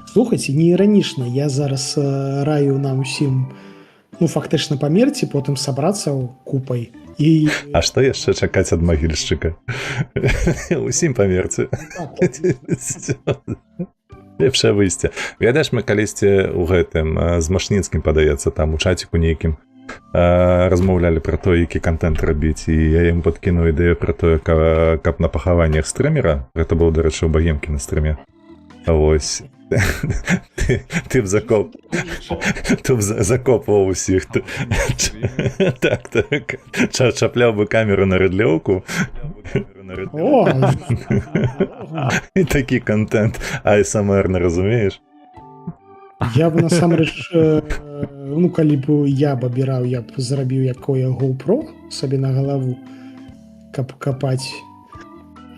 Слухайце, не іранічна, я зараз раю нам усім ну фактычна памерці, потым сабрацца купай і А што яшчэ чакаць ад магільшчыка? Усім памерці. Лепшае выйсце. Ведаеш, мы калісьці ў гэтым з Машніцкім, падаецца, там у чаціку нейкім размаўлялі пра то, які контент рабіць, і я ім падкінуў ідэю пра тое, каб на пахаваннях стрымера, гэта быў, дарэчы, у Багемкі на стрыме. Вось. Ты б закопваў усіх. Так, чапляў бы камеру на рыдлёўку. І такі контент АСМР, не разумееш? Я б насамрэч ну калі б я б абіраў, я б зрабіў якое GoPro сабе на галаву, каб капаць,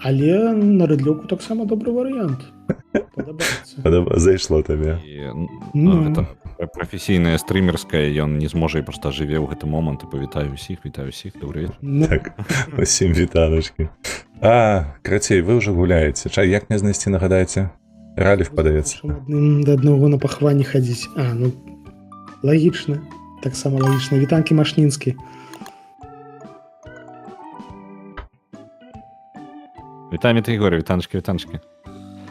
але на рыдлёўку таксама добры варыянт. Зайшло табе. Гэта прафесійнае стрымерскае, ён не зможа і проста жыве ў гэты момант. І павітаю ўсіх, добрый вечар. Так, усім вітаначкі. Крацей, вы ўжо гуляеце. Як мне знайсці, нагадаеце? Раліф, падаецца. Да аднаго на пахаванне хадзіць. Ну, лагічна. Таксама лагічна. Вітанкі Машнінскі. Вітамі ты, Ігор, вітанчкі.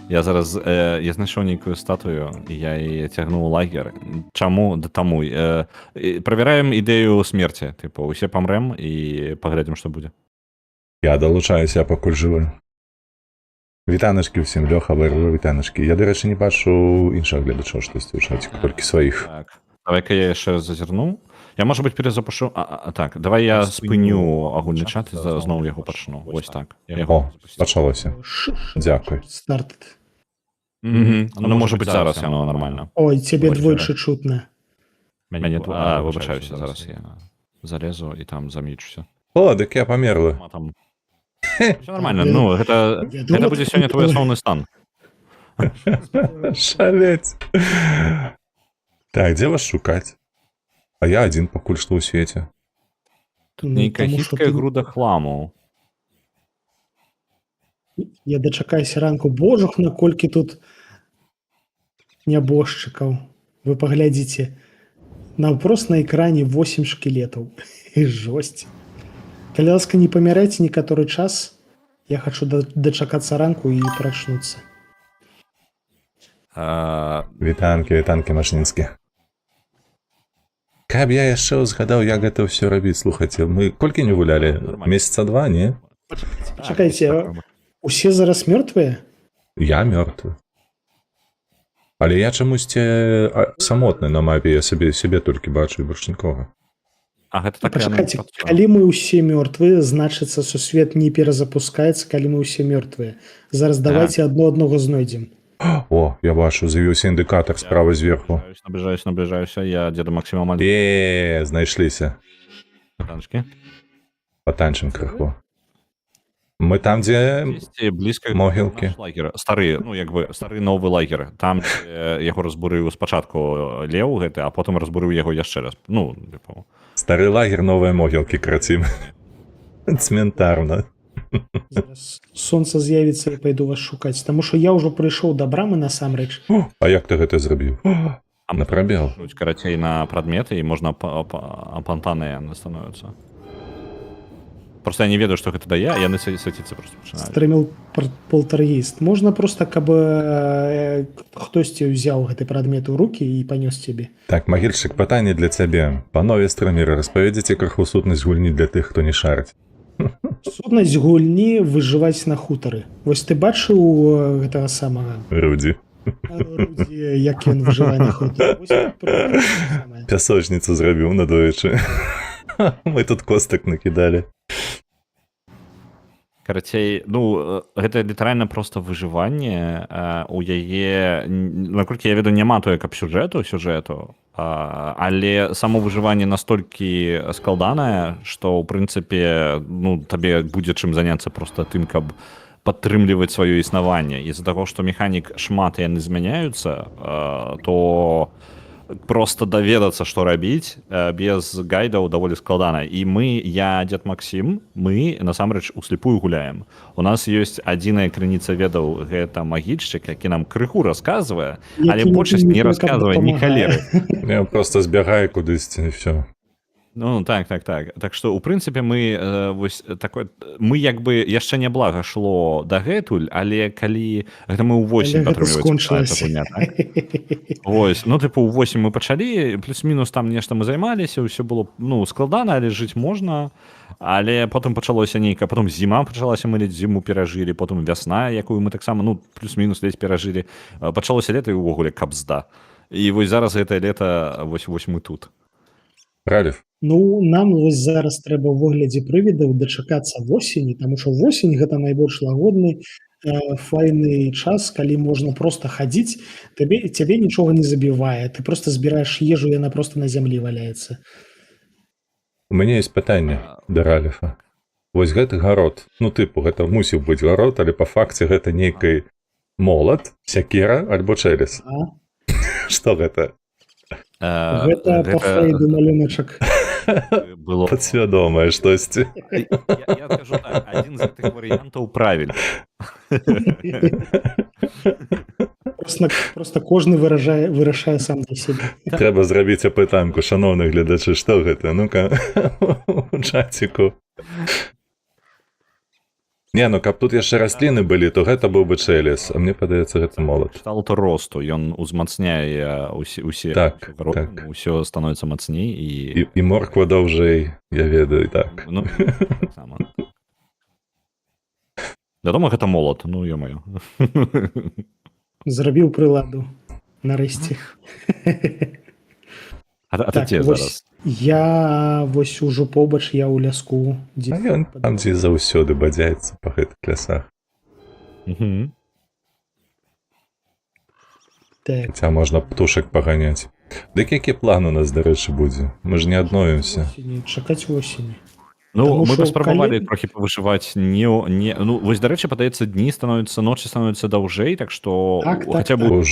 Я зараз, я знайшоў нейкую статую, і я яе цягнуў у лагер. Чаму? Да таму. Правяраем ідэю смерці. Типу, усе памрэм і паглядзім, што будзе. Я далучаюся, пакуль жывы. Вітаначкі ўсім, Лёха, Вайру, вітаначкі. Я, дарэчы, не бачу іншых гледачоў штосьці ў чаціку, толькі сваіх. Так. Давай-ка я яшчэ зазірну. Я, можа быць, перезапушу... Так, давай я спыню агульны чат і зноў яго пачну. Вось так. О, пачалося. Дзякуй. Старт. Ну, можа быць, зараз яно нармальна. Ой, цябе двойчы чутна. Выбачаюся, зараз я залезу і там замічуся. О, дык я памерлы. Все нормально, ну, гэта будзе сёння твой асноўны стан. Шалець. Так, дзе вас шукаць? А я адзін пакуль што ў свеце. Нейкая хіткая груда хламу. Я дачакаюся ранку. Божух, наколькі тут нябожчыкаў. Вы паглядзіце. Наўпрост на экране 8 шкілетаў. І жосць. Калі ласка, не памірайце некаторы час. Я хачу дачакацца ранку і прачнуцца. Вітанкі, Машнінскі. Каб я яшчэ ўзгадаў, як гэта ўсё рабіць. Слухайце, мы колькі не гулялі? Месяца 2, не? Чакайце, усе зараз мёртвыя? Я мёртвы. Але я чамусьці самотны на мапе, я сябе толькі бачу і больш нікога. А гэта так. Пачакайце, калі мы ўсе мёртвыя, значыцца, сусвет не перазапускаецца, калі мы ўсе мёртвыя. Зараз давайце аднаго знойдзем. О, я бачу, з'явіўся індыкатар справа зверху. Набліжаюся, я дзеда Максіма Мальчика. Знайшліся. Патанчым крыху. Мы там, дзе могілкі. Стары, ну, як бы, стары новы лагер. Там яго разбурыў спачатку Леў гэты, а потым разбурыў яго яшчэ раз. Ну, типу. Стары лагер, новыя могілкі, крацім. Цментарна. Зараз сонца з'явіцца і пайду вас шукаць, таму што я ўжо прыйшоў да брамы насамрэч. А як ты гэта зрабіў? На прабел. Карацей, на прадметы, і можна апантаныя становяцца. Просто я не ведаю, што гэта дае, а яны саціцца просто пачынаюць. Стрыміл полтергейст. Можна просто, каб хтосьці ўзяў гэты прадмет у рукі і панёс цябе. Так, магільшчык, пытанне для цябе. Панове стрымеры, распавядзіце крыху сутнасць гульні для тых, хто не шарыць. Сутнасць гульні выжываць на хутары. Вось ты бачыў гэтага самага? Рудзі. Як ён выжывае на хутары. Пясочніцу зрабіў надоечы. Мы тут костак накідалі. Карацей, ну, гэта літаральна проста выжыванне. У яе, наколькі я ведаю, няма тое, каб сюжэту, але само выжыванне настолькі складанае, што, ў прынцыпе, ну, табе будзе чым заняцца проста тым, каб падтрымліваць сваё існаванне. І з-за таго, што механік шмат яны змяняюцца, то просто даведацца, што рабіць без гайдаў даволі складана. І я, дзед Максім, мы насамрэч услепую гуляем. У нас ёсць адзіная крыніца ведаў, гэта магільшчык, які нам крыху расказвае, але большасць не расказвае ні халеры. Я просто збягаю кудысьці і все. Ну так. Так што у прынцыпе мы як бы яшчэ не блага шло дагэтуль, але калі гэта мы ўвосень скончылася. Вось, ну тыпу ўвосень мы пачалі, плюс-мінус там нешта мы займаліся, ўсё было складана, але жыць можна. Але потым пачалося нейкая, потым зіма пачалася, мы ледзь зіму перажылі, потым вясна, якую мы таксама плюс-мінус ледзь перажылі. Пачалося лета і ўвогуле капзда. І вось зараз гэтае лета вось мы тут. Раліф. Ну, нам вось зараз трэба ў выглядзе прывідаў дачакацца восені, таму што восень гэта найбольш лагодны файны час, калі можна проста хадзіць, цябе нічога не забівае, ты просто збіраеш ежу, яна просто на зямлі валяецца. У мяне ёсць пытанне да Раліфа. Вось гэты гарод, гэта мусіў быць гарод, але па факце гэта нейкай молат, сякера альбо чэлес. Што гэта? Гэта па Фрейду малюначак. Было падсвядомае штосьці. Я скажу так, адзін з гэтых варыянтаў правільны. Просто кожны вырашае сам для сябе. Трэба зрабіць апытанку, шаноўны гледачы, што гэта? Ну-ка, у чаціку. Каб тут яшчэ расліны былі, то гэта быў бы чэлес, а мне падаецца, гэта молат. Кшталту росту, ён узмацняе усе так. Усё становіцца мацней і морква даўжэй, я ведаю, так. Ну, таксама. Вядома, гэта молат, ё-маё. Зрабіў прыладу, нарэшце. А ты зараз? Я вось ужо побач, я ў ляску. Ён там дзе заўсёды бадзяецца па гэтых лясах. Хаця можна птушак паганяць. Дык які план у нас, дарэчы, будзе? Мы ж не адновімся. Чакаць восені. Ну, мы паспрабавалі трохі павышываць вось, дарэчы, падаецца, дні становяцца, ночы становяцца даўжэй, так што хаця б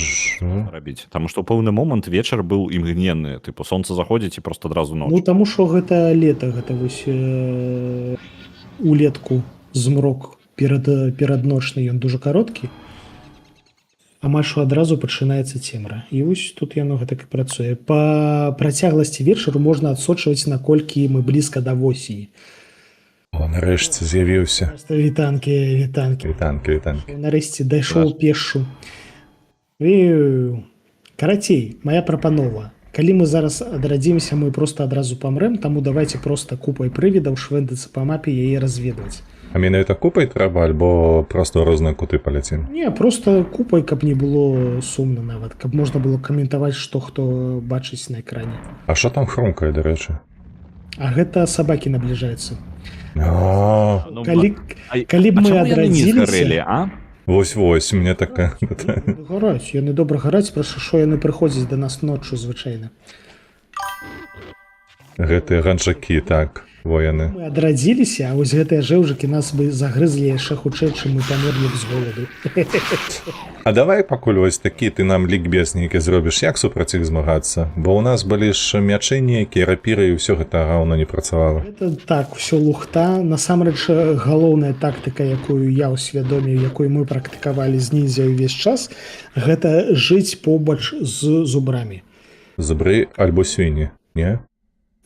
рабіць. Таму што ў пэўны момант вечар быў імгненны, тыпу сонца заходзіць і проста адразу ноч. Ну, таму што гэта лета, гэта вось улетку змрок перадночны, ён дужа кароткі, амаль што адразу пачынаецца цемра. І вось тут яно гэтак і працуе. Па працягласці вечару можна адсочваць, наколькі мы блізка да восені. О, нарэшце з'явіўся. Вітанкі. Нарэшце дайшоў пешшу. Карацей, моя прапанова. Калі мы зараз адрадзімся, мы проста адразу памрэм, таму давайте проста купай прывідаў швэндацца па мапе і яе разведваць. А менавіта купай трэба, альбо проста ў розныя куты паляцім? Не, проста купай, каб не было сумна нават, каб можна было каментаваць, што хто бачыць на экране. А што там хрумкае, дарэчы? А гэта сабакі набліжаюцца. Калі б мы адрадзіліся... Вось, мне такая... Гараць, яны добра гараць, проста што яны прыходзяць да нас ноччу звычайна. Гэтыя ганчакі, так, вояны. Мы адрадзіліся, а вось гэтыя жэўжыкі нас бы загрызлі яшчэ хутчэй, чым мы памерлі б з голаду. А давай пакуль вось такі ты нам лікбез нейкі зробіш, як супраць іх змагацца? Бо ў нас былі ж мячы нейкія, рапіры, і ўсё гэта гаўно не працавала. Гэта так, усё лухта. Насамрэч, галоўная тактыка, якую я ўсвядоміў, якую мы практыкавалі з ніндзя ўвесь час, гэта жыць побач з зубрамі. Зубры альбо свінні, не?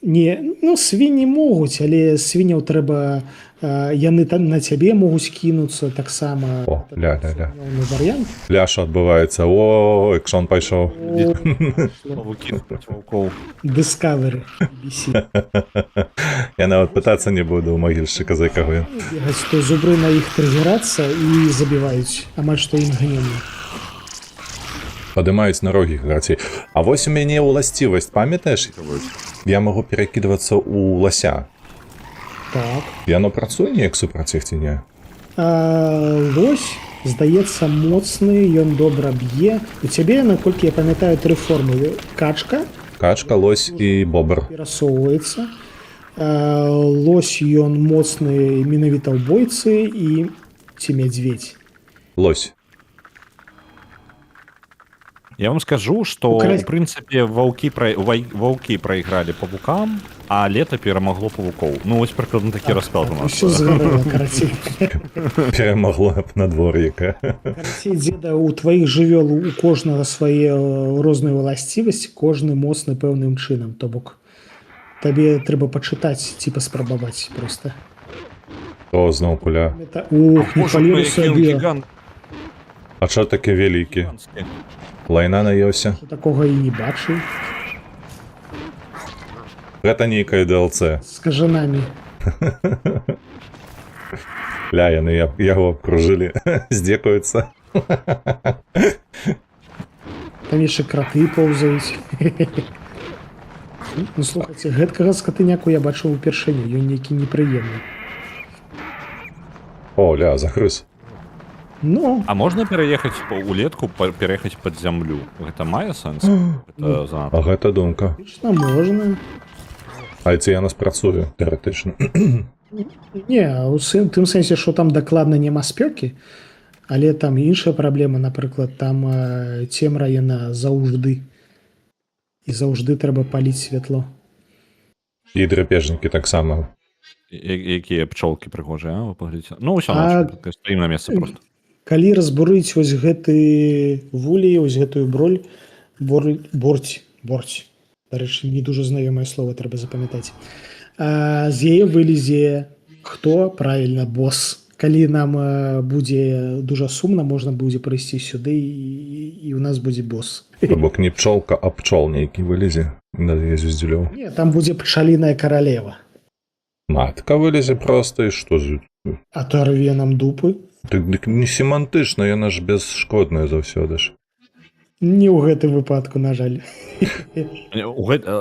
Не, свінні могуць, але свіняў трэба, яны там на цябе могуць кінуцца таксама. О, ля-ля-ля. Варыянт. Ляша адбываецца, о, экшон пайшоў. Discovery. Я нават пытацца не буду ў магільшчыка, за якаго ён. Бегаць, то зубры на іх трыгерацца і забіваюць, амаль што імгненна. Падымаюць на рогі, грацей. А вось у мяне ўласцівасць, памятаеш? Я магу перакідвацца ў лася. Так. Яно працуе неяк супраць іх ці не? Лось, здаецца, моцны, ён добра б'е. У цябе, наколькі я памятаю, 3 формы. Качка, лось і бобр. Перасоўваецца. Лось, ён моцны менавіта ў бойцы і ці мядзведь. Лось. Я вам скажу, что, Украсть- в принципе, ваўкі проиграли павукам, а лето перамогло павукоў. Ну, ось прыкладна такі расклад у нас. Усё згарэла, карацей. Перемогло б надвор'яка. Карацей, дзеда, у тваіх жывёл у кожнага свае розныя ўласцівасці, кожны моцны пэўным чынам. То бок, табе трэба пачытаць ці паспрабаваць проста. О, зноў куля. Ух, не хвалюй сабе. А чо таке вялікі? Лайна на ёсе. Такога і не бачыў. Гэта нейкае DLC. З кажанамі. Ля, яны яго абкружылі. Здзекуюцца. Там яшчэ краты паўзаюць. Ну, слухайце, гэткага скатыняку я бачыў упершыню, ён нейкі непрыемны. О, ля, загрыз. Ну, А можна пераехаць у летку, пераехаць пад зямлю? Гэта мае сэнс? Гэта занадта. А гэта думка. фактычна можна. А ці яна спрацуе, тэарэтычна. Не, у тым сэнсе, што там дакладна няма спёкі, але там іншая праблема, напрыклад, там цемра яна заўжды. І заўжды трэба паліць святло. І драпежнікі таксама. Якія пчолкі прыгожыя, а? Вы паглядзіце. Ну, ўсё, А- стаім на месцы просто. Калі разбурыць вось гэты вулей, вось гэтую борць. Дарэчы, не дужа знаёмае слово, трэба запамятаць. З яе вылезе хто? Правільна, босс. Калі нам будзе дужа сумна, можна будзе прыйсці сюды і ў нас будзе босс. То бок не пчолка, а пчол нейкі вылезе на звездзюлёў. Не, там будзе пчаліная каралева. Матка вылезе проста і што ж? А то рве нам дупы. Дык не семантычна, яна ж бесшкодная заўсёды ж. Не ў гэтым выпадку, на жаль.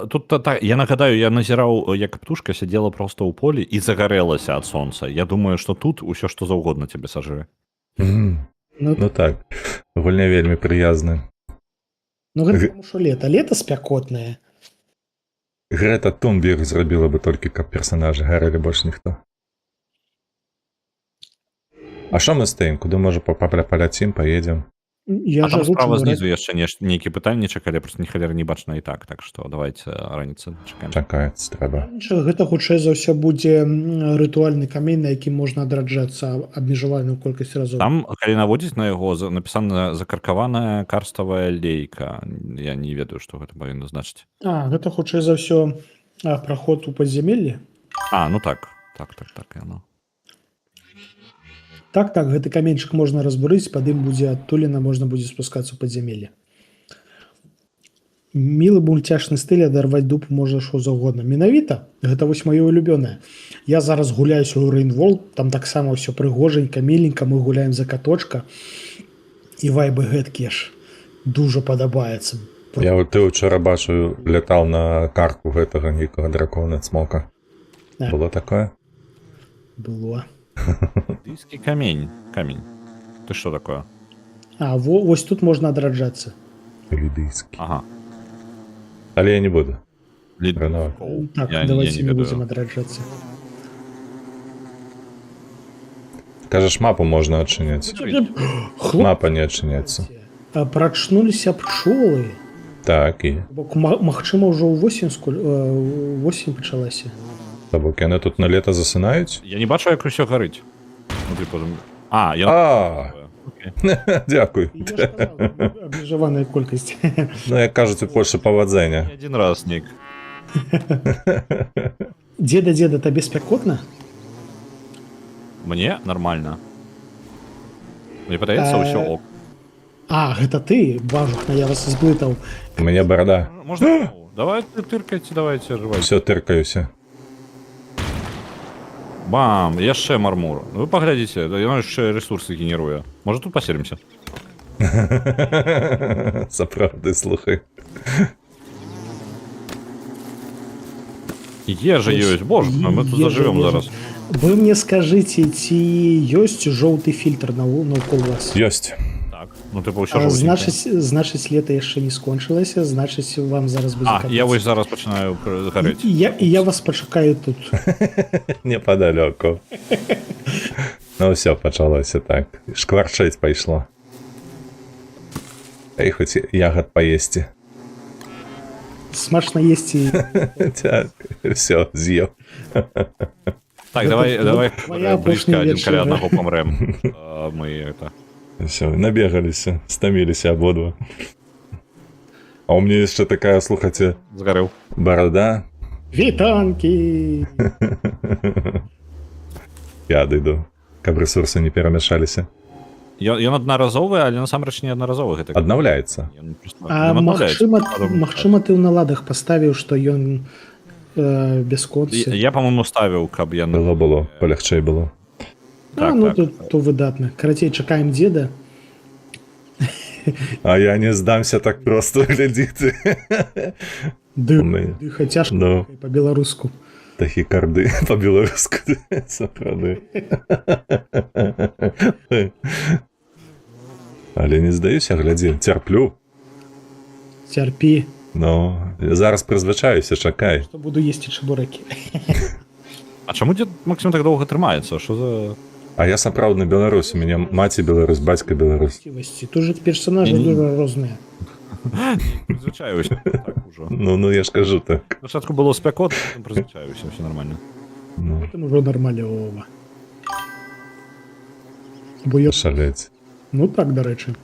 Тут я нагадаю, я назіраў, як птушка сядзела проста ў полі і загарэлася ад сонца. Я думаю, што тут усё што заўгодна цябе сажрэ. Ну, Ну так, гульня вельмі прыязная. ну гэта таму, што лета спякотнае. Грэта Тунберг зрабіла бы толькі, каб персанажы гарэлі больш ніхто. А што мы стаім? Куды можа паляцім, паедзем? Я А там жагу, справа чым знізу яшчэ нейкі пытальнічак, але просто ніхалер не бачна і так, так што давайте раніцы чакаем. Чакаецца трэба. Гэта хутчэй за ўсё будзе рытуальны камень, на якім можна адраджацца абмежавальную колькасць разоў. Там, калі наводзіць на яго, напісана закаркаваная карставая лейка. Я не ведаю, што гэта павінна значыць. Гэта хутчэй за ўсё праход у падзямеллі. Ну так, яно. Так, гэты каменьчык можна разбурыць, пад ім будзе адтуліна, можна будзе спускацца ў падзямелле. Мілы мульцяшны стыль, адарваць дуп можа што заўгодна. Менавіта, гэта вось маё улюбёнае. Я зараз гуляюся ў Рейнволд, там таксама ўсё прыгожанька, міленька, мы гуляем за каточка. І вайбы гэткія ж дужа падабаецца. Ты учора бачу, лятаў на карку гэтага нейкага дракона цмока. Так. Было такое? Было. Дыйскі камень. Ты што такое? Вось тут можна адраджацца. Лідыйскі. Ага. Але я не буду. Лідовий. Так, Я давайте не не ведаю. будем адраджацца. Кажаш, мапу можна адчыняць. Мапа не адчыняецца. Прачнуліся пчолы. Так, і. Бок, магчыма, ўжо восень пачалася. То бок яны тут на лета засынаюць? Я не бачу, як усё гарыць. Дзякуй. Абмежаваная колькасць. Ну, як кажуць, у Польшы павадзення. Один раз, Нік. Дзеда, табе спякотна? Мне нормально. Мне падаецца ўсё ок. Гэта ты, бажухна, я вас зблытаў. У мяне барада. Можна? Давайте тыркайце, давайте жывайце. Все, тыркаюся. Бам, яшчэ мармур. Вы паглядзіце, яно яшчэ ресурсы генеруе. Можа тут паселімся? Сапраўды, слухай. Ежа ёсць, боже, мы тут зажывём зараз. Вы мне скажыце, ці ёсць жоўты фільтр наўкол вас? Ёсць. Так, ну ты ўсё жоўтенькае. Значыць, лета яшчэ не скончылася, значыць, вам зараз будзе капаць. Я вось зараз пачынаю гарэць. І я вас пачакаю тут. Непадалёку. Ну ўсё, пачалося так. Шкварчэць пайшло. Эй, хоць ягад паесці. Смачна есці. Так, все, з'еў. Так, давай твоя близко апошняя один вечера. каля одного помрем. Мы это... Все, набегаліся, стаміліся абодва. А у мяне яшчэ такая, слухайце, Сгорел. барада. Вітанкі! Я адыду, каб рэсурсы не перамяшаліся. Ён аднаразовы, але насамрэч не аднаразовы гэта. Аднаўляецца. Ён просто- А ён аднаўляецца. магчыма ты ў наладах паставіў, што ён бясконцы. Я, по-моему, ставіў, каб яны... Было, палягчэй было. А, так, ну так. то выдатна. Карацей, чакаем дзеда. А я не здамся так просто, глядзі ты. Дыха цяжка Ну. па-беларуску. Тахікарды па-беларуску, сапраўды. Але не здаюся, глядзі, цярплю. Цярпі, Ну, зараз прызвычаюся, чакай. што буду есці чабуракі. А чаму дзед Максим так доўга трымаецца? Што за... А я сапраўдны беларус, у мяне маці беларус, бацька беларус. Уласцівасці. Тут же персонажы Не-не. дуже розныя. Прызвычаюся так ужо. Ну, я ж кажу так. Спачатку было спякот, потым прызвычаюся, все нормально. Ну, Там ужо нармалёва. Бо я... шалець. Ну так, дарэчы.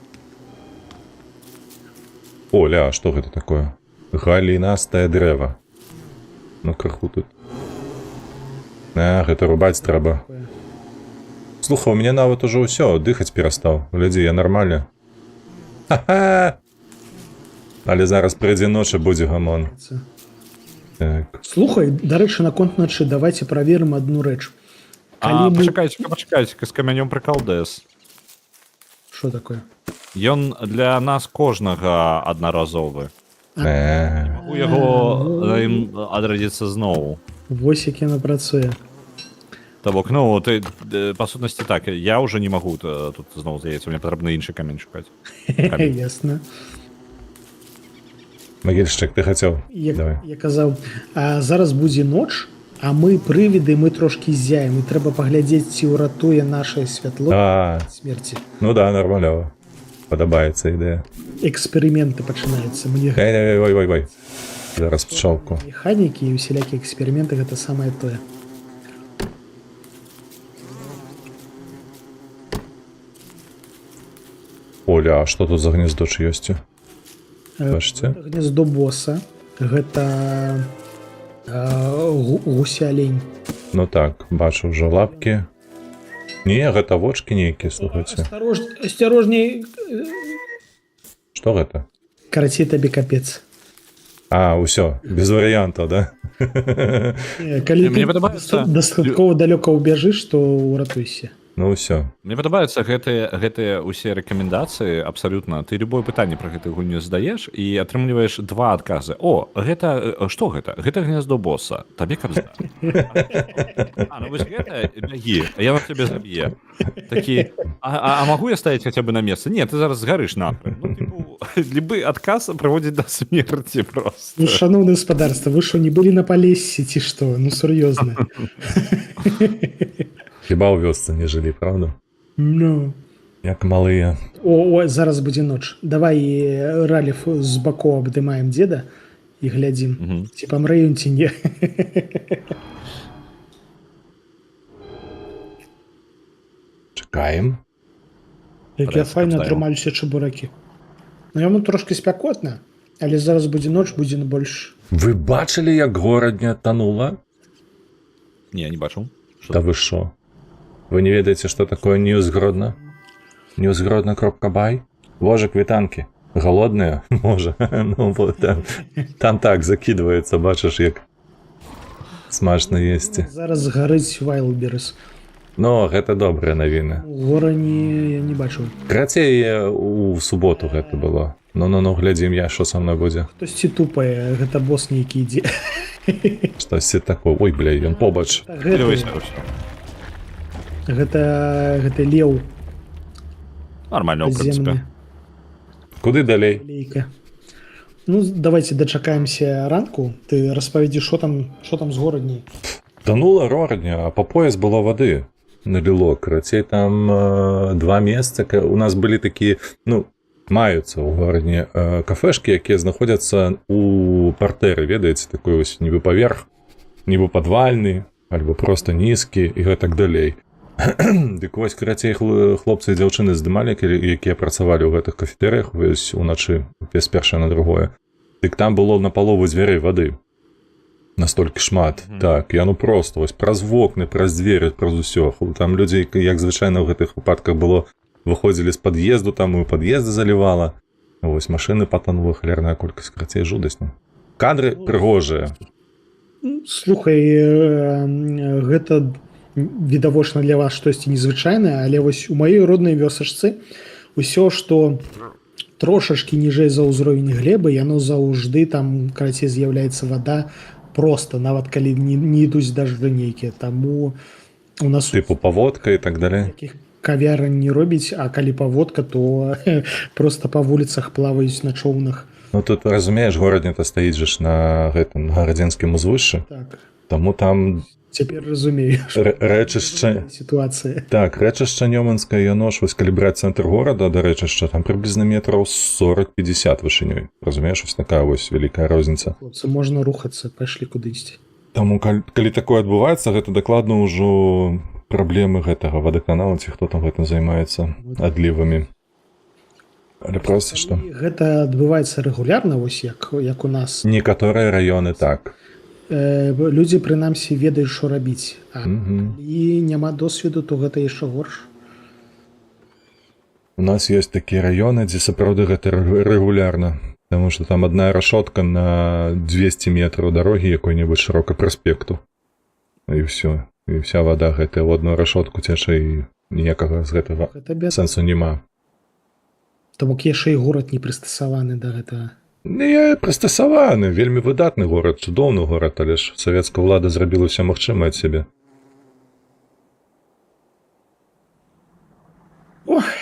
Оля, а што гэта такое? Галінастае дрэва. Ну, крыху тут. А, гэта рубаць трэба. Слухай, у мяне нават ужо ўсё, дыхаць перастаў. Глядзі, я нармальна. Ха-ха! Але зараз прыйдзе ноч і будзе гамон. Так. Слухай, дарэчы, наконт ночы, давайте праверым адну рэч. А, мы- пачакайце, з камянём прыкалдэс. Што такое? Ён для нас кожнага аднаразовы. У яго ім адрадзіцца зноў. Вось як яна працуе. То бок, ну, ты, па сутнасці так, я ўжо не магу тут зноў здаецца, мне патрэбна іншы камень шукаць. Ясна. Магільшчык, ты хацеў? Давай. Я казаў, а зараз будзе ноч, а мы прывіды, мы трошкі ззяем, і трэба паглядзець, ці ўратуе нашае святло А, смерці. ну да, нармалёва. Падабаецца ідэя. Эксперыменты пачынаюцца. Мне Ой. Зараз пчолку. механікі і усялякія эксперыменты гэта самае тое. Оля, а што тут за гнездо чыёсцю? Бачыце? Гэта гнездо боса. Гэта гуся-алень. Ну так, бачу ўжо лапкі. Не, гэта вочкі нейкія, слухайце. Асцярожней. Што гэта? Карацей, табе капец. А, ўсё, без варыянтаў, да? Калі Мне ты падабаецца- дастаткова далёка ўбяжыш, то ўратуйся. Ну ўсё. Мне падабаюцца гэтыя ўсе рэкамендацыі абсалютна. Ты любое пытанне пра гэтую гульню задаеш і атрымліваеш два адказы. О, гэта што гэта? Гэта гнездо боса. Табе каб здаць. А, ну вось гэта бягі, а яна цябе заб'е. Такі, а магу я ставіць хаця бы на месца? Не, ты зараз згарыш нахрен. Ну, типу, любы адказ прыводзіць да смерці просто. Ну, шаноўна гаспадарства, вы што, не былі на палесе ці што? Ну, сур'ёзна. Хіба ў вёсцы не жылі, правда? Ну. Як малыя. О, зараз будзе ноч. Давай, Раліф, з бакоў абдымаем дзеда і глядзім, ці памрэ ён, ці не. Чакаем. Як я Рэцэпт файна ставіў. атрымаліся чабуракі. Ну, яму трошкі спякотна, але зараз будзе ноч, будзе больш. Вы бачылі, як горадня танула? Не, не бачу. Да вы шо? Вы не ведаеце, што такое Ньюзгродна? Ньюзгродна.бай? Боже, квітанкі. Голодныя? Можа. Ну, вот там так закидываецца, бачыш, як смачна есці. Зараз гарыць Вайлдберрис. Но гэта добрыя навіны. У гора я не бачыў. Крацей у суботу гэта было. Ну, глядзім я, што са мной будзе. Хтосьці тупае, гэта босс нейкі ідзе. Штосьці такое. Ой, бля, ён побач. Гэта леў Нормально, в принципе. падземны. Куды далей? Лейка. Ну, давайте дачакаемся ранку. Ты распавядзі, што там з горадняй. Танула рорадня, а по пояс было вады. Наліло. Крацей там два месца. У нас былі такія, ну, маюцца ў горадзе кафешкі, якія знаходзяцца у партэры, ведаеце, такой вось нібы паверх, нібы падвальны, альбо проста нізкі і гэтак далей. Дык вось, карацей, хлопцы і дзяўчыны здымалі, якія працавалі ў гэтых кафетэрыях вось уначы, без першае на другое. Дык там было на палову дзвярэй вады. Настолькі шмат. Так, яно проста, вось праз вокны, праз дзверы, праз усё. Там людзей, як звычайна ў гэтых выпадках было, выходзілі з пад'езду, там і пад'езды залівала. Вось машыны патанула, халерная колькасць, карацей, жудасна. Кадры прыгожыя. Слухай, гэта відавочна для вас штосьці незвычайнае, але вось у маёй роднай вёсачцы усё, што трошачкі ніжэй за ўзровень глебы, яно заўжды там, карацей, з'яўляецца вада проста, нават калі не ідуць дажджы нейкія. Таму у нас Тыпу паводка і так далей. такіх кавярань не робіць, а калі паводка, то проста па вуліцах плаваюць на чоўнах. Ну тут, разумееш, горадня-то стаіць жа ж на гэтым гарадзенскім узвышшы, Так, таму там цяпер разумею, рэчышча... сітуацыя. Так, рэчышча Нёманскае, яно ж, вось калі браць цэнтр горада да рэчышча, там прыблізна метраў 40-50 вышынёй. Разумееш, вось такая вось вялікая розніца. Хлопцы, можна рухацца, пайшлі кудысьці. Таму, калі такое адбываецца, гэта дакладна ўжо праблемы гэтага вадаканала, ці хто там гэтым займаецца адлівамі. Але проста што? Гэта адбываецца рэгулярна, вось як у нас. Некаторыя раёны так. Людзі, прынамсі, ведаюць, што рабіць. А Мгм. калі няма досведу, то гэта яшчэ горш. У нас ёсць такія раёны, дзе сапраўды гэта рэгулярна. Таму што там адна рашотка на 200 метраў дарогі якой-небудзь шырокай праспекту. І ўсё. І вся вада гэтая ў одну рашотку цячэ, і ніякага з гэтага Гэта бяда. сэнсу няма. То бок яшчэ і горад не прыстасаваны да гэтага. Не прыстасаваны, вельмі выдатны горад, цудоўны горад, але ж савецкая ўлада зрабіла ўсё магчымае ад сябе.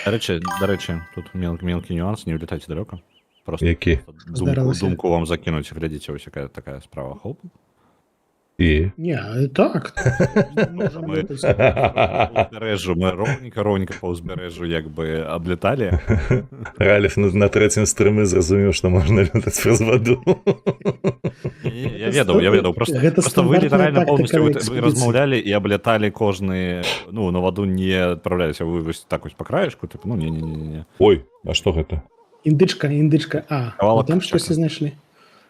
Дарэчы, тут мелкі нюанс, не улетайце далёка. Просто Які? Здарылася. думку вам закінуць, глядзіце, вось якая такая справа. Хоп. І? Не, так. Мы узбярэжжу, мы роўненька па ўзбярэжжу як бы аблеталі. Раліф на трэцім стрымы зразумеў, што можна летаць праз ваду. Я ведаў, просто вы літаральна полностью вы размаўлялі і аблеталі кожны, ну, на ваду не адпраўляліся, вы вось так вось па краешку, тыпу, ну, не. Ой, а што гэта? Індычка. Кавалак Там штосьці чака. знайшлі.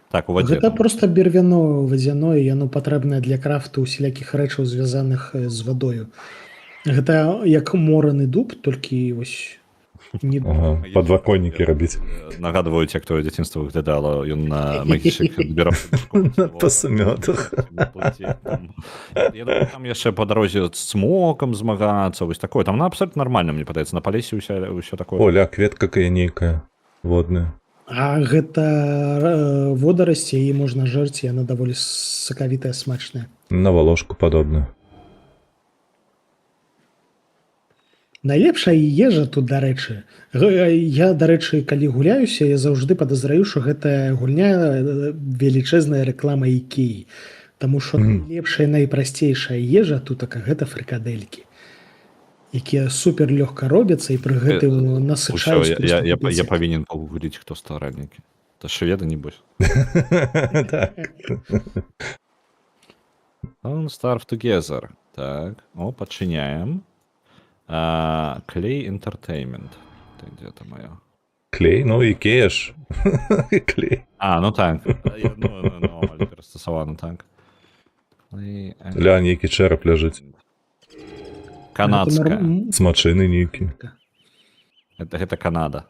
Так, у вадзе. Гэта проста бервяно вадзяное, яно патрэбнае для крафту усялякіх рэчаў, звязаных з вадою. Гэта як мораны дуб, толькі вось не Ага, падваконнікі рабіць. Нагадваюць, як твоё дзяцінства выглядала, ён на магічных збіраў. Па сумётах. Я думаю, там яшчэ па дарозе з смокам змагацца, вось такое. Там абсолютно нормально, мне падаецца, на палесе ўсё такое. Оля, кветка кая нейкая водная. А гэта водарасці, яе можна жарць, яна даволі сакавітая, смачная. На валошку падобна. Найлепшая ежа тут, дарэчы. Я, дарэчы, калі гуляюся, я заўжды падазраю, што гэта гульня велічэзная рэклама Ікеі. Таму што лепшая, найпрасцейшая ежа тутака гэта фрыкадэлькі, якія супер лёгка робяцца і пры гэтым насычаюць. Я павінен пагугліць, хто стваральнікі. Та шведы, небось. Так. Don't starve together. Так, пачыняем. Клей Entertainment. Ты где-то моё. Клей? Ну, Ікея ж. Клей. Ну так. Ну, перастасавана так. Ля, нейкі чэрап ляжыць. Канадская. Смачыны нейкі. Гэта Канада.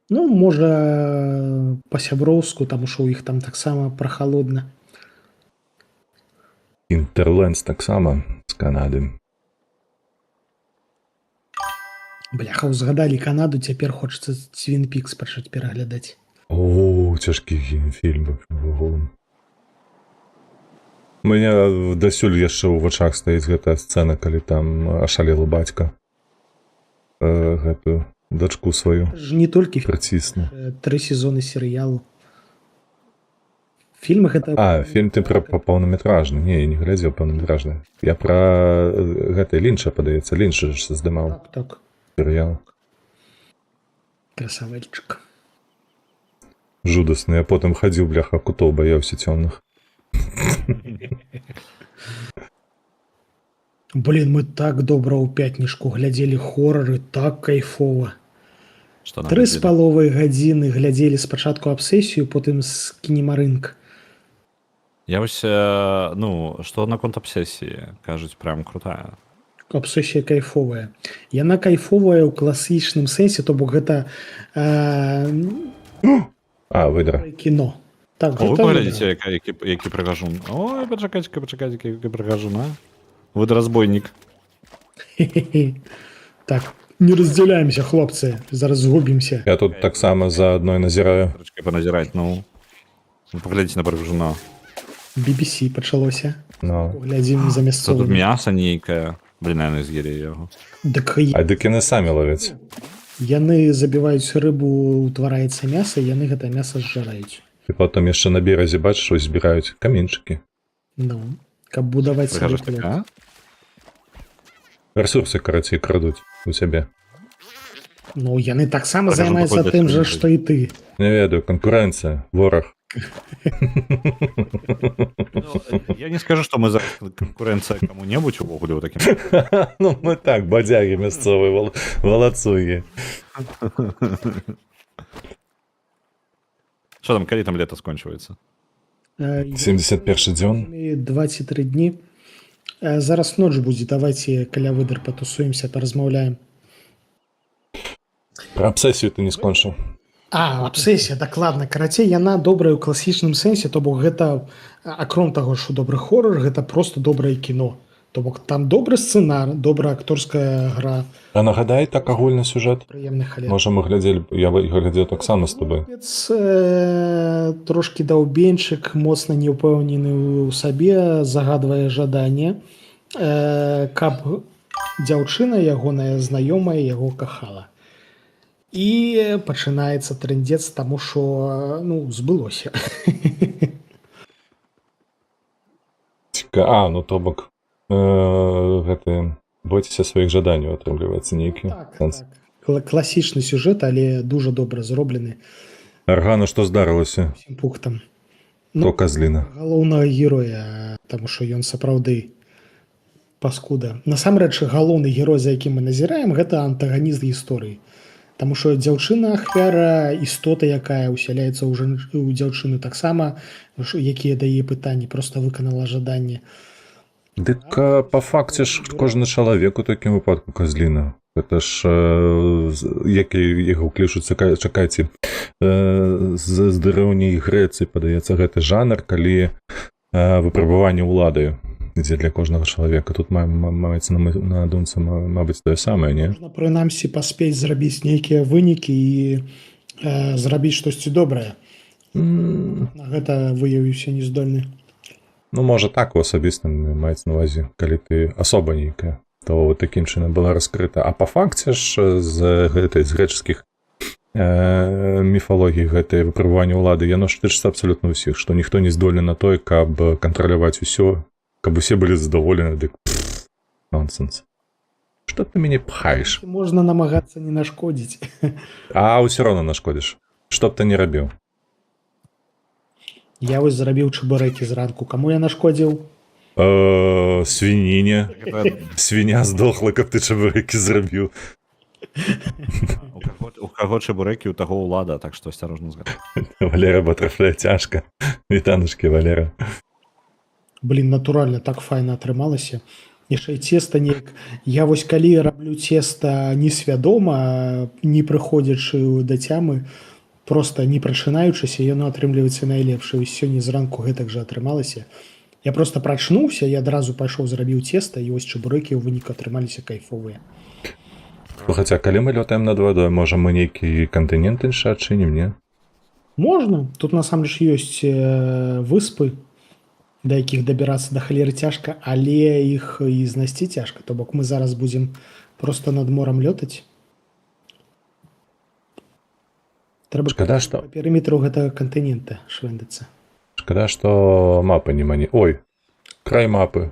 Ну, можа, па-сяброўску, таму што ў іх там таксама прахалодна. Інтерлендс таксама з Канады. Бляха, узгадалі Канаду, цяпер хочацца Твін Пікс пачаць пераглядаць. О, цяжкі фільм. У мяне дасюль яшчэ ў вачах стаіць гэтая сцэна, калі там ашалелы бацька гэтую дачку сваю Не толькі прыцісну. 3 сезоны серыялу. Фільмы гэта... Фільм ты пра паўнаметражны. Не, я не глядзеў паўнаметражны. Я пра гэтай Лінча, падаецца. Лінча ж здымаў Так. серыял. Красавельчик. Жудасны, я потым хадзіў, бляха, кутоў баяўся цёмных. Блин, мы так добра ў пятнішку глядзелі хорары, так кайфова. Что нам 3,5 гадзіны глядзелі спачатку абсесію, потым з кінемарынк. Я вось, ну, што наконт абсесіі, кажуць, прям крутая. Абсесія кайфовая. Яна кайфовая ў класічным сэнсе, то бок гэта Выдра. кіно. Так, О, вы гэта паглядзіце, які прыгажун. Ой, пачакайце, які прыгажун, а? Вы разбойнік. Хе-хе-хе. Так, не раздзяляемся, хлопцы, зараз згубімся. Я тут таксама за адной назіраю. Трошки паназіраць, ну. Паглядзіце на прыгажуна. BBC пачалося. Ну. Глядзім за Це тут мясцовымі. мяса нейкае. Блін, я не з'елі яго. Дык Дык яны самі ловяць. яны забіваюць рыбу, утвараецца мяса, яны гэта мяса зжараюць. І потым яшчэ на беразе, бачыш, ось збіраюць каменьчыкі. Ну, каб будаваць Ты сабе кажаш плот. така? Рэсурсы, карацей, крадуць у цябе. Ну, яны таксама Так, а займаюцца выходзяць, тым жа, выходзяць. што і ты. Не ведаю, канкурэнцыя, вораг. Ну, я не скажу, што мы за канкурэнцыя каму-небудзь увогуле ў такім. Ну, мы так, бадзягі мясцовыя, валацугі. Што там, калі там лета скончваецца? 71 дзён. 2-3 дні. Зараз ноч будзе, давайте каля выдар патусуемся, паразмаўляем. Пра абсесію ты не скончыў. Абсесія, дакладна. Карацей, яна добрая ў класічным сэнсе, то бок гэта, акром таго, што добры хорар, гэта просто добрае кіно. То бок там добры сцэнар, добрая акторская гра, А нагадай так агульны сюжэт. прыемны халер. Можа, мы глядзелі, я глядзеў таксама з тобой. Трошкі даўбенчык, моцна неўпэўнены ў сабе, загадвае жаданне, каб дзяўчына ягоная знаёмая яго кахала. І пачынаецца трындзец, таму што, ну, збылося. Ну то бок гэты бойцеся сваіх жаданняў, атрымліваецца нейкі сэнс. Класічны сюжэт, але дужа добра зроблены Аргана, што здарылася? усім пунктам. То казліна. Галоўнага героя, таму што ён сапраўды паскуда. Насамрэч, галоўны герой, за якім мы назіраем, гэта антаганіст гісторыі. Таму што дзяўчына ахвяра, істота, якая ўсяляецца ў дзяўчыну таксама, якія дае пытанні, проста выканала жаданне. Дык па факце ж кожны чалавек у такім выпадку казліна. Гэта ж які яго ўклічуць, чакайце, з дрэўняй Грэцыі падаецца гэты жанр, калі выпрабаванне ўладаю ідзе для кожнага чалавека. Тут маецца на думцы, мабыць, тое самае, не? Можна прынамсі паспець зрабіць нейкія вынікі і зрабіць штосьці добрае. На гэта выявіўся нездольны. Ну, можа, так у асабістым маецца на ўвазе, калі ты асоба нейкая, то вот такім чынам была раскрыта. А па факце ж з грэчаскіх міфалогій гэтай выпрабавання ўлады, яно ж тычыцца абсалютна ўсіх, што ніхто не здольны на той, каб кантраляваць усё, каб усе былі задаволены, дык нонсенс. Што ты мяне пхаеш? Можна намагацца не нашкодзіць. А ўсё роўна нашкодзіш. Што б ты не рабіў? Я вось зрабіў чабурэкі зранку. Каму я нашкодзіў? Свініне. Свіня здохла, каб ты чабурэкі зрабіў. У каго чабурэкі, у таго ўлада, так што асцярожна згадаць. Валера Батэрфляй, цяжка. Вітанушкі, Валера. Блін, натуральна, так файна атрымалася. Яшчэ і цеста неяк. Я вось калі раблю цеста несвядома, не прыходзячы да цямы, просто не прачынаючыся, яно атрымліваецца найлепшае. Сёння зранку гэтак жа атрымалася. Я просто прачнуўся, я адразу пайшоў, зрабіў цеста, і вось чабурэкі ў выніку атрымаліся кайфовыя. Хаця, калі мы лётаем над вадой, можа, мы нейкі кантынент іншы адчынім, не? Можна. Тут насамрэч ёсць выспы, да якіх дабірацца да халеры цяжка, але іх і знайсці цяжка. То бок мы зараз будзем просто над морам лётаць. Трэба Шкада, што... па перыметру гэтага кантынента швэндацца. Шкада, што мапы няма. Ой, край мапы.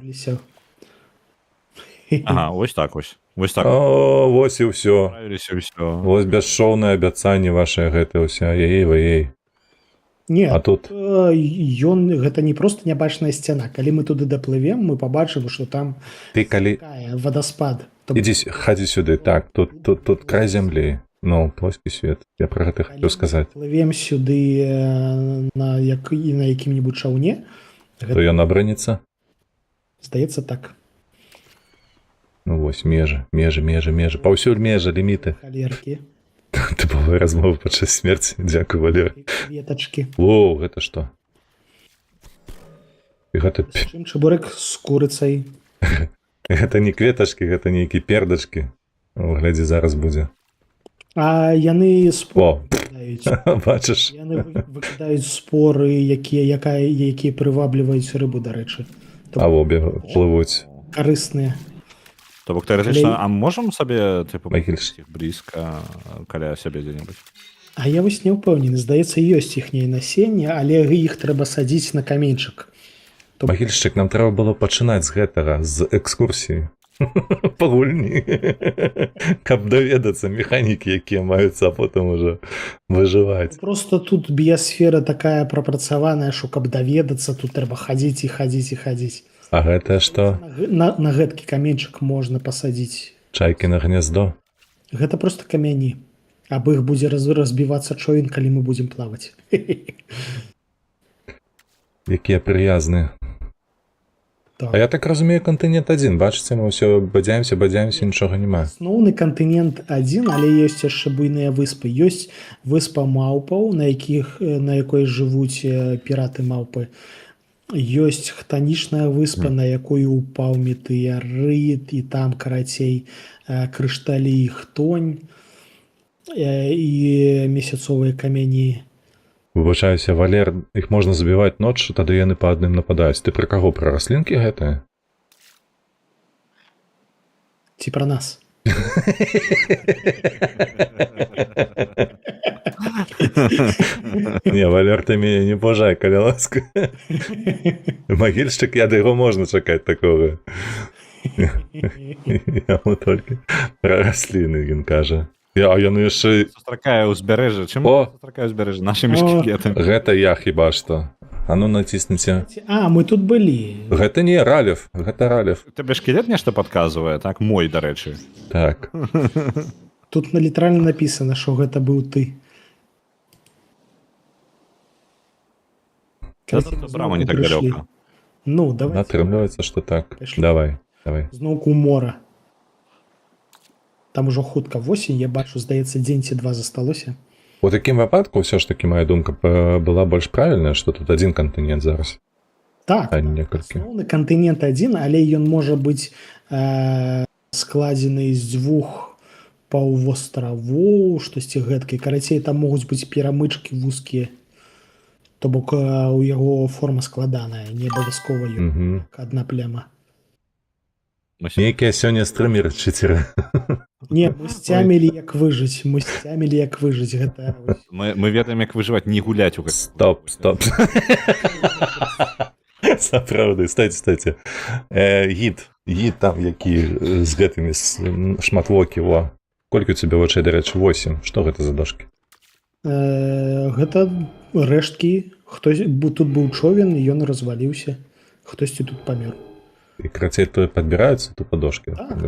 Ага, ось так ось. Вось так. О, вось і ўсё. Правіліся ўсё. Вось бясшоўнае абяцанне вашае гэта ўся. Ей. Не, А тут гэта не проста нябачная сцяна. Калі мы туды даплывем, мы пабачым, што там ты калі вадаспад. ідзі хадзі сюды, так, тут край зямлі. Ну, плоскі свет. Я пра гэта хачу сказаць. Плывем сюды на якім-небудзь чаўне. То ён абрынецца? Здаецца так. Ну вось, межы. Паўсюль межы, ліміты. Халеркі, Тыповая размова падчас смерці. Дзякуй, Валер. ветачкі. Воу, гэта што? І гэта Чым чабурек з курыцай. гэта не кветачкі, гэта нейкі пердачкі. Глядзі, зараз будзе. А яны О, выкідаюць. бачыш? Яны выкідаюць споры, якія прывабліваюць рыбу, дарэчы. А вобе плывуць. Карысныя. То бок тэарэтычна, а можам сабе тыпу Магільш. іх блізка каля сябе дзе-небудзь? А я вось не ўпэўнены, здаецца, ёсць іхняе насенне, але іх трэба садзіць на каменьчык. Магільшчык, нам трэба было пачынаць з гэтага, з экскурсіі. Па гульні. Каб даведацца механікі, якія маюцца, а потым уже выжываць. Просто тут біосфера такая прапрацаваная, што каб даведацца, тут трэба хадзіць. А гэта што? На гэткі каменьчык можна пасадзіць. Чайкі на гняздо? Гэта просто камяні. Аб іх будзе разбівацца човен, калі мы будзем плаваць. Якія прыязныя. А я так разумею, кантынент адзін. Бачыце, мы ўсё бадзяемся, нічога няма. Асноўны кантынент адзін, але ёсць яшчэ буйныя выспы. Ёсць выспа маўпаў, на якой жывуць піраты-маўпы. Ёсць хтанічная выспа, на якую упаў метэарыт, і там, карацей, крышталі і хтонь, і месяцовыя камяні. Выбачаюся, Валер, іх можна забіваць ноччу, тады яны па адным нападаюць. Ты пра каго, пра раслінкі гэтыя? Ці пра нас? Не, Валер, ты мяне не пажай, каля ласка. Магільшчык, я да яго можна чакаць такога. Яму толькі пра расліны ён кажа. А яны яшчэ... Сустракае ўзбярэжжа. Чым сустракае ўзбярэжжа? Нашымі шкілетамі. Гэта я хіба што. А ну націсніце. А, мы тут былі. Гэта не Ралев, гэта Ралев. Табе шкілет нешта падказвае, так? Мой, дарэчы. Так. Тут літаральна напісана, што гэта быў ты. Брама не так далёка. Ну, давай. Атрымліваецца, што так. Пайшлі. Давай. Зноўку мора. Там ужо хутка восень, я бачу, здаецца, дзень ці два засталося. У такім выпадку ўсё ж такі моя думка была больш правільная, што тут адзін кантынент зараз. Так, асноўны кантынент адзін, але ён можа быць складзены з дзвюх паўвостравоў, штосьці гэткай. Карацей, там могуць быць перамычкі вузкія. То бок у яго форма складаная, не абавязкова адна пляма. Нейкія сёння стрымеры чыцеры. Не, мы сцямілі, як выжыць. Гэта... Мы ведаем, як выжываць, не гуляць у Стоп. Сапраўды, стаце. Гід там, які з гэтымі шматвокі, о. Колькі у цябе вачэй, дарэчы, 8. Што гэта за дошкі? Гэта рэшткі. Тут быў човен, ён разваліўся. Хтосьці тут памёр. І крацей то падбіраюцца, то падошкі. Так.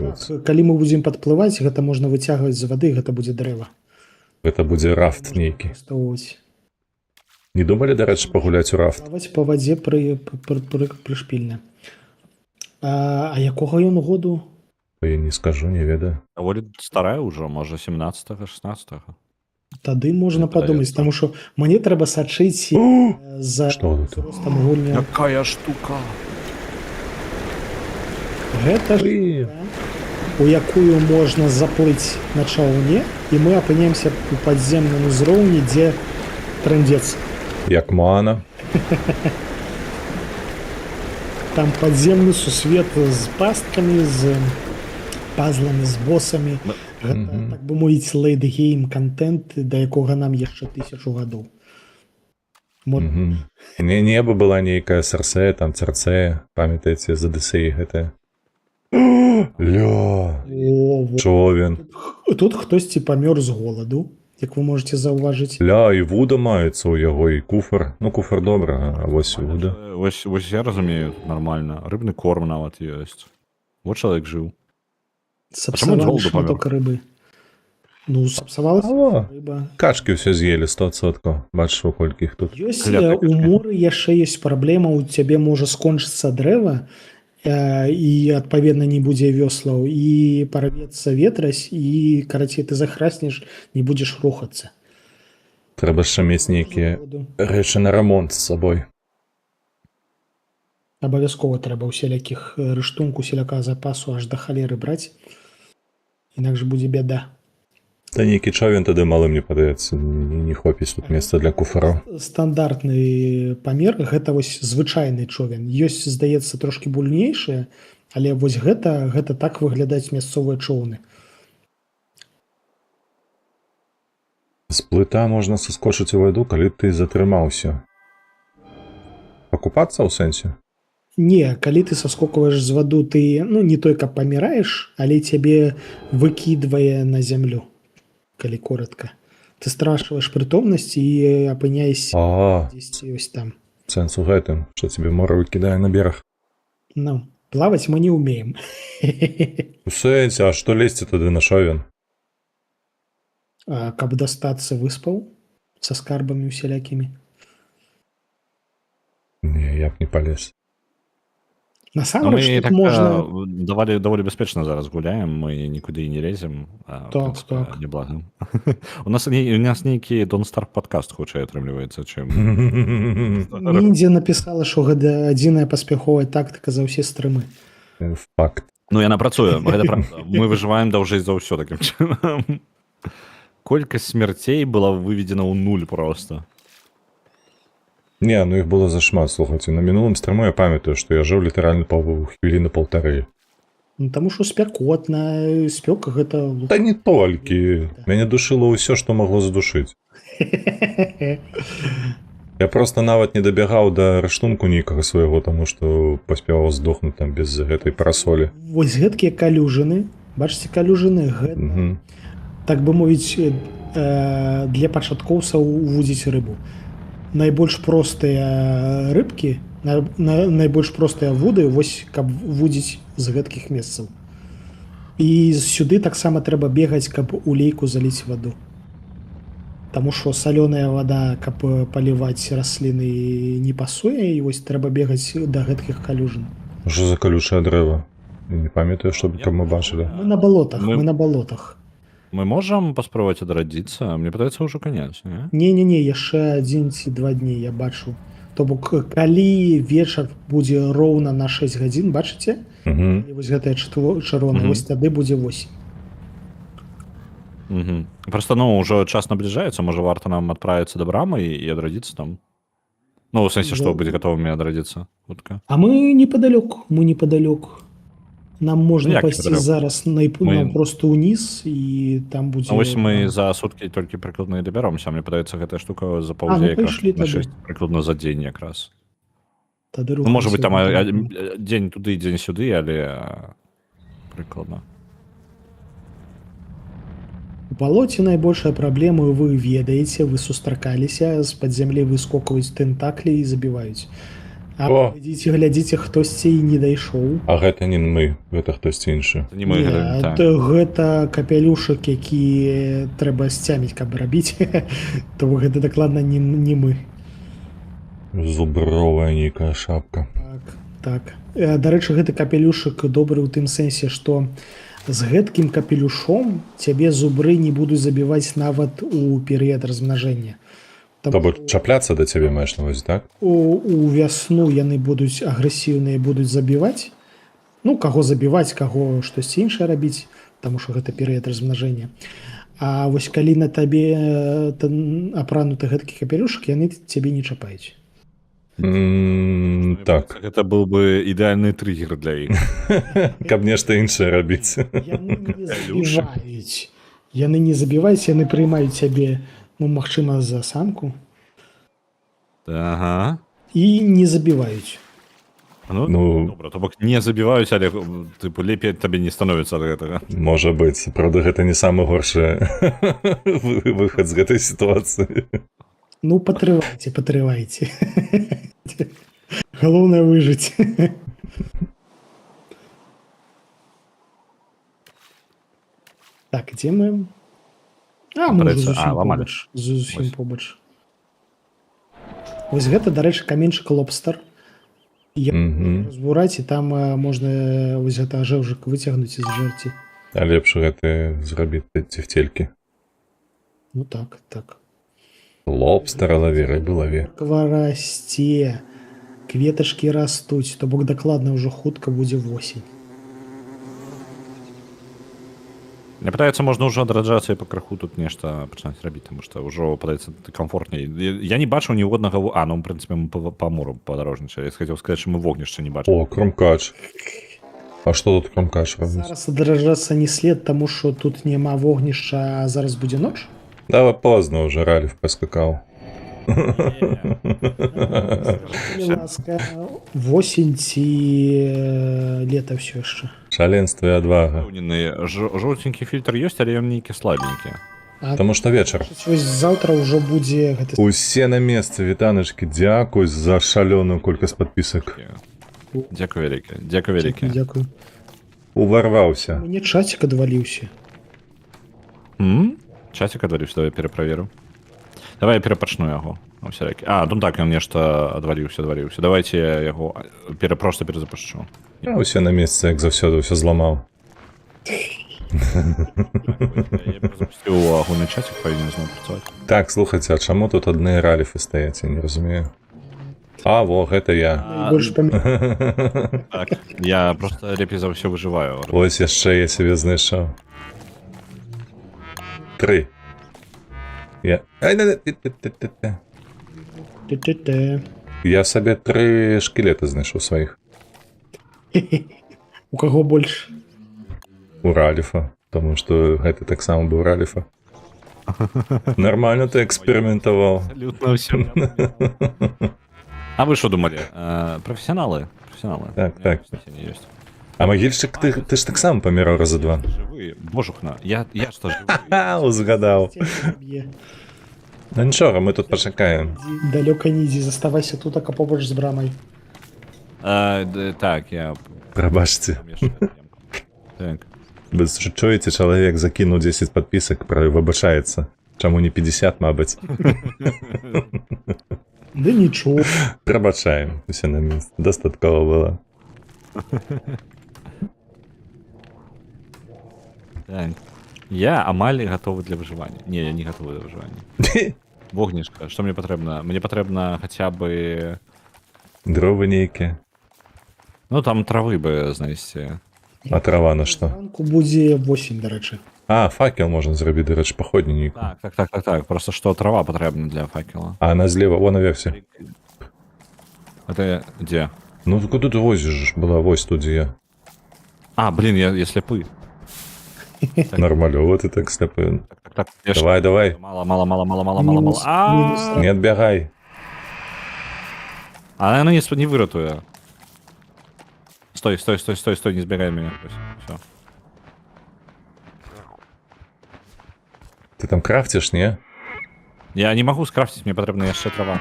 Калі мы будзем падплываць, гэта можна выцягваць з вады, гэта будзе дрэва. Гэта будзе рафт нейкі. Не думалі, дарэчы, пагуляць у рафт? Плаваць па вадзе прышпільна. А якога ён году? Я не скажу, не ведаю. Даволі старая ўжо, можа, 17-го, 16-го. Тады можна падумаць, таму што мне трэба сачыць за ростам гульня. Якая штука! Гэта ж, у якую можна заплыць на чаўне, і мы апынемся у падземным узроўні, дзе трындзец. Як Моана. Там падземны сусвет з пасткамі, з пазламі, з босамі. Гэта, так бы мовіць, лейт-гейм контент, да якога нам яшчэ 1000 гадоў. Неба была нейкая Серсея, там Церцея, памятаеце, з Адысеі гэтая. Ля, О, во. човен. Тут хтосьці памёр з голаду, як вы можете заўважыць. Ля, і вуда маецца ў яго, і куфар. Ну, куфар добра, а вось вуда. Вось я разумею, нормально. Рыбны корм нават ёсць. Вот чалавек жыў. Сапсаваны голоду шматок рыбы. Ну, сапсавалася Алло. рыба. Качкі ўсё з'елі 100%. Бачыш, во колькі іх тут. Ёсць Кляты у моры яшчэ ёсць праблема, у цябе можа скончыцца дрэва, і адпаведна не будзе вёслаў, і парвецца ветразь, і карацей ты захраснеш, не будзеш рухацца. Трэба яшчэ мець нейкія рэчы на рамонт з сабой. Абавязкова трэба ўсялякіх рыштунку, селяка запасу аж да халеры браць, інакш будзе бяда. Та нейкі човен тады малым, мне падаецца, не хопіць тут месца для куфараў. Стандартны памер гэта вось звычайны човен. Ёсць, здаецца, трошкі буйнейшыя, але вось гэта так выглядаюць мясцовыя човны. З плыта можна саскочыць у ваду, калі ты затрымаўся. Пакупацца ў сэнсе? Не, калі ты саскокваеш з ваду, ты не той, каб паміраеш, але цябе выкідвае на зямлю, калі коротка. Ты страчваеш прытомнасць і апыняешся дзесьці ось там. Сэнс у гэтым, што цябе мора выкідае на бераг. Ну, плаваць мы не ўмеем. У сэнсе, а што лезці тады на човен? Каб дастацца выспаў са скарбамі усялякімі. Не, я б не палез. Насамрэч, Мы тут так можна... даволі бяспечна зараз гуляем, мы нікуды і не лезем. Так. Неблага. У нас нейкі Don't Starve падкаст хутчэй атрымліваецца, чым... Індзя напісала, што гэта адзіная паспяховая тактыка за ўсе стрымы. Факт. Ну, яна працуе, гэта правда. Мы выжываем даўжэй за ўсё такім чынам. Колькасць смярцей была выведена ў нуль просто. Не, ну іх было зашмат, слухайце. На мінулым стрыму я памятаю, што я жыў літаральна хвіліны паўтары. Ну, таму што спякотна, спёка гэта... Та не толькі. Мяне душыла ўсё, што магло задушыць. Я проста нават не дабягаў да рыштунку нейкага свайго, таму што паспяваў здохнуць там без гэтай парасолі. Вось гэткія калюжыны, бачыце, калюжыны, гэта, так бы мовіць, для пачаткоўцаў вудзіць рыбу. Найбольш простыя рыбкі, найбольш простыя вуды, вось, каб вудзіць з гэткіх месцаў. І сюды таксама трэба бегаць, каб у лейку заліць ваду. Таму што салёная вада, каб паліваць расліны, не пасуе, і вось трэба бегаць да гэткіх калюжын. Што за калючае дрэва? Не памятаю, што каб мы бачылі. Мы на балотах. Мы можам паспрабаваць адрадзіцца? Мне падаецца, ўжо канец, не? Не, яшчэ 1 ці 2 дні я бачу. То бок, калі вечар будзе роўна на 6 гадзін, бачыце? І вось гэтая чырвоная, вось тады будзе 8. Просто, ўжо час набліжаецца, можа, варта нам адправіцца да брамы і адрадзіцца там? Ну, у сэнсе, што быць гатовымі адрадзіцца хутка. А мы непадалёк. Нам можна пайсці зараз просто ўніз, і там будзе... Вось мы за суткі толькі прыкладна і дабяромся. Мне падаецца, гэтая штука запаўзе якраз на 6, прыкладна за дзень якраз. Можа быць, там дзень туды, дзень сюды, але прыкладна. У балоце найбольшая праблема, вы ведаеце, вы сустракаліся, з-пад зямлі выскокваюць тэнтаклі і забіваюць. А глядзіце, хтосьці не дайшоў. А гэта не мы, гэта хтосьці іншы. Гэта капялюшак, які трэба сцяміць, каб рабіць. То гэта дакладна не мы. Зубровая нейкая шапка. Так. Дарэчы, гэты капелюшак добры ў тым сэнсе, што з гэткім капелюшом цябе зубры не будуць забіваць нават у перыяд размнажэння. То бок чапляцца да цябе маеш на ўвазе, так? У вясну яны будуць агрэсіўныя, будуць забіваць. Ну, каго забіваць, каго штосьці іншае рабіць, таму што гэта перыяд размнажэння. А вось калі на табе апрануты гэткі капелюшак, яны цябе не чапаюць. Так. Гэта быў бы ідэальны трыгер для іх. Каб нешта іншае рабіць. Яны не забіваюць, яны прыймаюць цябе, магчыма, за самку. Ага. І не забіваюць. Ну, добра, то бок не забіваюць, але тыпу лепей табе не становіцца ад гэтага. Можа быць, правда, гэта не самы горшы выхад з гэтай сітуацыі. Ну, патрывайце. Галоўнае выжыць. Так, дзе мы? Мы ўжо зусім побач. Вось гэта, дарэчы, каменьчык лобстер. Разбураць, і там можна вось гэта жэўжык выцягнуць і зжэрці. А лепш гэты зрабіць цефтелькі. Ну так. Лобстера лаві, рыбы лаві. Расце, кветачкі растуць, то бок дакладна ўжо хутка будзе восень. Мне падаецца, можна ўжо адраджацца і па краху тут нешта пачынаць рабіць, таму што ўжо, падаецца, камфортней. Я не бачыў ніводнага... ну, у прынцыпе, мы па мору падарожнічалі. Я хацеў сказаць, што мы вогнішча не бачым. О, кромкач. А што тут кромкач робіць? Зараз адраджацца не след, таму што тут няма вогнішча, а зараз будзе ноч? Давай позна ўжо, Ральф паскакаў. Ласка, восень ці лета ўсё яшчэ. Шаленство і адвага. Жоўценькі фільтр ёсць, але ён нейкі слабенькі. Таму што вечар. Вось заўтра ўжо будзе гэты... Усе на месцы, вітаначкі, дзякуй за шалёную колькасць падпісак. Дзякуй вялікі. Дзякуй. Уварваўся. Мне чацік адваліўся. Чацік адваліўся, давай пераправеру. Давай я перапачну яго. Ну так, ён нешта адваліўся. Давайте я яго проста перазапушчу. Усе на месцы, як заўсёды, ўсё зламаў. Я перазапусціў агульны чацік, павінен зноў працаваць. Так, слухайце, а чаму тут адны раліфы стаяць, я не разумею. Во, гэта я. Больш памятаю. Так, я проста лепей за ўсё выжываю. Вось яшчэ я сябе знайшоў. 3. Я сабе 3 шкілеты знайшоў сваіх. У каго больш? У Раліфа, таму што гэта таксама быў Раліфа. Нормально ты эксперыментаваў. Абсолютно ўсё. А вы што думалі? Прафесіяналы? Так. А магільшчык, ты ж таксама паміраў раза 2. Жывы, божухна, я што жывы. Узгадаў. Ну нічога, мы тут пачакаем. Далёка не ідзі, заставайся тут, а побач з брамай. Так, я... Прабачце. Так. Вы чуеце, чалавек закінуў 10 падпісак, выбачаецца. Чаму не 50, мабыць? Да нічого. Прабачаем, усе на месцы. Дастаткова было. Так. Я амаль гатовы для выжывання. Не, я не гатовы для выжывання. Вогнішка, што мне патрэбна? Мне патрэбна хаця бы... Дровы нейкія. Ну, там травы бы знайсці. А трава на што? Зранку будзе восень, дарэчы. Факел можна зрабіць, дарэчы, паходню нейку. Так. Просто што трава патрэбна для факела. А она злева, во, наверсе. Это дзе? Ну, куды ты возіш? Была вось тут, дзе я. Блин, я сляпы. Нормалёва ты так сляпы. Так, давай. Мало. Не адбягай. А она не выратуе. Стой, не збегай меня. Всё. Ты там крафтишь, не? Я не могу скрафтить, мне патрэбна яшчэ трава.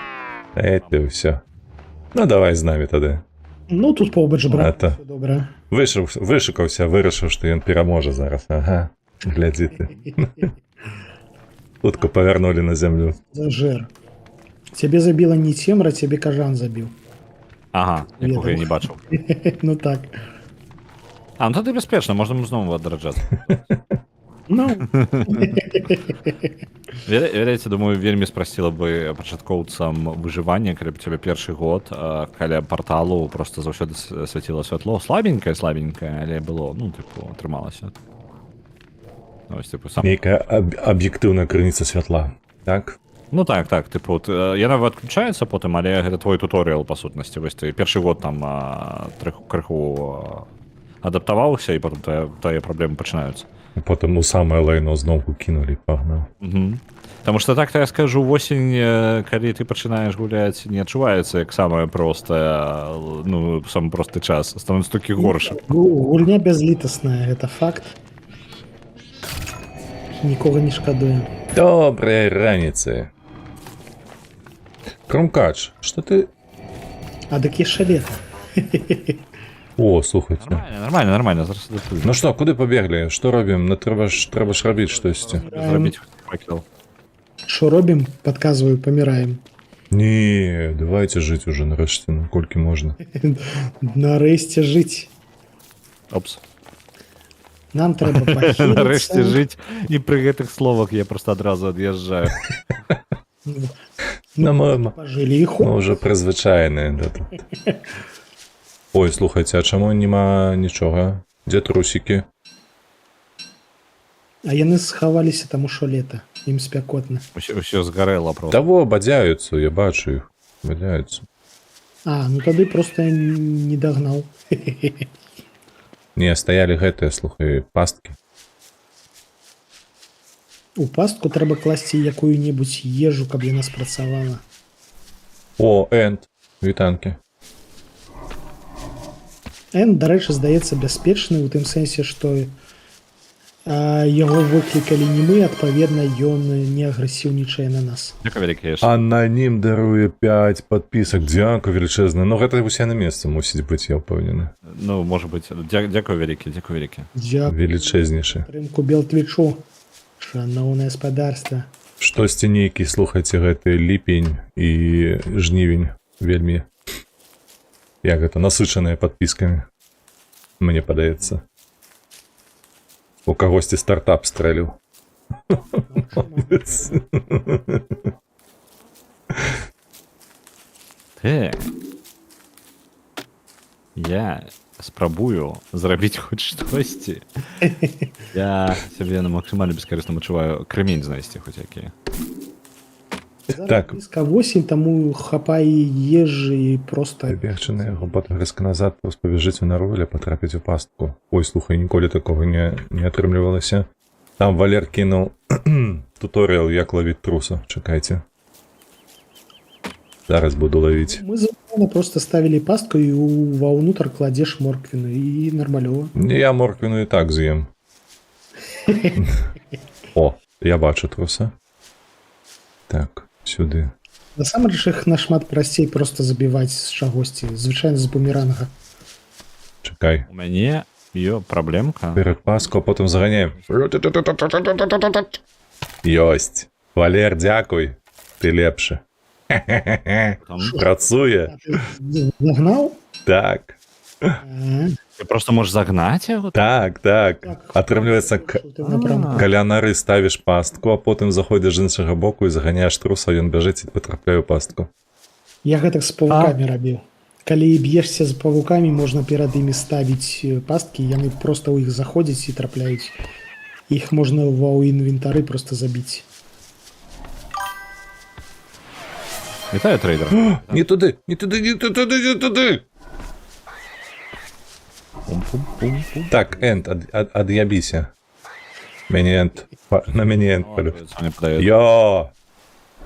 Ты все. Ну давай з намі тады. Ну тут побач брат. Это... Добра. Вышукаўся, вырашыў, што ён пераможа зараз. Ага, глядзі ты. Хутка павярнулі на зямлю. Зажэр. Цябе забіла не цемра, цябе кажан забіў. Ага, якога я не бачыў. Ну так. Ну тады бяспечна, можна зноў адраджацца. Ну. Ведаеце, думаю, вельмі спрасціла бы пачаткоўцам выжывання, калі б цябе першы год каля парталу просто заўсёды свяціла святло. Слабенькае, але было, атрымалася. Нейкая аб'ектыўная крыніца святла, так? Ну так, яна адключаецца потым, але гэта твой туторыял, па сутнасці. Вось ты першы год там крыху адаптаваўся, і потым тыя праблемы пачынаюцца. Потым у самае лайно зноўку кінулі, пагнаў. Угу. Таму што так-то я скажу, восень, калі ты пачынаеш гуляць, не адчуваецца як самае простае, ну, самы просты час. Становіцца толькі горш. Гульня бязлітасная, гэта факт. Нікога не шкадуе. Добрай раніцы. Крумкач, што ты... А дык яшчэ лета. О, слухайце. Нормально, зараз датую. Ну што, куды пабеглі? Што робім? Ну, трэба ж рабіць штосьці. Зрабіць факел. Що робім? Падказваю, паміраем. Не, давайте жыць уже нарэшце, ну, колькі можна. Нарэшце жыць. Опс. Нам трэба пахіліцца. Нарэшце жыць. І пры гэтых словах я просто адразу ад'язджаю. Ну, мы Пажылі і ху. уже прызвычайныя. Да, тут. Ой, слухайце, а чаму няма нічога? Дзе трусікі? А яны схаваліся, таму що лета. Ім спякотна. Усё згарэла просто. Таво, бадзяюцца, я бачу іх. Бадзяюцца. А, ну тады проста не дагнаў. Не, стаялі гэтыя, слухай, пасткі. У пастку трэба класці якую-небудзь ежу, каб яна спрацавала. О, Энд, вітанкі. Эн, дарэчы, здаецца бяспечны ў тым сэнсе, што яго выклікалі не мы, адпаведна, ён не агрэсіўнічае на нас. Дзякуй вялікае. Ананім даруе 5 падпісак. Дзякуй велічэзна. Ну, гэта ўсе на месцы мусіць быць, я ўпэўнены. Ну, можа быць. Дзякуй вялікі. Дзякуй. Велічэзнейшы. Трымку Белтвічу. Шаноўнае спадарства. Штосьці нейкі, слухайце, гэты ліпень і жнівень вельмі, як гэта, насычаныя падпіскамі. Мне падаецца. У кагосьці стартап стрэліў. Я спрабую зрабіць хоць штосьці. Я сябе на максімальна бескарысным адчуваю крэмень знайсці хоць якія. Так. Блізка 8, таму хапай ежы і проста... Бегчы на яго, потым рэзка назад, пабежыць у нароле, патрапіць у пастку. Ой, слухай, ніколі такога не атрымлівалася. Там Валер кінуў туторыял, як лавіць труса. Чакайце. Зараз буду лавіць. Мы звычайна проста ставілі пастку і ваўнутр кладзеш морквіну і нармалёва. Я морквіну і так з'ем. О, я бачу труса. Так, сюды. Насамрэч іх нашмат прасцей проста забіваць з чагосьці, звычайна з бумеранга. Чакай. У мяне праблемка. Перад паску, а потым заганяем. Ёсць. Валер, дзякуй. Ты лепшы. Працуе. Загнаў? Так. Ты просто можаш загнаць яго? Так. Атрымліваецца, каля нары ставіш пастку, а потым заходзіш з іншага боку і заганяеш труса, ён бяжыць і патрапляе ў пастку. Я гэтак з павукамі рабіў. Калі б'ешся з павукамі, можна перад імі ставіць пасткі, яны проста ў іх заходзяць і трапляюць. Іх можна ва інвентары проста забіць. Вітаю, трейдер. Не туды. Так, Энд, ад'ябіся. На мяне Энд палю. Йо!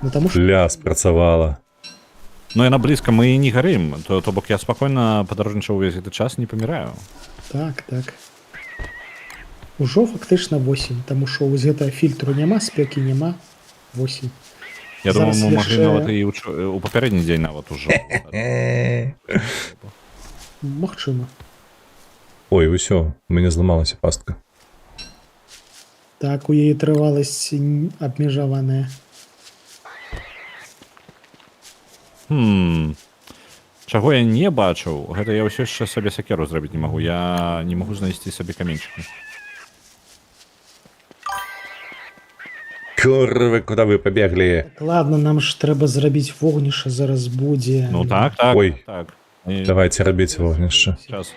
Ну, таму што Ля, спрацавала. Ну, яна блізка, мы не гарым. То бок я спакойна падарожнічаў увесь гэты час, не паміраю. Так. Ужо фактычна 8, таму што вось гэтага фільтру няма, спёкі няма. 8. Я думаю, Зараз мы маглі яшчэ- нават і у папярэдні дзень нават ужо. Магчыма. Ой, усё, у мяне зламалася пастка. Так, у яе трываласць абмежаваная. Чаго я не бачыў, гэта я ўсё яшчэ сабе сякеру зрабіць не магу. Я не магу знайсці сабе каменьчыкі. Курвы, куды вы пабеглі? Ладно, нам ж трэба зрабіць вогнішча, зараз будзе. Ну так. Ой. Так. Давайте рабіць вогнішча. Сейчас.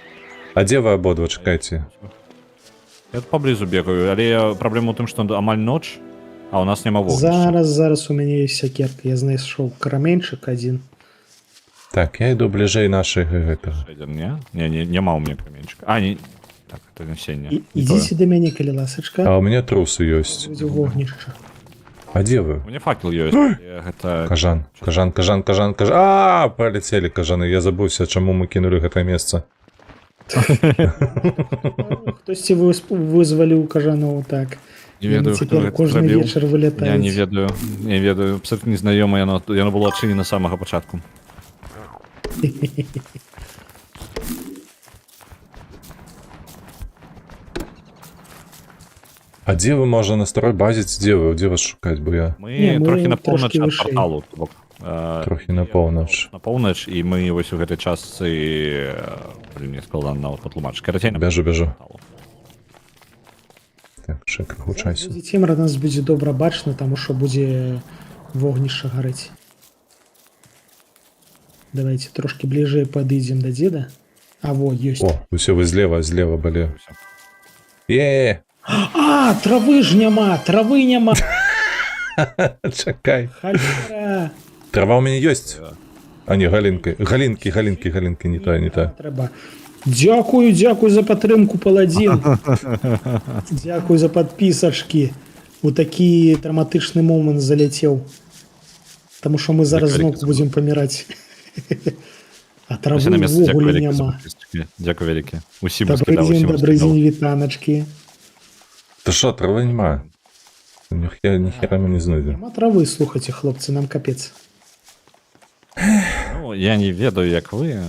А дзе вы абодва, чакайце? Я тут паблізу бегаю, але праблема ў тым, што амаль ноч, а ў нас няма вогнішча. Зараз у мяне ёсць сякерка. Я знайшоў караменьчык адзін. Так, я іду бліжэй нашай гэтага. Не, няма ў мяне каменьчыка. так, это насенне. І, ідзіце да мяне, калі ласачка. А у меня трусы ёсць. Будзе вогнішча. А где вы? У меня факел ёсць. Гэта... Кажан. А, полетели кажаны. Я забыўся, чаму мы кинули гэта месца. Хтосьці вызваліў кажаноў так. Не ведаю, хто Цяпер гэта кожны зрабіў. вечар вылятаюць. Я не ведаю. Абсолютно незнаёма, яно было адчынена з самага пачатку. А где вы, можна на старой базе? Где вас шукаць, бо я Мы мы трохі на поўнач трошкі ад вышэй. парталу. То бок, трохі на поўнач. на поўнач, і мы вось у гэтай частцы... Блин, мне складана нават патлумачыць. Карацей, на Бяжу. парталу. Так, шик, гучайся. Будзе цемра, нас будзе добра бачна, таму што будзе вогнішча гарэць. Давайте трошки бліжэй падыдзем да дзеда. А во, ёсць. О, усе вы злева былі. Е, А, травы ж няма, травы няма. чакай. Халера. Трава у мяне ёсць. А не, галінкі, не тая. Трэба. Дзякую за падтрымку, паладзін. Дзякую за падпісачкі. У такі драматычны момант заляцеў. Таму што мы зараз зноў будзем паміраць. А травы На месца, дзякую ўвогуле вялікі за няма. падпісачкі. Дзякую вялікі. Усім Добрый раскідаў, дзень, усім добрый раскідаў. дзень, вітаначкі. Та що, трави нема. Ніхера ми не знайдемо. Няма травы, слухайце, хлопцы, нам капец. Ну, я не ведаю, як вы.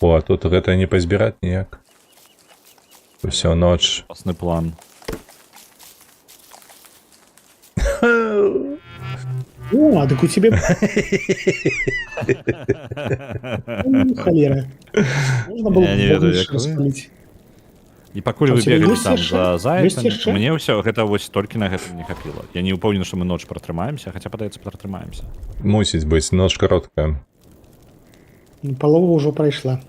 О, а тут гэта не пазбіраць ніяк. Усё ноч. Класны план. О, а так у тебе... Холера. Можно было Я не ведаю, вогнішча як вы. распаліць. І пакуль А вы у цябе бегалі ёсць там яшчэ? за Ёсць зайцамі, яшчэ? мне ўсё гэта вось толькі на гэта не хапіла. Я не ўпэўнены, што мы ноч пратрымаемся, хаця падаецца пратрымаемся. Мусіць быць, ноч кароткая. Палова ўжо прайшла.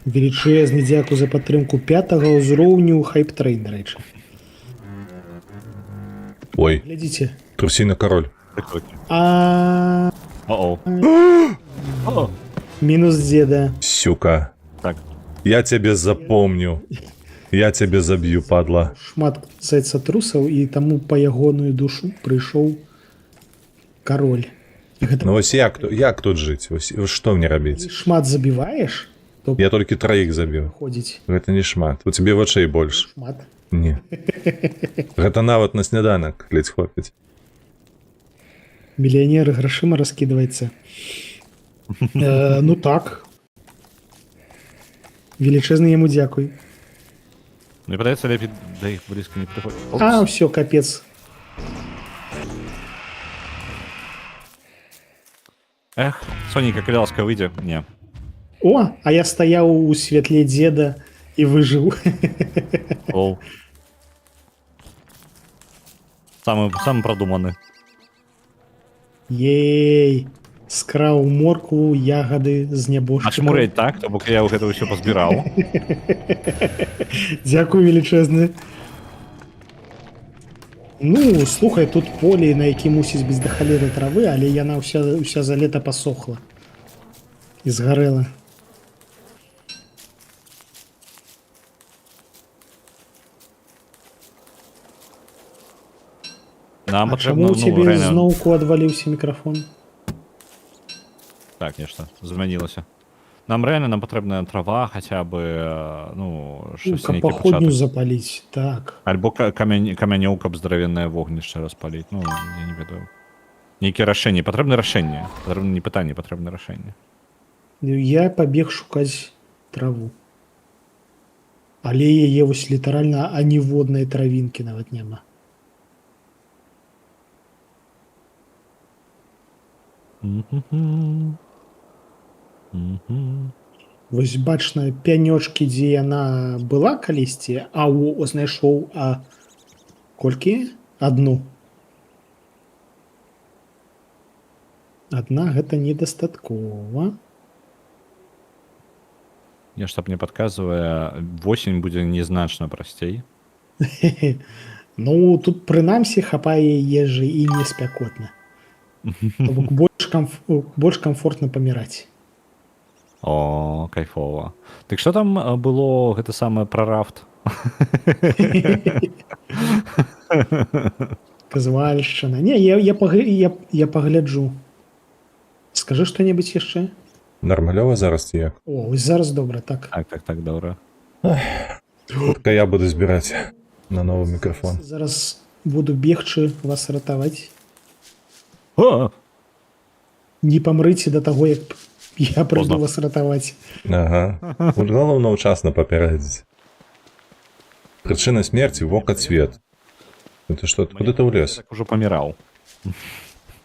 Велічэзны дзякую за падтрымку 5-го ўзроўню хайп-трейн, рэчы. Ой, Глядзіце. трусіны кароль. А О-о. О, мінус дзеда. Сюка. так. Я цябе запомню. Я цябе заб'ю, падла. Шмат зайца трусаў, і таму па ягоную душу прыйшоў кароль. І гэта Ну вось як тут жыць? Вось што мне рабіць? шмат забіваеш, то Я толькі траіх забіў. ходзіць Гэта не шмат. У цябе вачэй больш. шмат. Не. Гэта нават на сняданак ледзь хопіць. Мільянер грашыма раскідваецца. Ну так. Велічэзны яму дзякуй. Мне падаецца, лепей да іх блізка не прыходзіць. А, ўсё, капец. Эх, Сонейка, калі ласка, выйдзе. Не. О, а я стаяў у святле дзеда і выжыў. Оу. Самы прадуманы. Ей, скраў моркву, ягады з А нябожчыкаў. чаму рэйд так? То бок я гэта ўсё пазбіраў. Дзякуй велічэзны. Ну, слухай, тут поле, на якім мусіць быць да халеры травы, але яна ўся за лета пасохла. І згарэла. Нам А чаму патрэбна, ў цябе рэальна... зноўку адваліўся мікрафон? Так, нешта змянілася. Нам рэальна патрэбная трава, хаця бы, ну, штось нейкі Паходню пачатак. запаліць, так. Альбо камянёў, каб здаравеннае вогнішча распаліць. Ну, я не ведаю. Нейкія рашэнні. Патрэбна рашэнне. Патрэбна не пытанне, патрэбна рашэнне. Я пабег шукаць траву. Але яе вось літаральна аніводнай травінкі нават няма. Вось бачна пянёчкі, дзе яна была калісьці, а знайшоў колькі? Адну. Адна гэта недастаткова. Нешта мне падказвае, восень будзе незначна прасцей. Ну, тут прынамсі хапае ежы і не спякотна. Больш камфортна паміраць. О, кайфова. Так што там было гэта самае пра рафт? Казуальшчына. Не, я пагляджу. Скажы што-небудзь яшчэ. Нармалёва зараз ці як? О, вось зараз добра, так. Так, добра. Хутка я буду збіраць на новы мікрафон. Зараз буду бегчы вас ратаваць. О! Не памрыце да таго, як я прыйду Позна. вас ратаваць. Ага. Галоўна ўчасна папярэдзіць. Прычына смерці вока цвет. Это што, куды ты ўлез? Так ужо паміраў.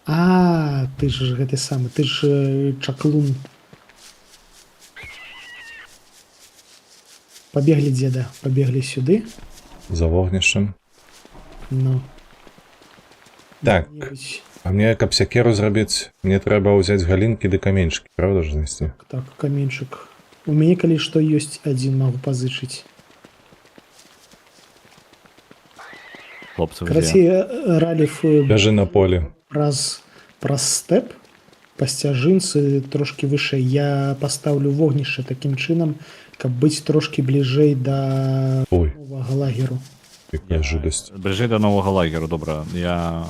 А, ты ж гэты самы, ты ж чаклун. Пабеглі, дзеда, пабеглі сюды. За вогнішчам. Ну. Так. Дзе-небудзь. А мне, каб сякеру зрабіць, мне трэба ўзяць галінкі ды каменьчыкі, правда ж знайсці? Так, каменчык. У мяне калі што ёсць адзін, магу пазычыць. Хлопцы, Карацей, Раліф Бяжы на поле. праз стэп па сцяжынцы трошкі вышэй. Я пастаўлю вогнішча такім чынам, каб быць трошкі бліжэй да Ой, новага лагеру. якая жудасць. бліжэй да новага лагеру, добра. Я...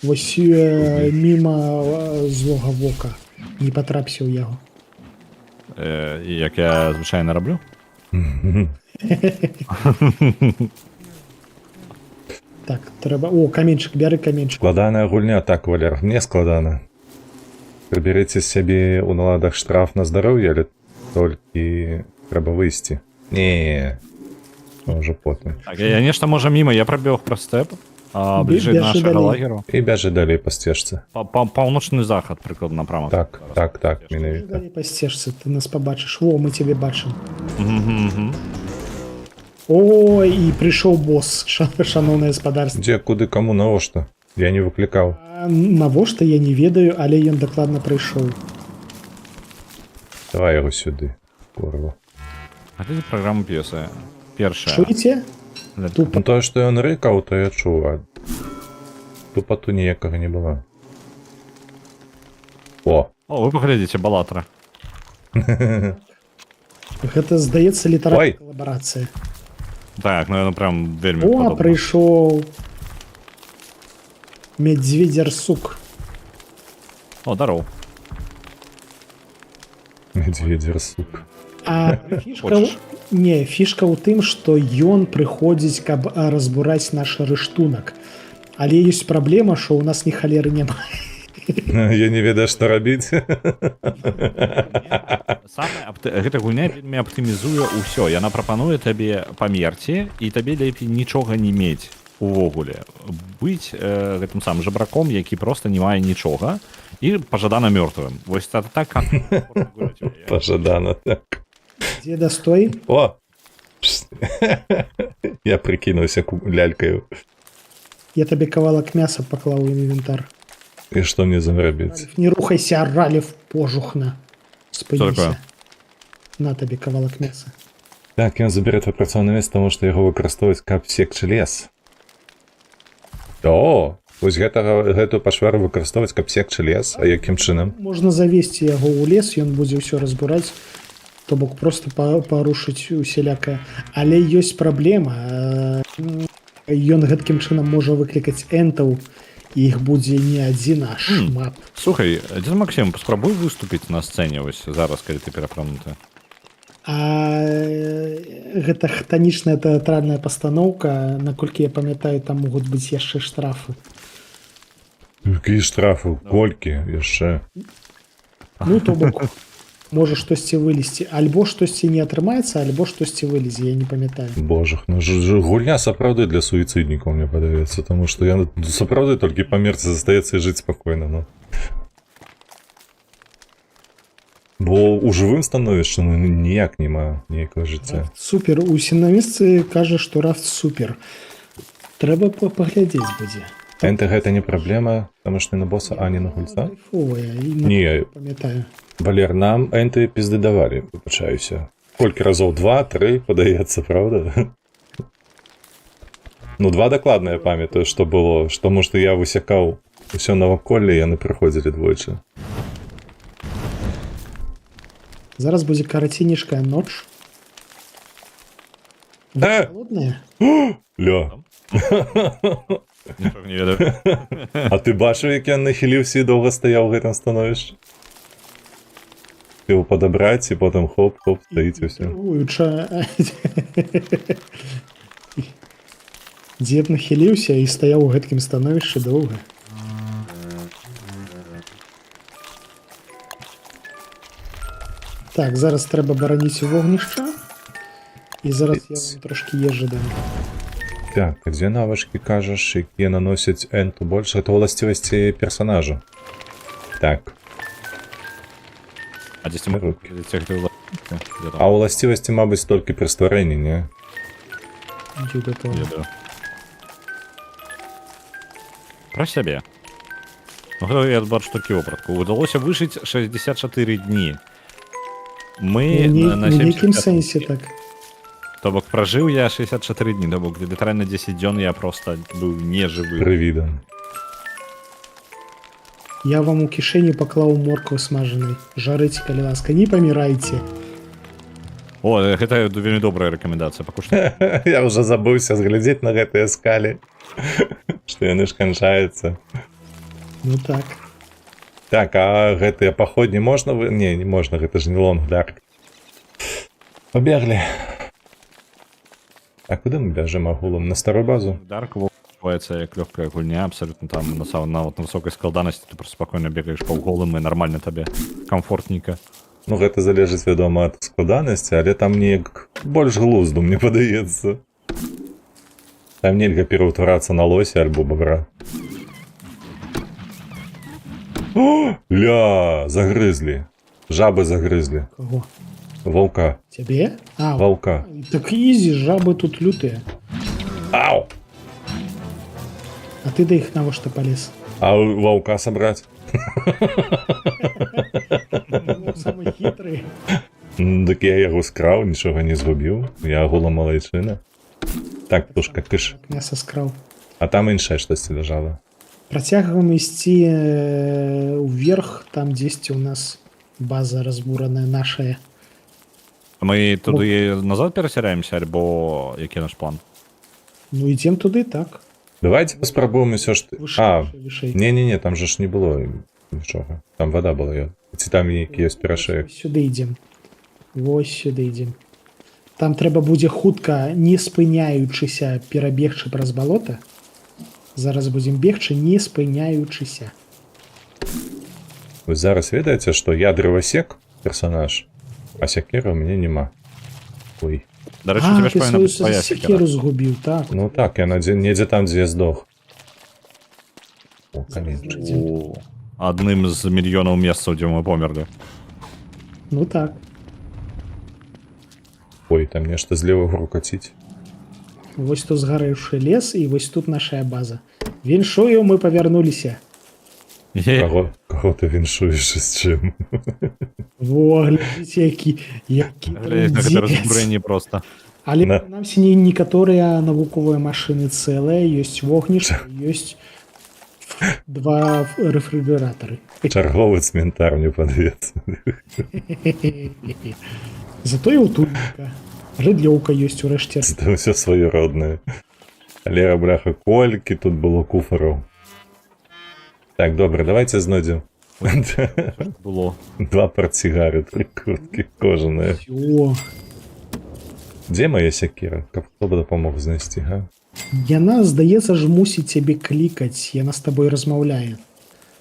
Вось міма злога вока. Не патрапся ў яго. Як я звычайна раблю? Так, трэба... О, каменчык, бяры каменчык. Складаная гульня, так, Валер, мне складана. Прыберыце сябе ў наладах штраф на здароўе, але толькі трэба выйсці. Не, ўжо потым. Так, я нешта можа міма, я прабег праз стэп, а бліжэй Бяжы да нашага далей. лагеру. І бяжы далей па сцежцы. Паўночны захад, прыкладна, напрамак. Так, менавіта. Далей па сцежцы, ты нас пабачыш. Во, мы цябе бачым. Мгм. Ой, і прыйшоў босс, шаноўнае гаспадарства. Дзе, куды, каму, навошта? Я не выклікаў. А навошта, я не ведаю, але ён дакладна прыйшоў. Давай яго сюды, курва. А гэта праграма п'еса. Першая. Чуеце? Ну Тупа. тое, што ён рыкаў, то я чуў, а тупату ніякага не было. О, О, вы паглядзіце, балатра. Гэта, здаецца, літаральная Ой. калабарацыя. Так, ну яно прям вельмі О, падобна. прыйшоў медведзер-сук. О, дароў. медведзер, сук. А фішка... Хочаш? Не, фішка ў тым, што ён прыходзіць, каб разбураць наш рыштунак. Але ёсць праблема, што ў нас ні халеры няма. Я не ведаю, што рабіць. Гэта гульня вельмі аптымізуе ўсё. Яна прапануе табе памерці, і табе лепей нічога не мець увогуле. Быць гэтым самым жабраком, які проста не мае нічога, і пажадана мёртвым. Вось так... Пажадана, так. Дзеда, стой. О! Я прыкінуўся лялькаю. Я табе кавалак мяса паклаў у інвентар. І што мне зрабіць? Не рухайся, Раліф, пожухна. Што такое? Спыніся. На табе кавалак мяса. Так, ён забярэ твой працоўны месц, таму што яго выкарыстоўваць, каб секчы лес. О, вось гэтую пашвару выкарыстоўваць, каб секчы лес, а якім чынам? Можна завесці яго ў лес, ён будзе ўсё разбураць, то бок просто парушыць усялякае. Але ёсць праблема. Ён гэткім чынам можа выклікаць энтаў, і іх будзе не адзін, а шмат. Слухай, дзед Максим, паспрабуй выступіць на сцэне вось зараз, калі ты перапрануты. А гэта хтанічная тэатральная пастаноўка, наколькі я памятаю, там могуць быць яшчэ штрафы. Якія штрафы, колькі яшчэ? Ну, то бок, можа штосьці вылезці. Альбо штосьці не атрымаецца, альбо штосьці вылезе, я не памятаю. Божах, ну гульня сапраўды для суіцыднікаў, мне падаецца, таму што я сапраўды толькі памерці застаецца і жыць спакойна, ну. Бо ў жывым становішча, ну, ніяк няма ніякага жыцця. Супер, усім на месцы кажа, што рафт супер. Трэба паглядзець будзе. Энты гэта не праблема, таму што не на боса, а не на гульца? Кайфовая, Не, памятаю. Валер, нам энты пізды давалі, выбачаюся. Колькі разоў? 2-3, падаецца, правда? Ну, 2 дакладна я памятаю, што было, таму што я высякаў усё наваколле, яны прыходзілі двойчы. Зараз будзе карацінішкая ноч. Э! Холодная? Ля. Нічого не ведаю. А ти бачив, як я нахилився і довго стояв в гэтым становішчі? Його подобрати, і потім хоп-хоп, стоїть і все. Дзед нахіліўся і стаяў у гэткім становішчы доўга. Так, зараз трэба бараніць вогнішча. І зараз я вам трошки ежы дам. Так, а дзе навычкі, кажаш, якія наносяць энту больш? Гэта ўласцівасці персонажа. Так, А десь мы Руки. где-то. а ўласцівасці, мабыць, толькі пры стварэнні, не? Дюда-то. Ведаю. Про сябе. Ну, гэта я бачу толькі вопратку. Удалося выжыць 64 дні. Мы на У нейкім 75 сэнсе так. То бок пражыў я 64 дні, то бок літаральна 10 дзён я просто быў нежывы. Прывідан. Я вам у кішэню паклаў моркву смажанай. Жарыце, калі ласка, не памірайце. О, гэта вельмі добрая рэкамендацыя, пакуль што. Я ўжо забыўся зглядзець на гэтыя скалі. Што яны ж канчаюцца. Ну так. Так, а гэтыя паходні можна вы... Не, не можна, гэта ж не лонг-дарк. Пабеглі. А куды мы бяжым агулам? На старую базу? Дарк адчуваецца як лёгкая гульня, абсалютна там нават на высокай складанасці ты просто спакойна бегаеш паўголым і нармальна табе камфортненька. Ну, гэта залежыць, вядома, ад складанасці, але там неяк больш глузду, мне падаецца. Там нельга пераўтварацца на лося альбо бобра. О, ля, загрызлі. Жабы загрызлі. Кого? Ваўка. Цябе? А, Ваўка. так ізі, жабы тут лютыя. Ау! А ты да іх навошта палез? А ваўка сабраць? Самы хітры. Дык я яго скраў, нічога не згубіў. Я агула малайчына. Так, тушка, кыш. Мяса скраў. А там іншае штосьці ляжала. Працягваем ісці ўверх, там дзесьці ў нас база разбураная нашая. Мы туды назад перасяраемся, альбо які наш план? Ну ідзем туды, так. Давайте паспрабуем усё ж ты. Вышэй, А, вышэй. не-не-не, там же ж не было нічога. Там вода была. Ці там які ёсць перашэк. Вось сюды ідзем. Вось сюды ідзем. Там трэба будзе хутка, не спыняючыся, перабегчы праз балота. Зараз будзем бегчы, не спыняючыся. Вы зараз ведаеце, што я дрывасек персонаж, а сякера ў мяне няма. Ой. Дарэчы, А, тебе ж ты павінна сваю быць твая секеру згубіў, так. Ну так, я недзе там, дзе я здох. О, каменчик. У адным з мільёнаў месцаў, дзе мы померлі. Ну так. Ой, там нешта злева грукаціць. Вось тут згарэўшы лес, і вось тут нашая база. Віншую, мы павярнуліся. Каго ты віншуеш і з чым? Во, глядзіце, які Гэта трындзец. разбурэнне просто. Але На. прынамсі некаторыя навуковыя машыны цэлыя, ёсць вогнішча, ёсць два рэфрыжэратары. Чарговы цментар мне падвецца. Затое ўтульніка. Рыдлёўка ёсць урэшце. Це ўсё сваё роднае. Але, бляха, колькі тут было куфараў. Так, добра, давайте знойдзем. Было. 2 партсігары, 3 курткі кожаныя. О, Дзе мая сякера? Каб хто бы дапамог знайсці, га? яна, здаецца ж, мусіць цябе клікаць. Яна з табой размаўляе.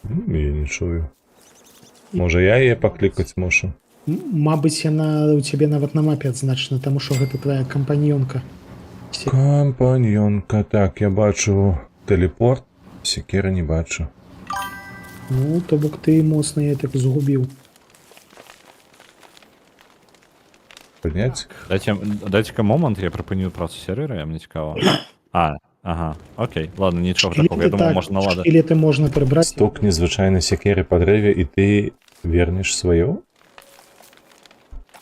Я не чую. Можа, я яе паклікаць мушу? Мабыць, яна ў цябе нават на мапе адзначана, таму што гэта твая кампаньёнка. Кампаньёнка, так, я бачу тэлепорт, сякера не бачу. Ну, то бок ты моцна я так згубіў. Падняць? Дайце-ка момант, я прыпыню працу сервера, мне цікава. Ага, окей, ладно, нічога такого, я думаю, можна наладаць. Шкілеты можна прыбраць. Стукні звычайна сякеры па дрэве, і ты вернеш сваё?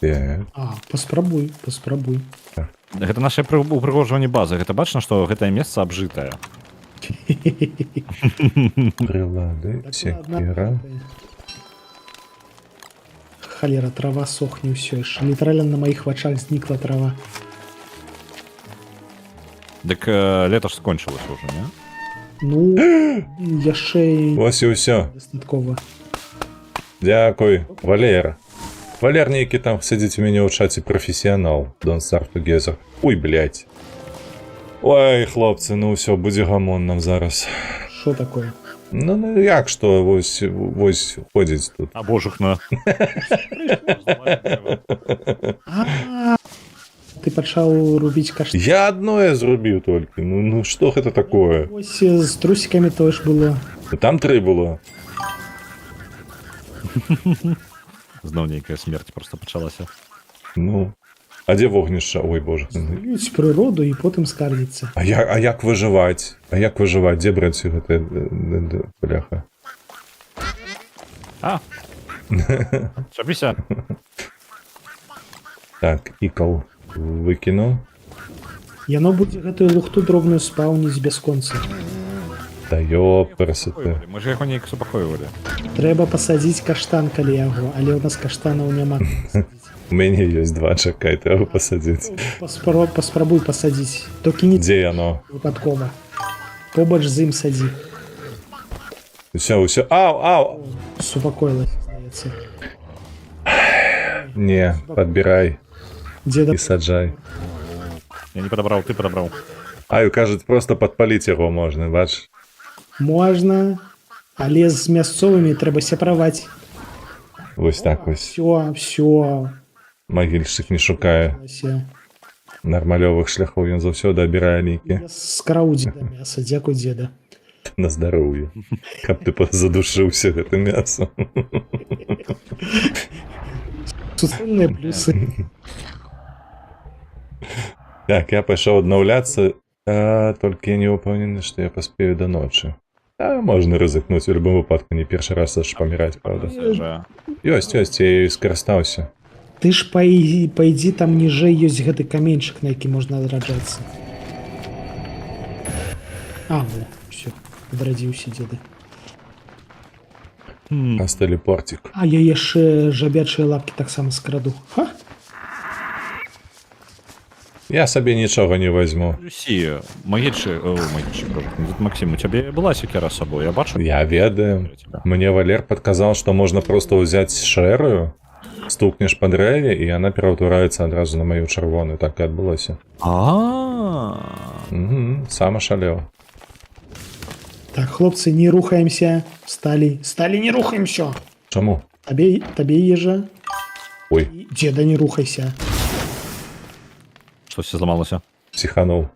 Так. А, паспрабуй. Гэта наше упрыгожванне базы, гэта бачна, што гэтае месца абжытае. Прылады, сякера. Халера, трава сохне ўсё яшчэ. Літаральна на маіх вачах знікла трава. Дык лето ж скончылася ўжо, не? Ну, яшчэ і Ось і ўсё. дастаткова. Дякуй, Валера. Валер нейкі там сядзіць у мяне ў чаце прафесіянал. Don't start together. Ой, блядь. Ой, хлопцы, ну ўсё, будзе гамон нам зараз. Що такое? Ну як што, вось ходзіць тут. А божухна. А, ты пачаў рубіць каштан. Я адное зрубіў толькі. Ну што гэта такое? Ось з трусикамі тое ж было. Там 3 было. Зноў нейкая смерць просто пачалася. Ну. А дзе вогнішча? Ой, боже. Люць прыроду і потым скардзіцца. А як выжываць? А як выжываць? Дзе браць гэта бляха? А! Чапіся! Так, ікал выкінуў. Яно будзе гэтую лухту дробную спаўніць бясконца. Та ёпарасоты. Мы ж яго неяк супакойвалі. Трэба пасадзіць каштан каля яго, але ў нас каштанаў няма. У мяне ёсць 2, чакай, трэба пасадзіць. Паспрабуй пасадзіць. Толькі не Дзе яно? выпадкова. Побач з ім садзі. Усё. Ау! Супакоілася, здаецца. Не, падбірай Дзеда і саджай. Я не падабраў, ты падабраў. Аю, кажуць, проста падпаліць яго можна, бач? можна, але з мясцовымі трэба сябраваць. Вось так вось. Все. Магільшчык не шукае нармалёвых шляхоў, ён заўсёды абірае нейкі. Я скраў дзеда мяса, дзякуй дзеда. На здароўе. Каб ты задушыўся гэтым мясом. Суцэльныя плюсы. Так, я пайшоў аднаўляцца, толькі я не ўпэўнены, што я паспею да ночы. Можна рызыкнуць, у любым выпадку не першы раз аж паміраць, правда. Ёсць, я скарыстаўся. Ты ж пайдзі там ніжэй ёсць гэты каменьчык, на які можна адраджацца. Все, адрадзіўся дзеда. Астэлепортик. А я яшчэ жабячыя лапкі таксама скраду. Ха? Я сабе нічога не возьму. Люсі, магічы, Максим, у цябе была секера з сабой, я бачу? Я ведаю. Мне Валер падказаў, што можна проста ўзяць шэрую, стукнеш па дрэве, і яна пераўтвараецца адразу на маю чырвоную. Так і адбылося. Сам ашалеў. Так, хлопцы, не рухаемся. Сталі, не рухаемся. Чаму? Табе ежа. Ой. Дзеда, не рухайся. Штосьці зламалася? Псіхануў.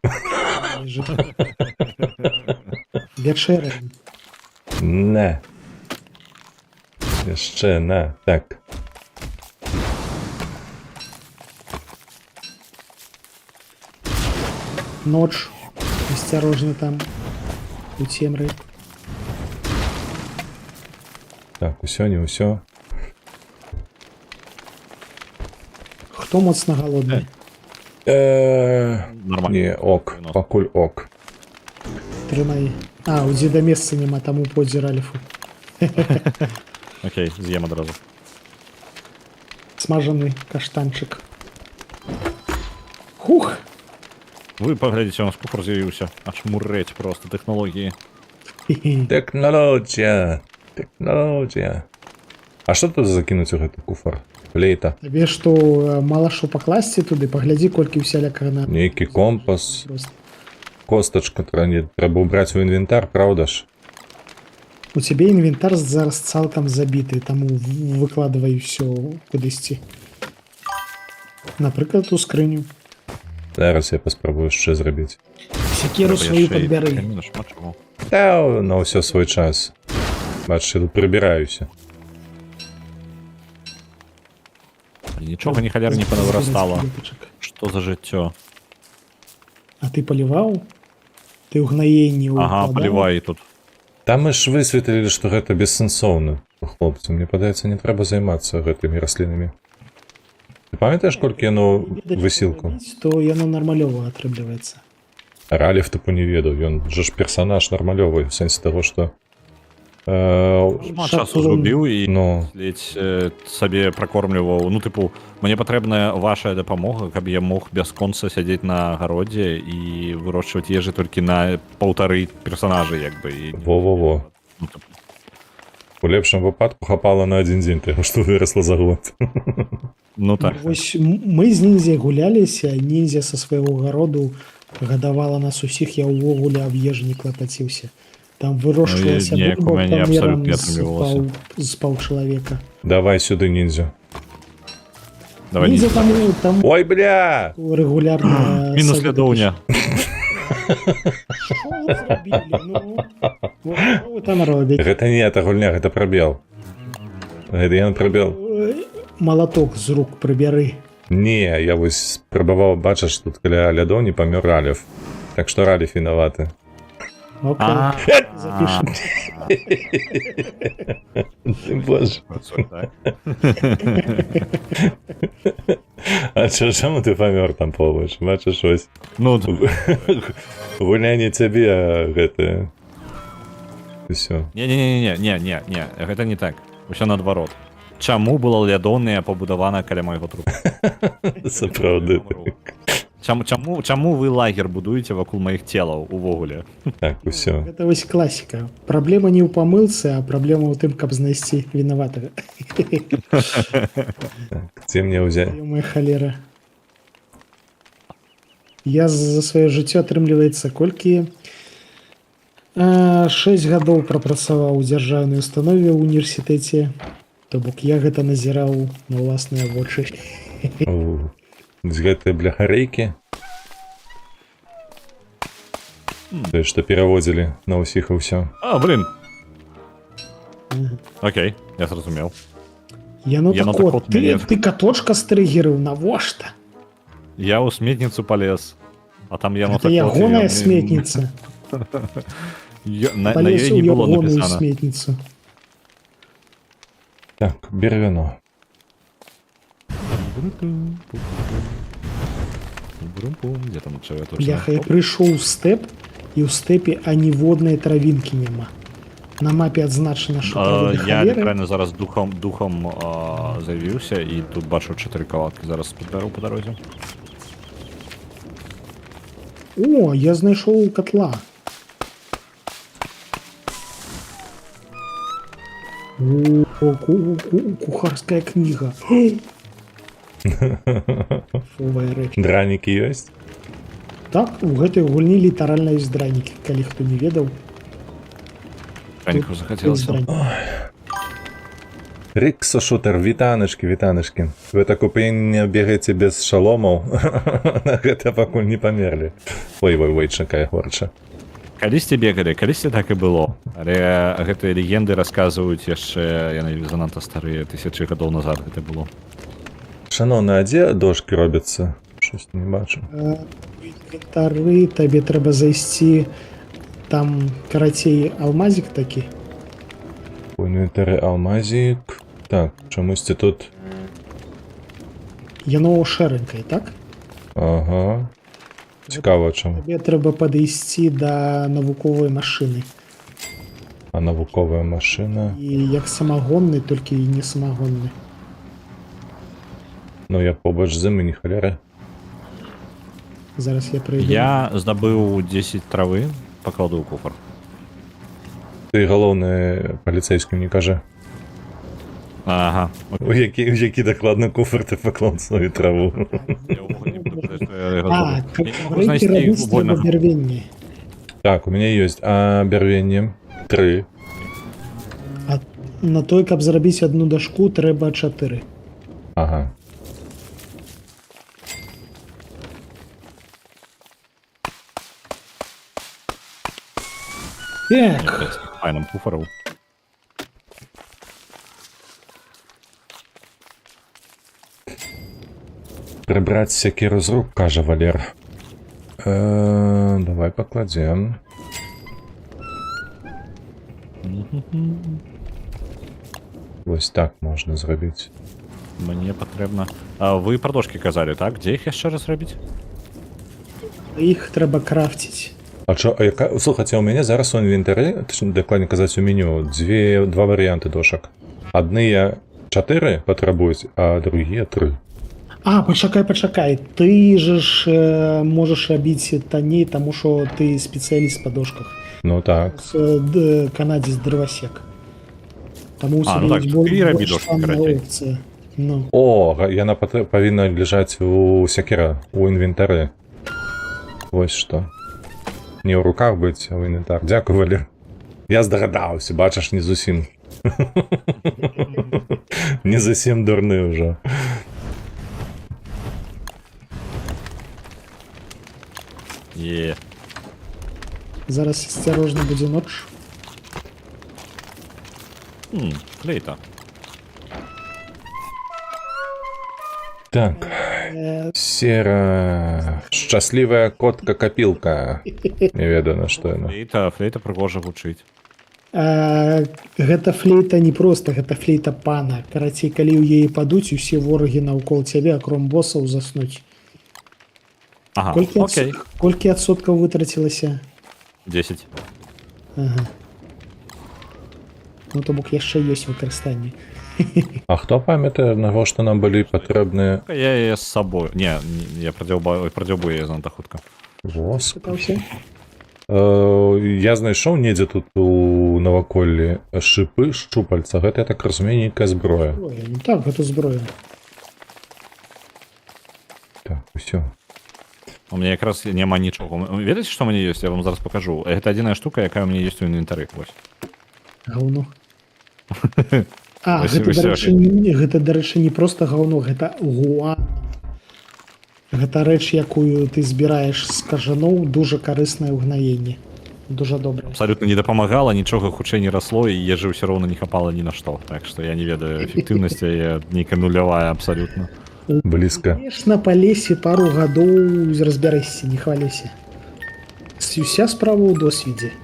Вячэраем. Не. Яшчэ на. Так. Ноч. Асцярожна там. У цемры. Так, усё, не ўсё. Хто моцна галодны? Нормально. Не, ок. Пакуль ок. Трымай. У дзеда месца няма, таму пойдзе раліфу. Окей, з'ем адразу. Смажаны каштанчык. Хух! Вы паглядзіце, у нас куфар з'явіўся. Аж мурэць просто тэхналогіі. Тэхналогія. А што тут закінуць у гэты куфар? Флейта. Табе што, мала што пакласці туды, паглядзі, колькі ўсялякага на... Нейкі компас. Костачка трэба ўбраць у інвентар, праўда ж? У цябе інвентар зараз цалкам забіты, таму выкладывай ўсё кудысьці. Напрыклад, у скрыню. Зараз я паспрабую яшчэ зрабіць. Секеру сваю падбяры. На ўсё свой час. Бачыш, я тут прыбіраюся. Нічога ні халер не панавырастала. Што за жыццё? А ты паліваў? Ты ў гнаенні ўкладаў? Ага, палівай тут. Там мы ж высветлілі, што гэта бессэнсоўна. Хлопцы, мне падаецца, не трэба займацца гэтымі раслінамі. Ты памятаеш, колькі яно высілку? То яно нармалёва атрымліваецца. Раліф тыпу не ведаў, ён жа ж персанаж нармалёвы, в сэнсе таго, што Шмат часу згубіў і Ну, ледзь сабе пракормліваў. Ну, тыпу, мне патрэбная ваша дапамога, каб я мог бясконца сядзець на гародзе і вырошчваць ежы толькі на 1,5 персанажы, як бы. І... во-во-во. Ну, тыпу, У лепшым выпадку хапала на 1 дзень, тому што вырасла за год. ну так. Вось мы з ніндзяй гуляліся, ніндзя са свайго гароду гадавала нас усіх, я ўвогуле аб ежы не клапаціўся. Там вырошчвалася Ну, і неяк у бульба мяне памерам абсалютна не з атрымлівалася. з паўчалавека. Давай сюды ніндзю. Давай, Ніндзя там Ой, бля! рэгулярна... мінус саветы лядоўня. Што вы зрабілі? Ну, што вы там робіце? Гэта не это гульня, гэта прабел. Гэта я прабел. Малаток з рук прыбяры. Не, я вось спрабаваў бачыць, што тут каля лядоўні памёр Ралев. Так што Ралев вінаваты. Окей, запішем. Боже. А чаму ты памёр там побач? Бачыш ось. Ну, Гульня не цябе, а гэта... Усё. не, гэта не так. Усё наадварот. Чаму была лядоўная пабудавана каля майго трупа? Сапраўды. Чаму вы лагер будуеце вакол маіх целаў увогуле? Так, усё. Гэта вось класіка. Праблема не ў памылцы, а праблема ў тым, каб знайсці вінаватага. Дзе мне ўзяць? Моя халера. Я за сваё жыццё, атрымліваецца, колькі 6 гадоў прапрацаваў у дзяржаўнай установе ў універсітэце. То бок я гэта назіраў на ўласныя вочы. З гэтай бляхарэйкі? Тое, што пераводзілі на ўсіх і ўсё. А, блин. Окей, я зразумеў. Яно Яно так так от, от мяне. ты каточка стрыгерыў, навошта? Я ў сметніцу палез. А там яно Это ягоная сметніца. На Палез ёй у не было ягоную напісана. сметніцу. Так, бервяно. Где там чалавек? Бляха, я прыйшоў у стэп, і ў стэпе аніводнай травінкі няма. На мапе адзначана, што травы Я халеры. літаральна зараз духом заявіўся і тут бачу 4 кавалкі. Зараз падбяру па дарозе. О, я знайшоў катла. О, кухарская кніга. Фовая рэч. Дранікі ёсць? Так, у гэтай гульні літаральна ёсць дранікі, калі хто не ведаў. Раньку ёсць захацелася. дранікі. Риксо шутер, вітанашкі, вітанашкі. Вы так упэўнена бегаеце без шаломаў? Гэта пакуль не памерлі. Ой, чакай, горча. Калісьці бегалі, калісьці так і было. Але гэтыя легенды расказваюць яшчэ, яны занадта старыя, 1000 гадоў назад гэта было. Шаноўна, а дзе дошкі робяцца? Щось не бачу. Інвентары, табе трэба зайсці, там карацей алмазік такі. У інвентары алмазік. Так, чамусьці тут... Яно шэрынкай, так? Ага. Цікава, чаму. Табе трэба падысці да навуковай машыны. А навуковая машына... І як самагонны, толькі не самагонны. Ну, я побач з ім і не халеры. Зараз я прыйду. Я здабыў 10 травы, пакладу ў куфар. Ты галоўны паліцэйскую не кажа. Ага. У які дакладна куфар ты паклаў сваю траву. А, рэйкі рабіць трэба бярвенне. Так, у мяне ёсць бярвенне 3. А на той, каб зрабіць одну дашку, трэба 4. Ага. Так, Файным куфараў. Прыбраць сякеру з рук, кажа Валер. Давай пакладзем. Вось так можна зрабіць. Мне патрэбна. А вы пра дошкі казалі, так? Дзе іх яшчэ раз рабіць? іх трэба крафціць. А чо, а яка... Слухайте, у мяне зараз у інвентары, точнее, дакладней казаць у меню, два варыянты дошак. Адныя 4 патрабуюць, а другія 3. А, пачакай. Ты же ж можаш рабіць танней, таму што ты спецыяліст па дошках. Ну так. Канадзец дрывасек. Таму у А, цябе ну так, ёсць ты рабі больш дошкі, танная карацей. опцыя. Ну. О, яна павінна ляжаць у сякера, у інвентары. Вось што. Не ў руках быць, а ў інвентар. Дзякуй, Валер. Я здагадаўся, бачыш, не зусім. Не зусім дурны ўжо. Зараз асцярожна будзе ноч. Флейта. Так. Сера... Шчаслівая котка-капілка. Не ведаю, на што яна. Флейта прыгожа гучыць. Гэта флейта не проста, гэта флейта пана. Карацей, калі ў яе падуць, усе ворагі наўкол цябе, акром босаў, заснуць. Ага, окей. Колькі адсоткаў вытрацілася? 10. Ага. Ну, то бок яшчэ ёсць выкарыстанне. А хто памятае, навошта нам былі патрэбныя... Я яе з сабою. Не, я прадзёбу яе занадта хутка. Господи. Я знайшоў недзе тут у наваколлі шыпы, шчупальца. Гэта, я так разумею, нейкая зброя. Ну так, гэта зброя. Так, усё. У меня якраз няма нічога. Ведаеце, што ў мяне ёсць? Я вам зараз пакажу. Гэта адзіная штука, якая ў мяне ёсць у інвентары. Вось. Гаўно. А, Вось, гэта, дарэчы, не проста гаўно, гэта гуан. Гэта рэч, якую ты збіраеш з кажаноў, дужа карыснае ўгнаенне. Дужа добра. Абсалютна не дапамагала, нічога хутчэй не расло, і ежы ўсё роўна не хапала ні на што. Так што я не ведаю, эфектыўнасць яе нейкая нулявая абсалютна. Блізка. Конечно, па лесе пару гадоў разбярэшся, не хваліся. Уся справа ў досведзе.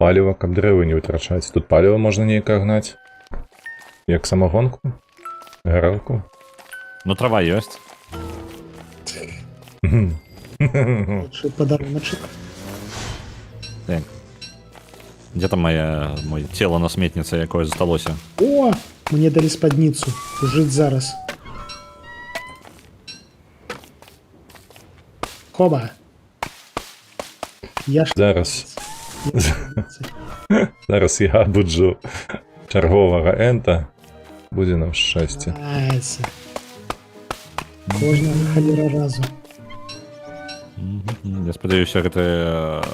Паліва, каб дрэвы не вытрачаць. Тут паліва можна нейкае гнаць. Як самагонку? Гарэлку? Ну, трава ёсць. Падаруначак. Так. Дзе там мой цела на сметніцы, якое засталося? О, мне далі спадніцу. Жыць зараз. Хоба. Я ж... Зараз. Зараз я буджу чарговага энта. Будзе нам шчасце. Айся. Кожнага халера разу. Я спадзяюся, гэта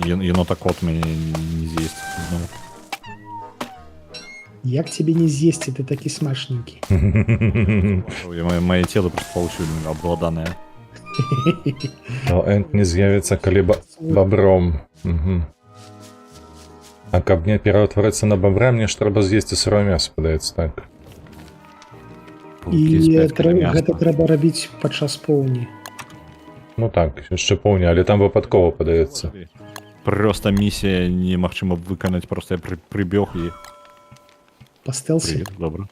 енота-кот мяне не з'есць. Як тебе не з'есці, ты такі смачненькі. Мае цело просто паўсюль абладанае. Но энт не з'явіцца, калі бабром. А каб не пераўтварыцца на бабра, мне ж трэба з'есці сырое мяса, падаецца так. І гэта трэба рабіць падчас поўні. Ну так, яшчэ поўня, але там выпадкова падаецца. Проста місія немагчыма выканаць, просто я прыбег і... Па стэлсе? Привет, добра.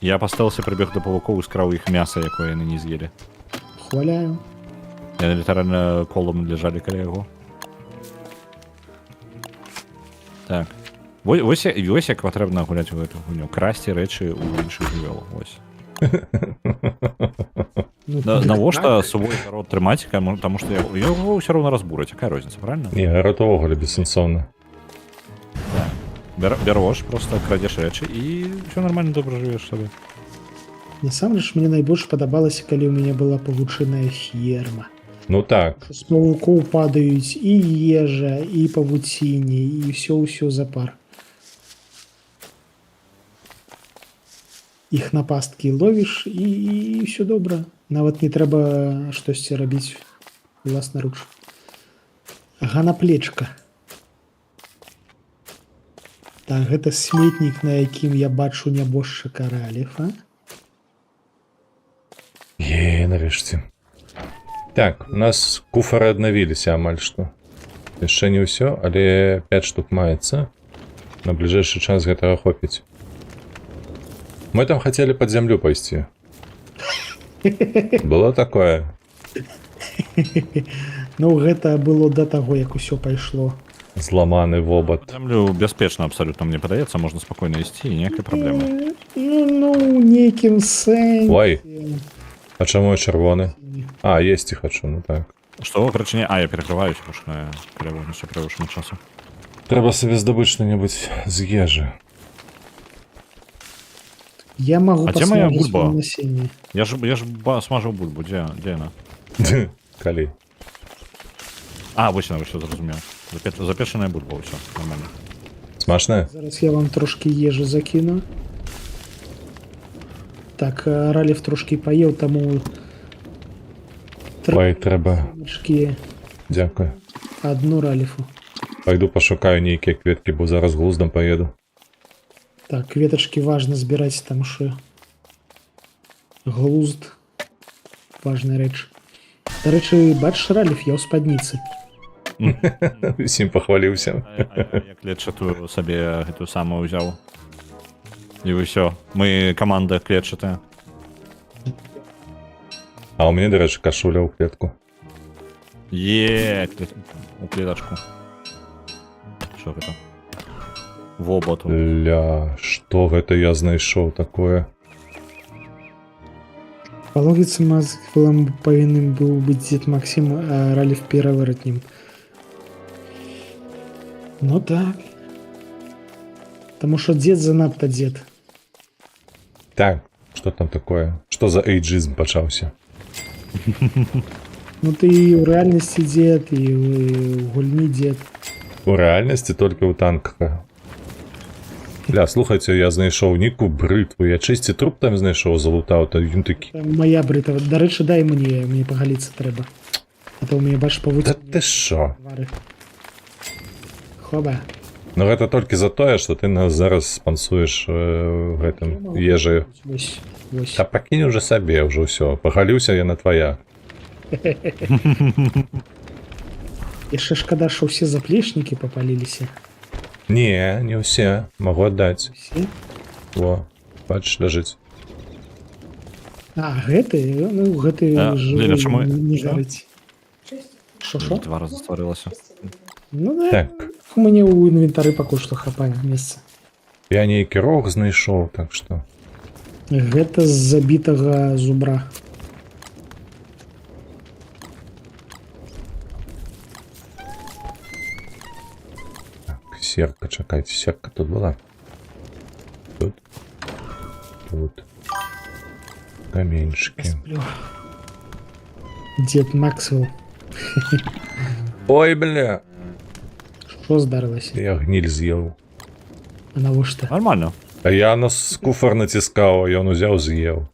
Я па стэлсе прыбег да павукоў і скраў іх мяса, якое яны не з'елі. Хваляю. Яны літаральна колам ляжалі каля яго. Так. Вось як патрэбна гуляць у гэту гульню. Красці рэчы ў іншых жывёлаў. Вось. Навошта сувой гарод трымаць, таму што яго ўсё роўна разбураць. Якая розніца, правильно? Не, гарод увогуле бессэнсоўна. Бярвош, просто крадзеш рэчы і ўсё нармальна, добра жывеш сабе. Насамрэч, мне найбольш падабалася, калі ў мяне была павучыная ферма. Ну так. З павукоў падаюць і ежа, і павуцінне, і ўсё запар. Іх напасткі ловіш, і ўсё добра. Нават не трэба штосьці рабіць уласнаруч. Ганаплечка. Так, гэта сметнік, на якім я бачу нябожчыка Раліфа. Нарэшце. Так, у нас куфары аднавіліся амаль што. Яшчэ не ўсё, але 5 штук маецца. На бліжэйшы час гэтага хопіць. Мы там хацелі пад зямлю пайсці. Было такое. Ну, гэта было да таго, як усё пайшло. Зламаны вобат. Зямлю бяспечна абсалютна, мне падаецца, можна спакойна ісці, і ніякай праблемы. Ну, у нейкім сэнсе. Ой. А чаму я чырвоны? А, есці хачу, ну так. Што, прычыне? А, я перакрываюся, пушна пераводніча прывышым часу. Трэба сабе здабыць што-небудзь з ежы. Я магу А дзе моя пасмажыць бульба? вам насенне. Я ж смажыў бульбу, дзе яна? Калі? А, вось яна, ўсё зразумеў. Запечаная бульба, ўсё, нормально. Смачная? Зараз я вам трошки ежы закину. Так, Ралів трошки поїв, тому Ой, трэба. Трошки Дзякуй. одну Раліфу. Пайду пашукаю нейкія кветкі, бо зараз глуздам паеду. Так, кветочки важно збирати, там що глузд. Важна реч. До речі, бачиш, Ралів, я у спадніці. Усім пахваліўся. Як клетчатую сабе гэтую самую ўзяў. І ўсё. Мы каманда клетчатая. А ў мяне, дарэчы, кашуля ў клетку. У клетачку. Што гэта? Воботу. Ля, што гэта я знайшоў такое? По логіцы Масквелам павінен быў быць дзед Максим, а Ралів пераваратнім. Ну так. Таму што дзед занадта дзед. Так, што там такое? Што за эйджызм пачаўся? Ну ты і ў рэальнасці дзед, і ў гульні дзед. У рэальнасці толькі ў танках. Ля, слухайце, я знайшоў ніку брытву, я чысці труп там знайшоў, залутаў, то ён такі. Моя бритва. До речі, дай мне погаліцца трэба. А то у мяне бачиш Та павуцінні ты што? твары. Хоба. Ну гэта толькі за тое, што ты нас зараз спансуеш гэтым ежаю. Вось, вось. Та пакінь уже сабе, ўжо ўсё. Пагалюся, яна твая. Яшчэ шкада, што ўсе заплечнікі папаліліся. Не, не ўсе, магу аддаць. Усе? Во, бачыш, ляжыць. А, гэты? Ну, гэты Ліля, чаму- не Што? гарыць. Што? Два раза стварылася. Ну да, Так, у мяне ў інвентары пакуль што хапае месца. я нейкі рог знайшоў, так што. Гэта з забітага зубра. Так, серка, чакайце, серка тут была. Тут. Тут. Каменьчики. Сплю. Дзед Максвелл. Ой, бля! Што здарылася? Я гниль з'еў. А навошта? Нормально. А я на куфар націскаў, а ён узяў з'еў.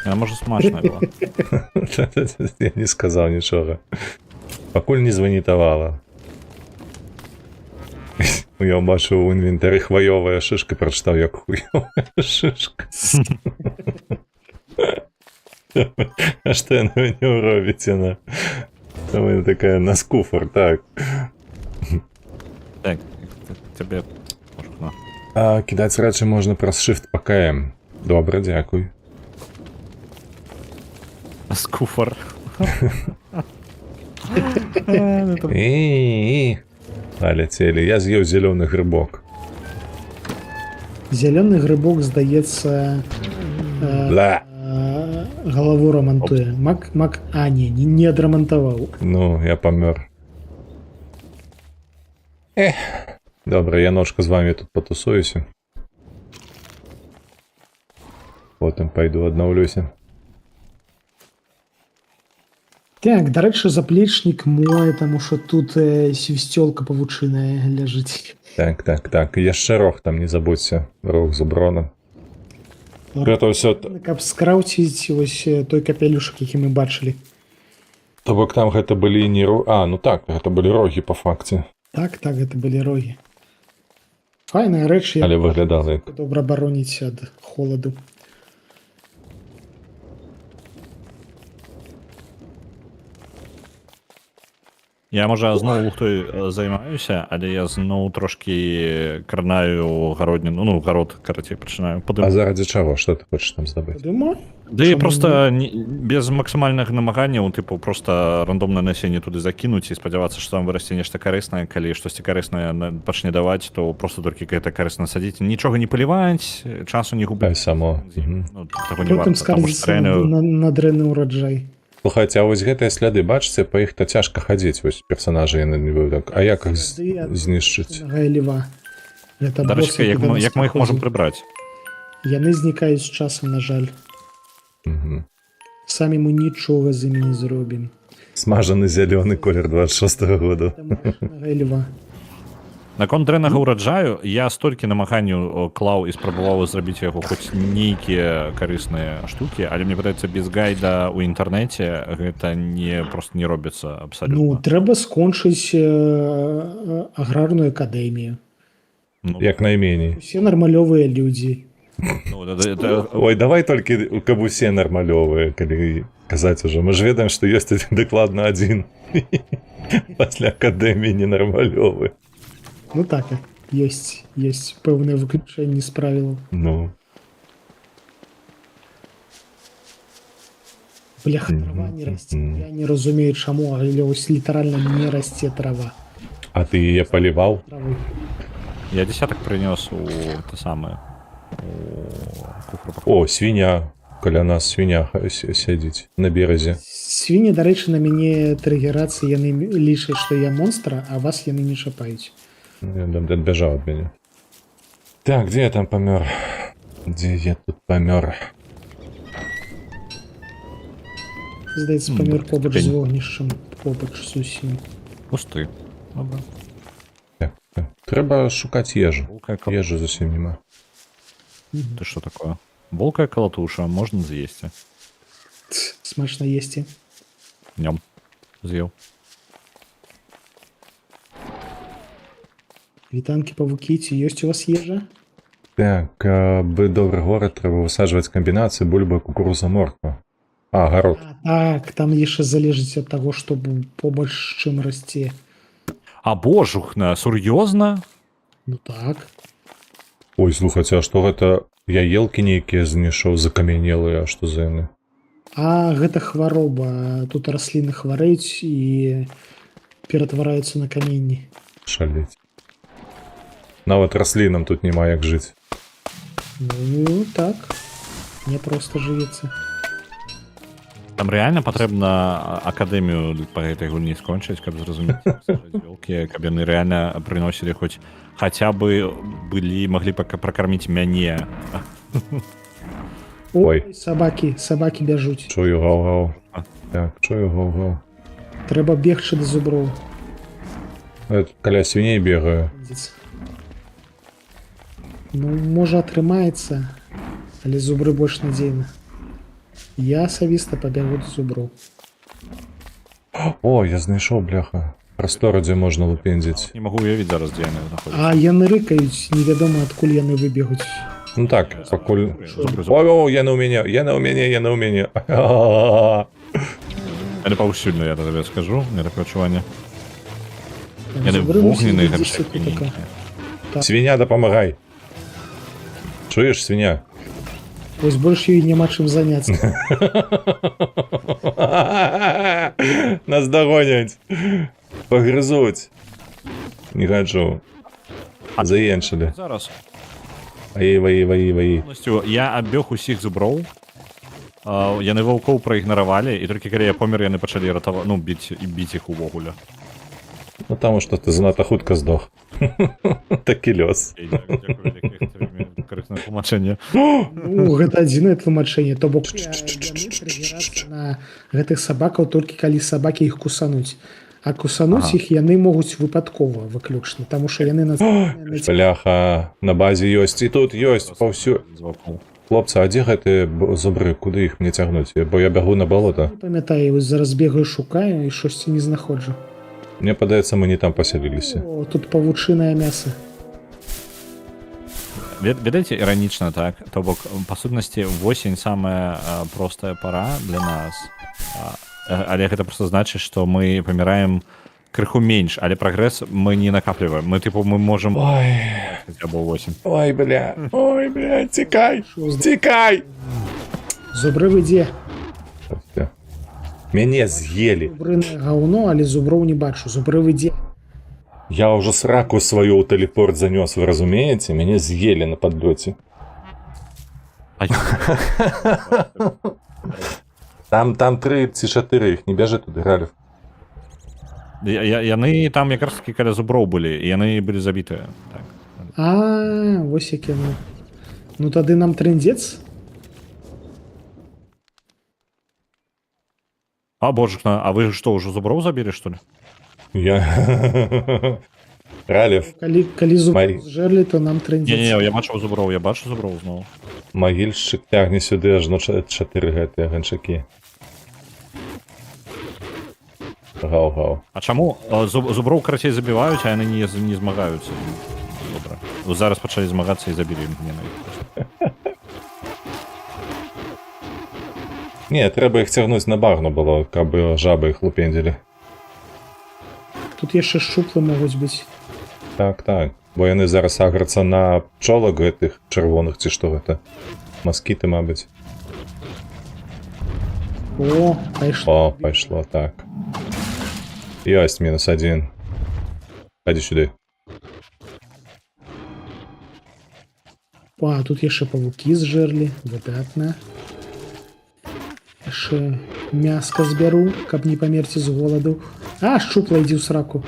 Я, можа, смачная была. Я не сказаў нічога. Пакуль не званітавала. Я бачыў у інвентары хваёвая шышка, прачытаў як хуёвая шышка. А што яна не робіць яна? Там яна такая на скуфар, так. Так, тебе... Можна. А кідаць рэчы можна праз shift па КМ. Добра, дзякуй. Скуфар. І ляцелі. Я з'еў зялёны грыбок. Зялёны грыбок, здаецца, Бля! галаву рамантуе. А, не адрамантаваў. Ну, я памёр. Добра, я ножка з вами тут патусуюся. Потым пайду аднаўлюся. Так, дарэчы, заплечнік мой, таму што тут свісцёлка павучыная ляжыць. Так. І яшчэ рог там не забудзься. Рог з уброном. Гэта ўсё... Каб скраўціць вось той капелюшак, які мы бачылі. То бок там гэта былі не рогі... А, ну так, гэта былі рогі па факце. Так, гэта былі рогі. Файная рэч, Але выглядала як... добра бароніць ад холаду. Я, можа, зноў лухтой займаюся, але я зноў трошкі кранаю гародніну, ну, гарод, карацей, пачынаю А падымаць. заради чаго? Што ты хочаш там здабыць? Падымай. Да і Чаму проста без максімальных намаганняў, тыпу, проста рандомнае насенне туды закінуць і спадзявацца, што там вырасце нешта карыснае. Калі штосьці карыснае пачне даваць, то просто толькі гэта карысна садзіць. Нічога не паліваць, часу не Хай губляць. само. Ну, таго не Потым варта, таму што скардзіцца рэальна... на дрэнны ўраджай. Слухайце, а вось гэтыя сляды, бачыце, па іх то цяжка хадзіць, вось персанажы яны не так. А як іх знішчыць? Нага і ліва. Гэта Дарэчы, боссы, як куды мы нас іх можам праходзім. прыбраць? Яны знікаюць з часам, на жаль. Мгм. Самі мы нічога з імі не зробім. Смажаны зялёны колер 26-го года. Таму нага і ліва. Наконт дрэннага ўраджаю я столькі намаганняў клаў і спрабаваў зрабіць яго хоць нейкія карысныя штукі, але мне падаецца без гайда ў інтэрнэце гэта не просто не робіцца Ну, абсалютна. трэба скончыць аграрную акадэмію. Ну, Як найменей. Усе нармалёвыя людзі. ну, Ой, давай толькі каб усе нармалёвыя, калі казаць ужо. Мы ж ведаем, што ёсць дакладна адзін. Пасля акадэміі ненармалёвы. Ну так, ёсць пэўныя выключэнні з правілаў. Ну, Бляха, трава не расце. Я не разумею, чаму, але ось літаральна не расце трава. а ты яе паліваў? Травы. я десятак прынёс у те самае О, свіня. Каля нас свіня сядзіць на беразе. Свіні, дарэчы, на мяне трыгерацца, яны лічаць, што я монстра, а вас яны не чапаюць. Адбяжаў ад мяне. Так, дзе я там памёр? Дзе я тут памёр? Здаецца, памёр побач з вогнішчам, побач з усім. пусты. Добра. Так, трэба шукаць ежу. Булка, Ежы зусім няма. ты что такое? Болкая калатуша, можна з'есці. Смачна есці. Днём з'еў. Вітанкі, павукі, ці ёсць у вас ежа? Так, бы добры горад, трэба высаджваць камбінацыі бульба, кукуруза, морква. А, гарод. Так, там яшчэ залежыць ад таго, што побач з чым расце. А божухна, сур'ёзна? Ну так. Ой, слухайце, а што гэта? Я елкі нейкія знайшоў закамянелыя, а што за яны? А гэта хвароба. Тут расліны хварэюць і ператвараюцца на каменні. Шалець. Нават раслінам тут няма як жыць. Ну так. Не проста жывецца. Там рэальна патрэбна акадэмію па гэтай гульні скончыць, каб зразумець вёлкі, каб яны рэальна прыносілі хоць хаця бы маглі пракарміць мяне. Ой. Ой, сабакі бяжуць. Чую гаў-гаў. Так, чую гаў-гаў. Трэба бегчы да зуброў. Каля свіней бегаю. Ну, можа, атрымаецца, але зубры больш надзейна. Я асабіста пабягу да зуброў. О, я знайшоў, бляха. Прастору, дзе можна лупендзіць. Не магу уявіць зараз, дзе яны знаходзяцца. А яны рыкаюць, невядома, адкуль яны выбегуць. Ну так, пакуль... О, яны ў мяне, яны ў мяне, яны ў мяне. Яны паўсюдна, я табе скажу, мне такое адчуванне. Яны Зубры вогненыя мусілі гаршкі. дзесьці така. Так. Свіня, дапамагай. Чуеш, свіня? Вось больш ёй няма чым заняцца. Нас дагоняць. Пагрызуць. Не хачу. Заенчылі. Зараз. Ваі. Полностью я аббег усіх зуброў. Яны ваўкоў праігнаравалі, і толькі калі я памер, яны пачалі ратаваць, ну, біць іх увогуле. Ну таму што ты занадта хутка здох. Такі лёс. Дзякую вялікае карыснае тлумачэнне. Ну, гэта адзінае тлумачэнне, то бок яны прыгіраюцца на гэтых сабакаў толькі калі сабакі іх кусануць. А кусануць іх яны могуць выпадкова выключна, таму што яны Бляха, на базе ёсць, і тут ёсць паўсюль. Хлопцы, а дзе гэтыя зубры, куды іх мне цягнуць? Бо я бягу на балота. Не памятаю, вось зараз бегаю, шукаю і штосьці не знаходжу. Мне падаецца, мы не там пасяліліся. О, тут павучынае мяса. Ведаеце, іранічна, так? То бок, па сутнасці, восень самая простая пара для нас. Але гэта просто значыць, што мы паміраем крыху меньш, але прагрэс мы не накапліваем. Мы типу мы можем Ой, хотя бы 8. ой, бля, тікай, тікай! Зубры ідзе. Всё. Мяне з'елі. Зубрыное гаўно, але зуброў не бачу. Зубры ідзе. Я ўжо сраку сваю ў тэлепорт занёс, вы разумееце? Мяне з'елі на падлёце. Там 3 ці 4 іх, не бяжы туды, Ралев. Яны там якраз таки каля зуброў былі, і яны былі забітыя. Так. Вось як яно. Ну тады нам трындзец. А божачна, а вы што ўжо зуброў забілі, што ли? Я... Ралев, Калі Май. зуброў зжерлі, то нам трындзец. Не, я бачу зуброў зноў. магільшчык тягне сюды ажно 4 гэтыя ганчакі. Гау-гау. А чаму зуброў карацей забіваюць, а яны не змагаюцца? Добра. Зараз пачалі змагацца і забілі імгненна. Не, трэба іх цягнуць на багну было, каб жабы іх лупендзілі. Тут яшчэ шчуплы могуць быць. Так, бо яны зараз аграцца на пчолак гэтых чырвоных ці што гэта. Маскіты, мабыць. О, пайшло. О, пайшло, так. Ёсць, -1. Хадзі сюды. Тут яшчэ павукі зжерлі. Выдатна. Яшчэ мяска збяру, каб не памерці з голаду. Шчупла, ідзі ў сраку.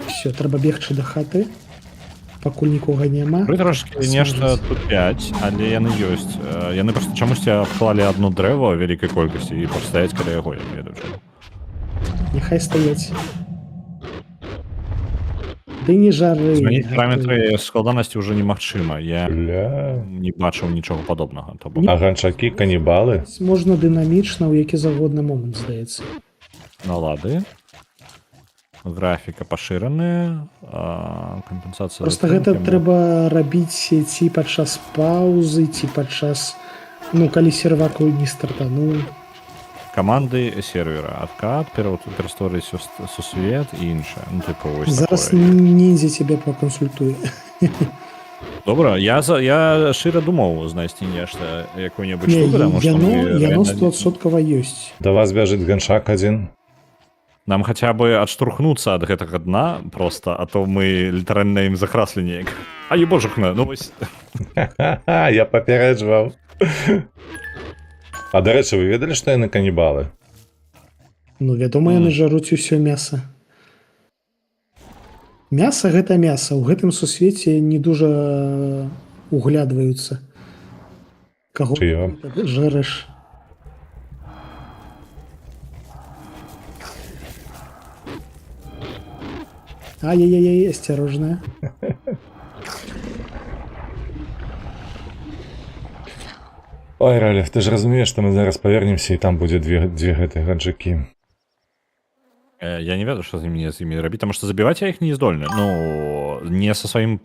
Все, трэба бегчы да хаты. Пакуль нікога няма. Пры трошки нешта тут 5, але яны ёсць. Яны проста чамусьці абклалі адно дрэва вялікай колькасці і пастаяць каля яго, я не ведаю чаму. Няхай стаяць. Ды не жары. Змяніць параметры складанасці ўжо немагчыма. Я Бля. не бачыў нічога падобнага. А ганчакі канібалы? Можна дынамічна ў які загодны момант, здаецца. Налады. Графіка пашыраная. Кампенсацыя. Просто гэта трэба рабіць ці падчас паўзы, ці падчас, калі серваку не стартануў. Каманды сервера. Адкат, перастворыць сусвет і іншае. Зараз ніндзя цябе пакансультуе. Добра, я шчыра думаў знайсці нешта, якую-небудзь штуку, таму што яно 100% ёсць. Да вас бяжыць ганчак адзін. Нам хаця бы адштурхнуцца ад гэтага дна проста, а то мы літаральна ім захраслі неяк. Божухна, вось. Я папярэджваў. А дарэчы, вы ведалі, што яны канібалы? Вядома, яны жаруць усё мяса. Мяса гэта мяса. У гэтым сусвеце не дужа углядваюцца. Каго жарэш? Ай-яй-яй, осторожно. Ой, Ралев, ты ж разумееш, што мы зараз павернемся, і там будзе дзве гэтыя ганчакі. Я не ведаю, што з імі рабіць, таму што забіваць я іх не здольны. Не са сваім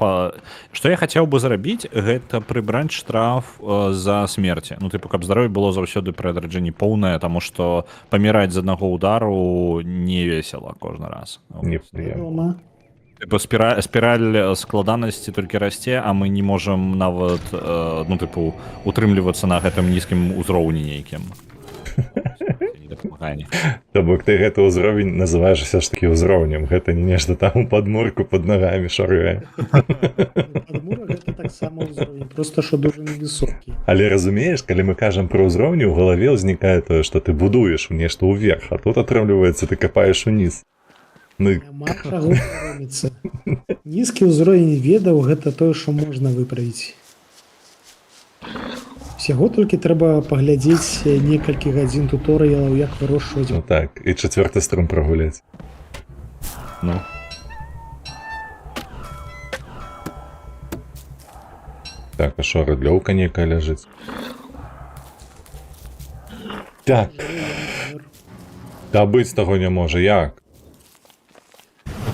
Што я хацеў бы зрабіць, гэта прыбраць штраф за смерці. Каб здароўе было заўсёды пры адраджэнні поўнае, таму што паміраць з аднаго ўдару не весела кожны раз. Непрыемна. Спіраль складанасці толькі расце, а мы не можам нават утрымлівацца на гэтым нізкім узроўні нейкім. То бок ты гэты ўзровень называеш все ж таки ўзроўнем. Гэта не нешта там у падмурку под нагамі шаргае. Падмурак гэта таксама ўзровень, проста што дужа невысокі. Але разумееш, калі мы кажам пра ўзроўні, у галаве ўзнікае тое, што ты будуеш нешта ўверх, а тут атрымліваецца ты капаеш уніз. Няма чаго робіцца. Нізкі ўзровень ведаў гэта тое, што можна выправіць. Всяго толькі трэба паглядзець некалькі гадзін туторыялаў, як вырошчваць. Так, і 4-й струм прагуляць. Так, а што, рыдлёўка некая ляжыць? Так. Да быць таго не можа, як?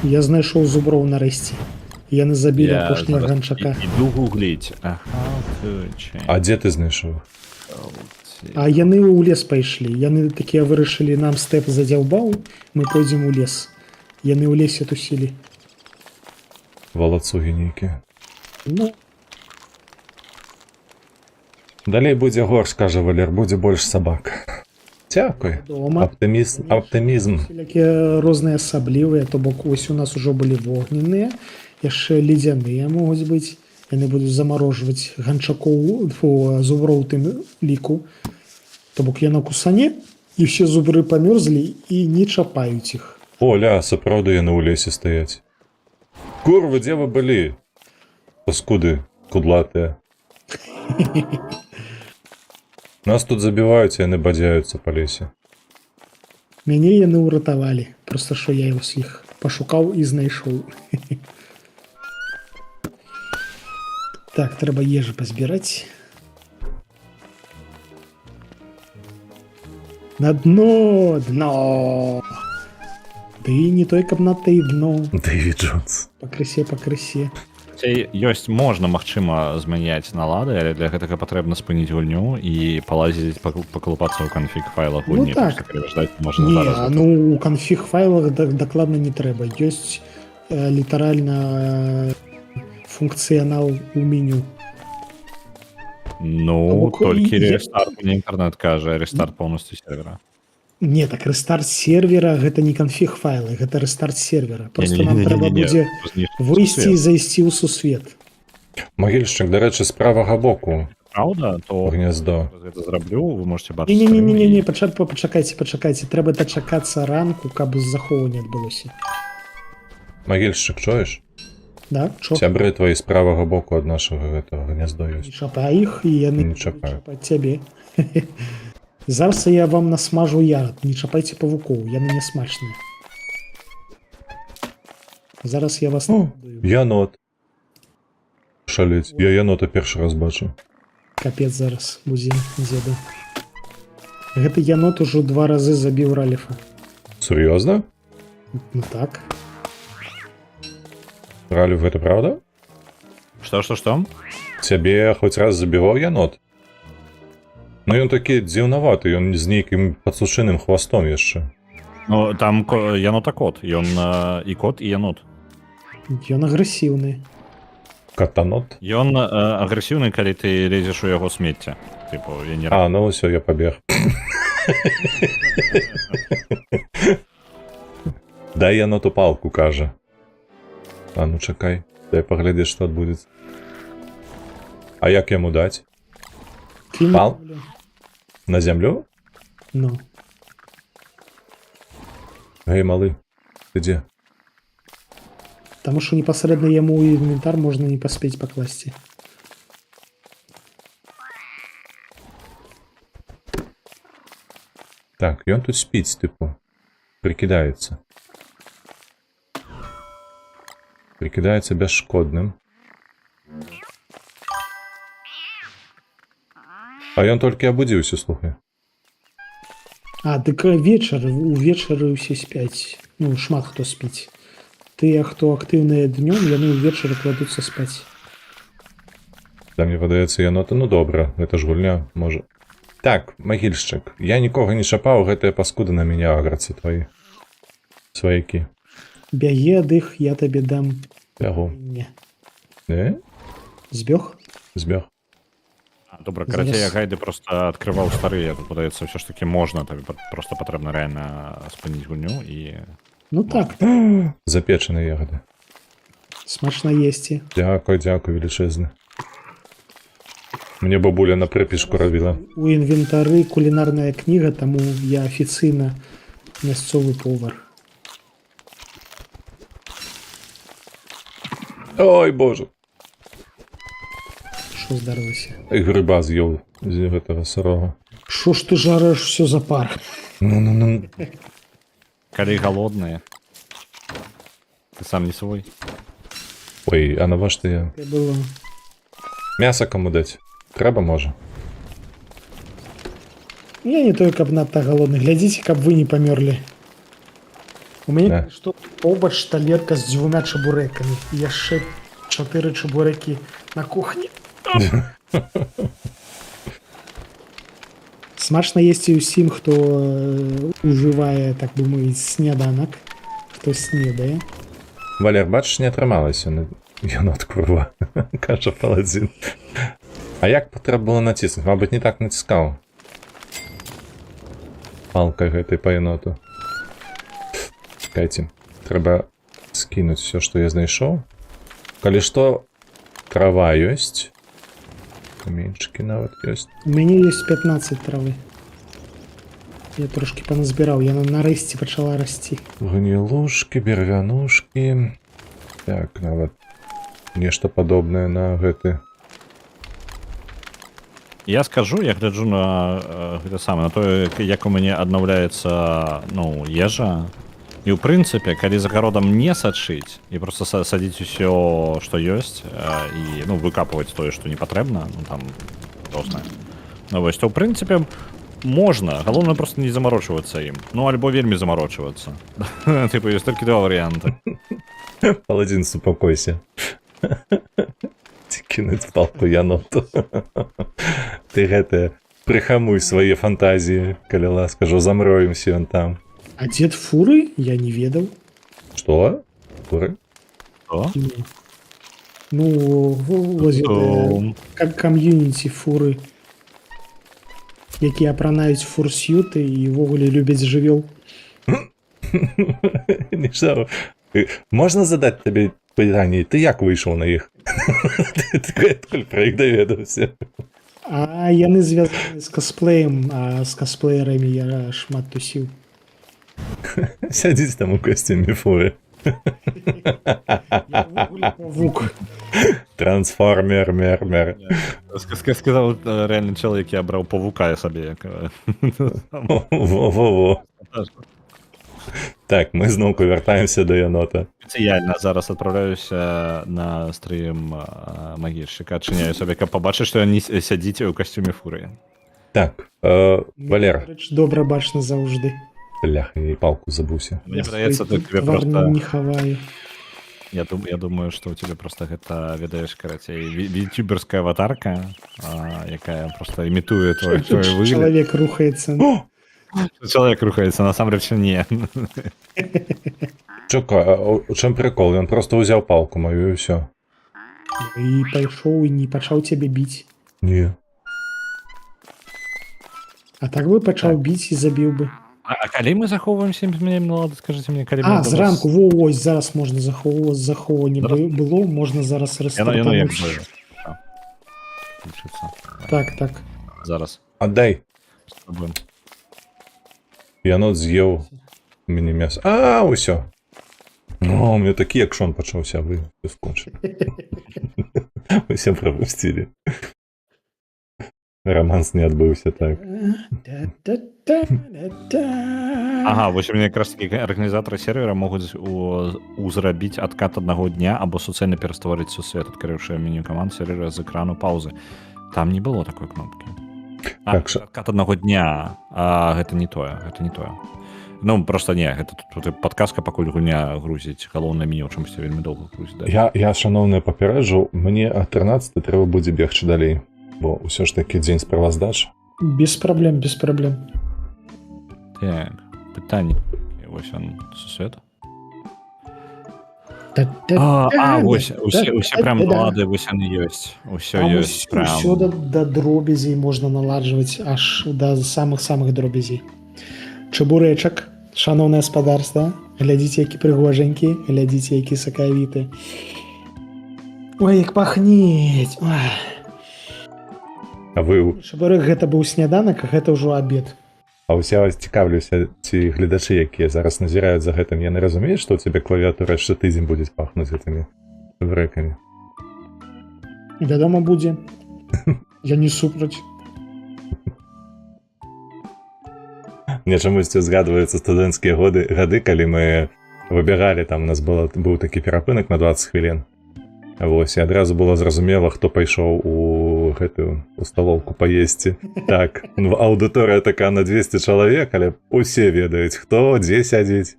Я знайшоў зуброў нарэшце. Яны забілі апошняга ганчака. Іду гугліць. How to change А дзе ты знайшов? А яны ў лес пайшлі. Яны такія вырашылі, нам стэп задзяўбаў, мы пойдзем у лес. Яны ў лесе тусілі. Валацугі нейкія. Ну, Далей будзе горш, кажа Валер, будзе больш сабак. Дзякуй. дома. Аптымізм. Всякие розныя асаблівыя, то бок вось у нас ужо былі вогненныя, яшчэ ледзяныя могуць быць. Яны будуць замарожваць ганчакоў, зуброў у тым ліку. То бок яна кусане, і ўсе зубры памёрзлі і не чапаюць іх. О, ля, сапраўды яны ў лесе стаяць. Курвы, дзе вы былі? Паскуды, кудлатыя. Нас тут забіваюць, яны бадзяюцца па лесе. Мяне яны ўратавалі, проста што я іх пашукаў і знайшоў. Так, трэба ежы пазбіраць. На дно, дно. Ды не той, каб на тый дно. Дэвід Джонс. Пакрысе. Ёсць, можна, магчыма, змяняць налады, але для гэтага патрэбна спыніць гульню і палазіць, пакалупацца ў канфіг файлах Ну гульні. так. Можна Не, зараз. ну у канфіг файлах дакладна не трэба. Ёсць літаральна функцыянал у меню. Ну, Бок, толькі я- рестарт, мне інтэрнэт кажа, рестарт поўнасцю сервера. Не, так рэстарт сервера гэта не канфіг файлы, гэта рэстарт сервера. Просто нам трэба будзе выйсці і зайсці ў сусвет. Магільшчык, дарэчы, з правага боку Праўда, то гнездо. гэта зраблю, вы можете бачыць. Не, пачакайце, трэба дачакацца ранку, каб захоўва не адбылося. Магільшчык, чуеш? Да, чо? Сябры твои з правага боку ад нашага гэтага гнязда Не ёсць. чапай іх, і Не яны чапаю. чапаць цябе. Зараз я вам насмажу ягад, не чапайце павукоў, яны не смачныя. Зараз я вас О, нагадую. Янот. Шалець, я янота першы раз бачу. Капец зараз будзе дзеду. Гэты янот ужо 2 разы забіў Раліфа. Сур'ёзна? Ну так. Раліф, гэта праўда? Што? Цябе хоць раз забіваў янот? Ну ён такі дзіўнаваты, ён з нейкім падсушыным хвастом яшчэ. Ну, там янота кот. Ён і кот, і янот. Ён агрэсіўны. Катанот? Ён агрэсіўны, калі ты лезеш у яго смецце. Типу, я не А, ну ўсё, я пабег. Дай яноту палку, кажа. А ну чакай, дай паглядзець, што адбудзецца. А як яму даць? Кінь Пал? на землю. На зямлю? Ну. Гэй, малы, ты дзе? Таму што непасрэдна яму ў інвентар можна не паспець пакласці. Так, ён тут спіць, тыпу. Прыкідаецца. Прыкідаецца бясшкодным. А ён толькі абудзіўся, слухай. А, дык увечары ўсе спяць. Ну, шмат хто спіць. Тыя, хто актыўныя днём, яны ўвечары кладуцца спаць. Да, мне падаецца янота, ну добра, гэта ж гульня, можа. Так, магільшчык, я нікога не чапаў, гэтыя паскуды на мяне аграцца твои. Сваякі. Бягі ад іх, я табе дам. Бягу. Не. Збег? Збег? Добра, карацей, я гайды просто адкрываў старыя, тут падаецца ўсё ж таки можна, табе просто патрэбна рэальна спыніць гульню і... Ну так, Запечаныя ягады. смачна есці. Дзякуй, дзякуй, велічэзны. Мне бабуля на прыпішку рабіла. У інвентары кулінарная кніга, таму я афіцыйна мясцовы повар. Ой, боже. Што здарылася? Грыба з'еў з гэтага сырога. Што ж ты жараш усё за пар? Ну. Калі галодныя, ты сам не свой. Ой, а навошта я? Было. Мяса каму даць? Трэба, можа. Я не той, каб надта галодны. Глядзіце, каб вы не памёрлі. У мяне Да. што побач талерка з 2 чабурэкамі. Яшчэ 4 чебуреки на кухні. Смачно їсти усім, хто уживає, так би мовити, сніданок, хто снідає. Валер, бачиш, не атрымалася на єнот, курва, каже Паладзін. А як треба було натиснути? Мабуть, не так натискав. Палкой гэтай по еноту. Чекайте, треба скинуть все, что я знайшов. Калі што, трава ёсць. Каменчики нават ёсць. У мяне ёсць 15 травы. Я трошки поназбіраў, яна нарэшце пачала расці. Гнілушки, бервянушки. Так, нават нешта падобнае на гэты. Я скажу, я гляджу на гэта саме, на тое, як у мяне аднаўляецца, ну, ежа. І ў прынцыпе, калі за гародам не сачыць і просто садзіць усё, што ёсць, і, ну, выкапваць тое, што не патрэбна, ну, там, рознае. Ну, вось, то, ў прынцыпе, можна, галоўнае просто не замарочвацца ім. Ну, альбо вельмі замарочвацца. Типа, ёсць толькі два варыянты. Паладзін, супакойся. Кинуть палку яноту. Ты гэта, прыхамуй свае фантазіі, калі ласка, жо замроемся ён там. А дзед фуры? Я не ведаў. Што? Фуры? Што? Ну, вось как кам'юніці фуры, якія апранаюць фурсюты і ўвогуле любяць жывёл. Нічого. Можна задаць табе пытанне, ты як выйшаў на іх? Ты адкуль пра іх даведаўся? А яны звязаны з косплеем, а з косплеерамі я шмат тусіў. Сядзіць там у касцюме фуры. Я ўвогуле павук. Трансформер, мер. Сказав реальний чоловік, я брав павука собі. Во-во-во. Так, ми знову повертаємося до єнота. Спеціально зараз відправляюся на стрім магірщика. Чиняю собі, як побачиш, що він сидить у костюмі фури. Так, Валер. Добре бачно завжди. Бляха, я і палку забувся. Мені здається, тут тебе просто... Не хаваю. Я думаю, что у тебя просто это, ведаешь, короче, ютуберская аватарка, якая просто имитует твой выгляд. Человек рухается. Человек рухается, на самом деле не. Чока, у чым прикол? Ён просто ўзяў палку мою і все. І пайшоў і не пачаў цябе біць. Не. А так бы пачаў біць і забіў бы. А калі мы захоўваемся, змяняем налады, скажите мне, калі мы... зранку, ось, зараз можна захоўванне было, можна зараз рестартануть. Так. Зараз. Аддай. Спробуем. Янот з'еў мяне мяса. Усё. Ну, у меня такі акшон пачаўся, вы скончылі. Усе прапусцілі. Романс не адбыўся, так. Ага, вось у меня якраз такі арганізатары сервера могуць узрабіць адкат аднаго дня або суцэльна перастворыць сусвет, адкрыўшы меню каманд сервера з экрану паўзы. Там не было такой кнопкі. Адкат аднаго дня, гэта не тое, Ну, просто не, гэта тут падказка, пакуль гульня грузіць, галоўнае меню, чымсьці вельмі доўга грузіць. Я шаноўна папярэджу, мне ад 13 трэба будзе бегчы далей, бо ўсё ж такі дзень справаздач. Без проблем. Так, пытанне. Вось он, сусвет. Вось, усе прям налады, вось яны ёсць. Усё ёсць прям. Усё да дробязей можна наладжваць, аж да самых-самых дробязей. Чабурэчак, шаноўнае гаспадарства, глядзіце, які прыгожанькі, глядзіце, які сакавіты. Ой, як пахнець. А вы... Чабурэк гэта быў сняданак, а гэта ўжо абед. А ўся вас цікавлюся, ці гледачы, якія зараз назіраюць за гэтым, яны разумеюць, што ў цябе клавіатура яшчэ тыдзень будзе пахнуць гэтымі врэкамі? Вядома, будзе. Я не супраць. Мне чамусьці згадваюцца студэнцкія гады, калі мы выбіралі, там у нас быў такі перапынак на 20 хвілін. Вось, і адразу было зразумела, хто пайшоў у гэтую сталоўку паесці. Так, аўдыторыя такая на 200 чалавек, але усе ведаюць, хто, дзе сядзіць,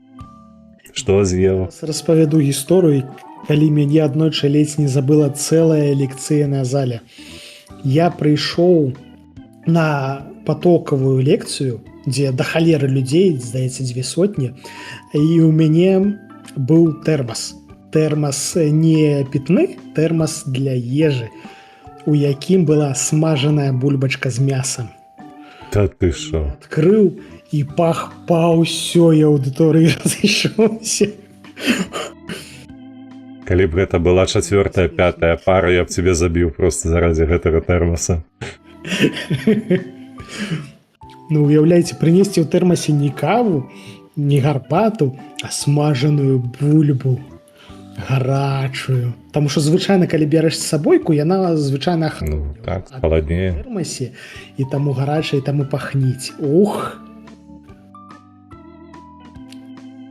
што з'еў. Распавяду гісторыю, калі мяне аднойчы ледзь не забыла цэлая лекцыя на зале. Я прыйшоў на патокавую лекцыю, дзе да халеры людзей, здаецца, 200, і ў мяне быў тэрмас. Тэрмас не пітны, тэрмас для ежы, у якім была смажаная бульбачка з мясам. Та ты шо? Адкрыў, і пах па ўсёй аўдыторыі разышоўся. Калі б гэта была 4-я, 5-я пара, я б цябе забіў просто заради гэтага тэрмаса. Ну, уяўляеце, прынесці ў тэрмасе не каву, не гарбату, а смажаную бульбу. Гарачую. Таму што звычайна, калі бярэш з сабойку, яна звычайна Ну, так, халаднее. у тэрмасе, і таму гарачая, і таму пахніць. Ух!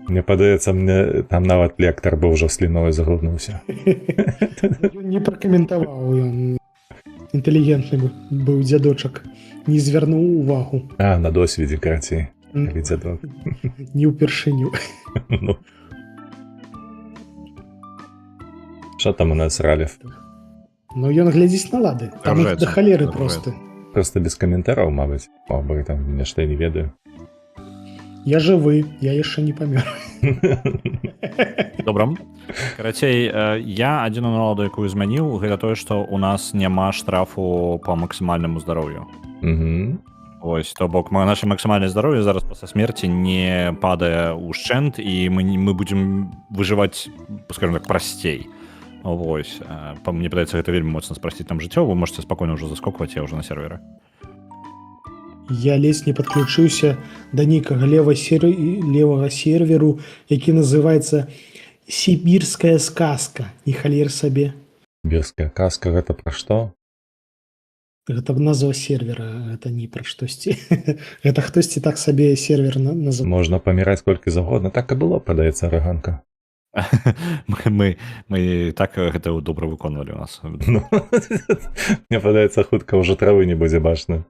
Мне падаецца, мне там нават лектар быў ўжо сліною заглынуўся. Ён не пракаментаваў, ён інтэлігентны быў дзядочак. Не звярнуў увагу. А, на досведзе карцей. Калі дзядок. Не ўпершыню. Ну. Що там у нас, Ралев? Ну, ён глядзіць на лады. Там іх да халеры просто. Просто без каментараў, мабыць. Мабыць, там нешта не ведаю. Я жывы, я яшчэ не памёр. Добра. Карацей, я адзіную наладу, якую змяніў, гэта тое, што у нас няма штрафу па максімальнаму здароўю. Ось, то бок, наше максімальнае здароўе зараз пасля смерці не падае ўшчэнт, і мы будзем выжываць, скажем так, прасцей. Вось. Мне падаецца, гэта вельмі моцна спрасціць там жыццё, вы можете спакойна ўжо заскокваць, я ўжо на сервере. Я ледзь не падключыўся да нейкага левага серверу, які называецца «Сібірская сказка». Не халер сабе. Сібірская казка, гэта пра што? Гэта назва сервера, гэта не пра штосьці. Гэта хтосьці так сабе сервер называе. Можна паміраць колькі загодна. Так і было, падаецца, Раганка. Мы так гэта добра выконвалі у нас. Ну, мне падаецца, хутка ўжо травы не будзе бачна.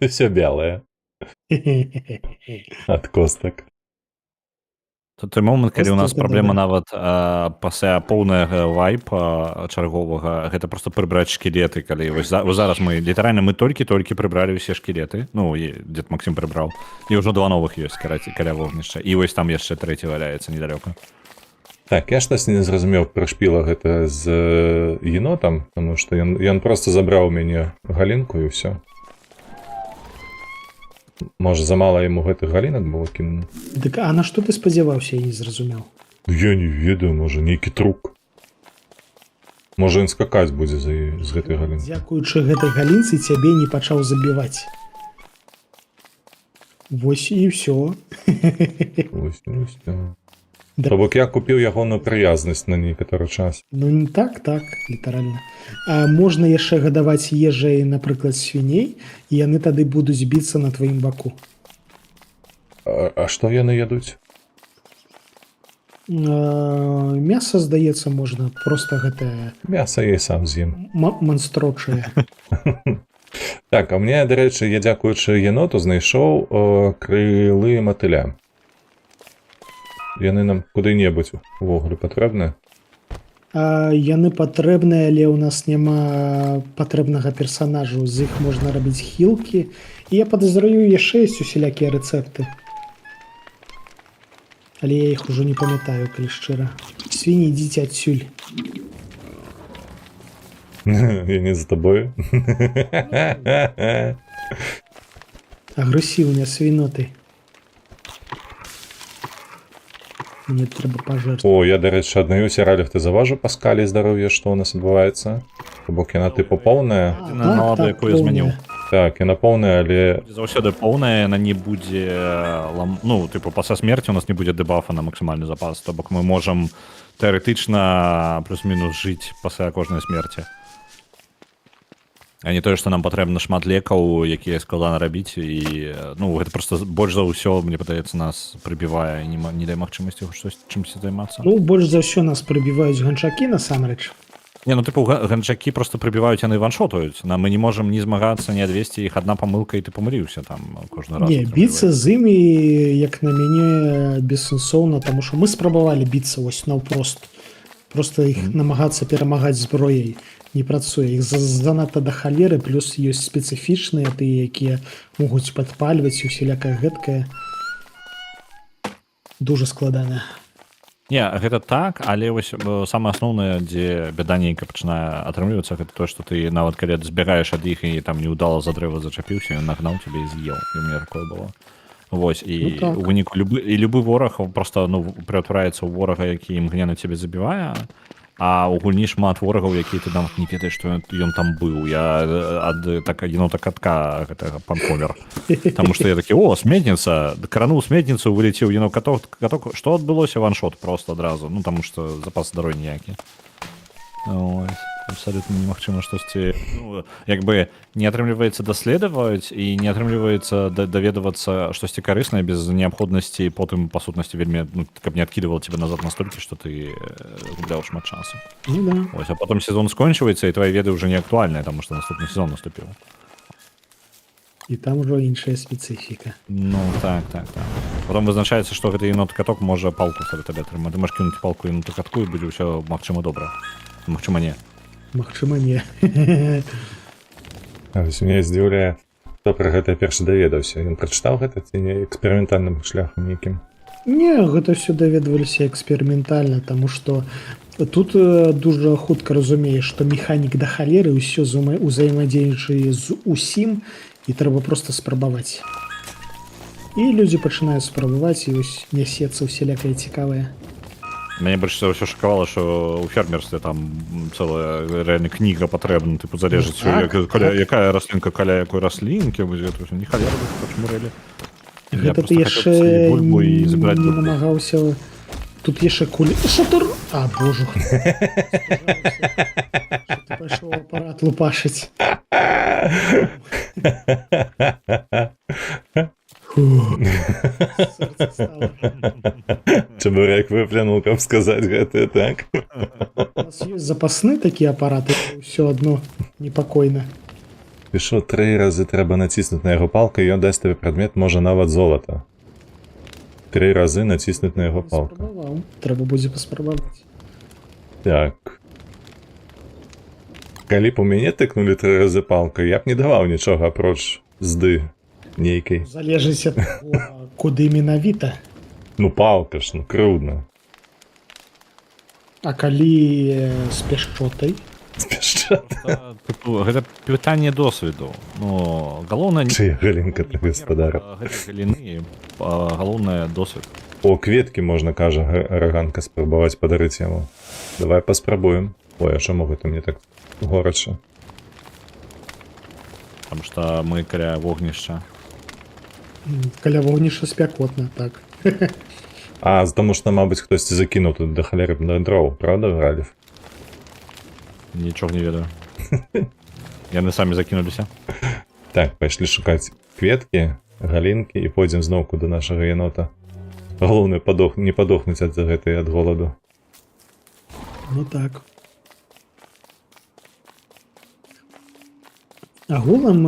Все белае. Ад костак. Той момент, калі у нас праблема нават пасля поўнага вайпа чарговага, гэта просто прыбраць шкілеты, калі вось зараз мы літаральна мы толькі прыбралі ўсе шкілеты. Ну, і дзед Максим прыбраў. І ўжо 2 новых ёсць каля вогнішча. І вось там яшчэ 3 валяецца недалёка. Так, я штось не зразумеў пра шпіла гэта з енотам, тому што ён просто забраў мяне галінку і ўсё. Можа, замала яму гэтых галінак было кіну. Дык, а на што ты спадзяваўся, я не зразумеў? Я не ведаю, можа, нейкі трук. Можа, ён скакаць будзе з гэтай галінкі. Дзякуючы гэтай галінцы цябе не пачаў забіваць. Вось і ўсё. Вось. То бок я купіў ягоную прыязнасць на некаторы час. Ну, так, літаральна. А можна яшчэ гадаваць ежай, напрыклад, свіней, і яны тады будуць біцца на тваім баку. А што яны ядуць? Мяса, здаецца, можна. Просто гэтае... Мяса я і сам з'ем. Монстрочае. Так, а мне, дарэчы, я дзякуючы еноту знайшоў крылы матыля. Яны нам куды-небудзь увогуле патрэбныя? Яны патрэбныя, але ў нас няма патрэбнага персанажу. З іх можна рабіць хілкі. І я падазраю, яшчэ ёсць усялякія рэцэпты. Але я іх ужо не памятаю, калі шчыра. Свіні, ідзіце адсюль. Я не за табою. Агрэсіўныя свіноты. Мне трэба пажэрць. О, я, дарэчы, аднаюся, Ралев, ты заважу па скалі здароўя, што ў нас адбываецца? Бок яна тыпу поўная. Наладу, якую я змяніў. Так, яна поўная, але... Заўсёды поўная, яна не будзе... Ну, тыпу, пасля смерці у нас не будзе дэбафа на максімальны запас. То бок мы можам тэарэтычна плюс-мінус жыць пасля кожнай смерці. А не тое, што нам патрэбна шмат лекаў, якія складана рабіць, і ну, гэта проста больш за ўсё, мне падаецца, нас прыбівае і не дае магчымасці чымсьці займацца. Ну, больш за ўсё нас прыбіваюць ганчакі, насамрэч. Не, ну, тыпу, ганчакі проста прыбіваюць, яны ваншотуюць. Мы не можам ні змагацца, ні адвесці іх адна памылка, і ты памыліўся там кожны раз. Не, біцца з імі, як на мяне, бессэнсоўна, таму што мы спрабавалі біцца вось наўпрост. Просто іх намагацца перамагаць зброяй не працуе. Іх занадта да халеры, плюс ёсць спецыфічныя тыя, якія могуць падпальваць і усялякае гэткае. Дужа складана. Не, гэта так, але вось самае асноўнае, дзе бяда нейка пачынае атрымлівацца, гэта то, што ты нават калі збягаеш ад іх і там неўдала за дрэва зачапіўся, ён нагнаў цябе і з'еў. І у мяне такое было. Вось, і так. у выніку любы вораг просто ператвараецца ў ворага, які імгненна цябе забівае, а ў гульні шмат ворагаў, які ты нават не ведаеш, што ён там быў. Я ад енота катка гэтага панкомер. Таму што я такі, сметніца, крануў сметніцу, вылецеў енот каток, што адбылося? Ваншот просто адразу, таму што запас здароўя ніякі. Ось. Абсолютно немагчыма штосьці як бы не атрымліваецца даследаваць і не атрымліваецца даведавацца штосьці карыснае без неабходнасці потым па сутнасці вельмі каб не адкідывала тебе назад настолькі што ты губляў шмат часу. Ось, а потым сезон скончваецца і твае веды ўжо не актуальныя, таму што наступны сезон наступіў. І там ужо іншая спецыфіка. Так. Потом вызначаецца, што гэты енот каток можа палку сабе табе атрымаць. Ты можаш кінуць палку еноту катку і будзе ўсё магчыма добра. Магчыма не. Магчыма не. Мяне здзіўляе, хто пра гэта першы даведаўся. Ён прачытаў гэта ці не эксперыментальным шляхам нейкім? Не, гэта ўсё даведваліся эксперыментальна, таму што тут дужа хутка разумееш, што механік да халеры ўсё ўзаемадзейнічае з усім і трэба проста спрабаваць. І людзі пачынаюць спрабаваць і вось нясецца ўсялякае цікавае. Мяне больш за ўсё шакавала, што ў фермерстве там цэлая рэальна кніга патрэбна, тыпу залежыць, якая раслінка каля якой раслінкі, не халера пачмурэлі. Гэта ты яшчэ не намагаўся. Тут яшчэ шатур. А, божу. Ты пайшоў апарат лупашыць. Чабурек выплюнул, каб сказаць гэта, так? У нас ёсць запасны такі апарат, і ўсё адно непакойна. І што, 3 разы трэба націснуць на яго палку, і ён дасць табе прадмет, можа нават золата. 3 разы націснуць на яго палку. Спрабаваў. Трэба будзе паспрабаваць. Так. Калі б у мяне тыкнулі 3 разы палкай, я б не даваў нічога апроч зды нейкай. Залежыць ад таго, куды менавіта. Палка ж, крыўдна. А калі з пяшчотай? Гэта пытанне досведу. Галоўнае... Чыя галінка ты, гаспадара? Гэта галіны, галоўнае досвед. Кветкі можна, кажа Раганка, спрабаваць падарыць яму. Давай паспрабуем. А чаму гэта мне так горача? Таму што мы каля вогнішча. Каля вогнішча спякотна, так. Таму што, мабыць, хтосьці закінуў тут да халеры дроў, правда, Раліф? Нічога не ведаю. Яны самі закінуліся. Так, пайшлі шукаць кветкі, галінкі і пойдзем зноўку да нашага енота. Галоўнае не падохнуць ад гэтай ад голаду. Так. Агулам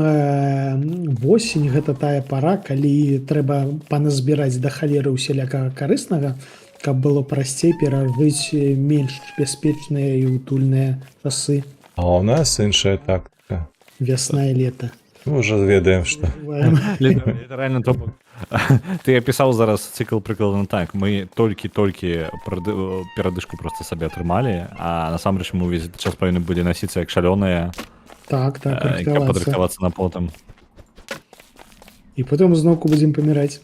восень гэта тая пара, калі трэба паназбіраць да халеры усялякага карыснага, каб было прасцей перажыць менш бяспечныя і утульныя часы. А ў нас іншая тактыка. Вясна і лета. Мы ўжо ведаем, што... Літаральна то... Ты апісаў зараз цыкл прыкладна так. Мы толькі-толькі перадышку проста сабе атрымалі, а насамрэч мы ўвесь час павінны былі насіцца як шалёныя. Так, каб падрыхтавацца на потым. І потым зноўку будзем паміраць.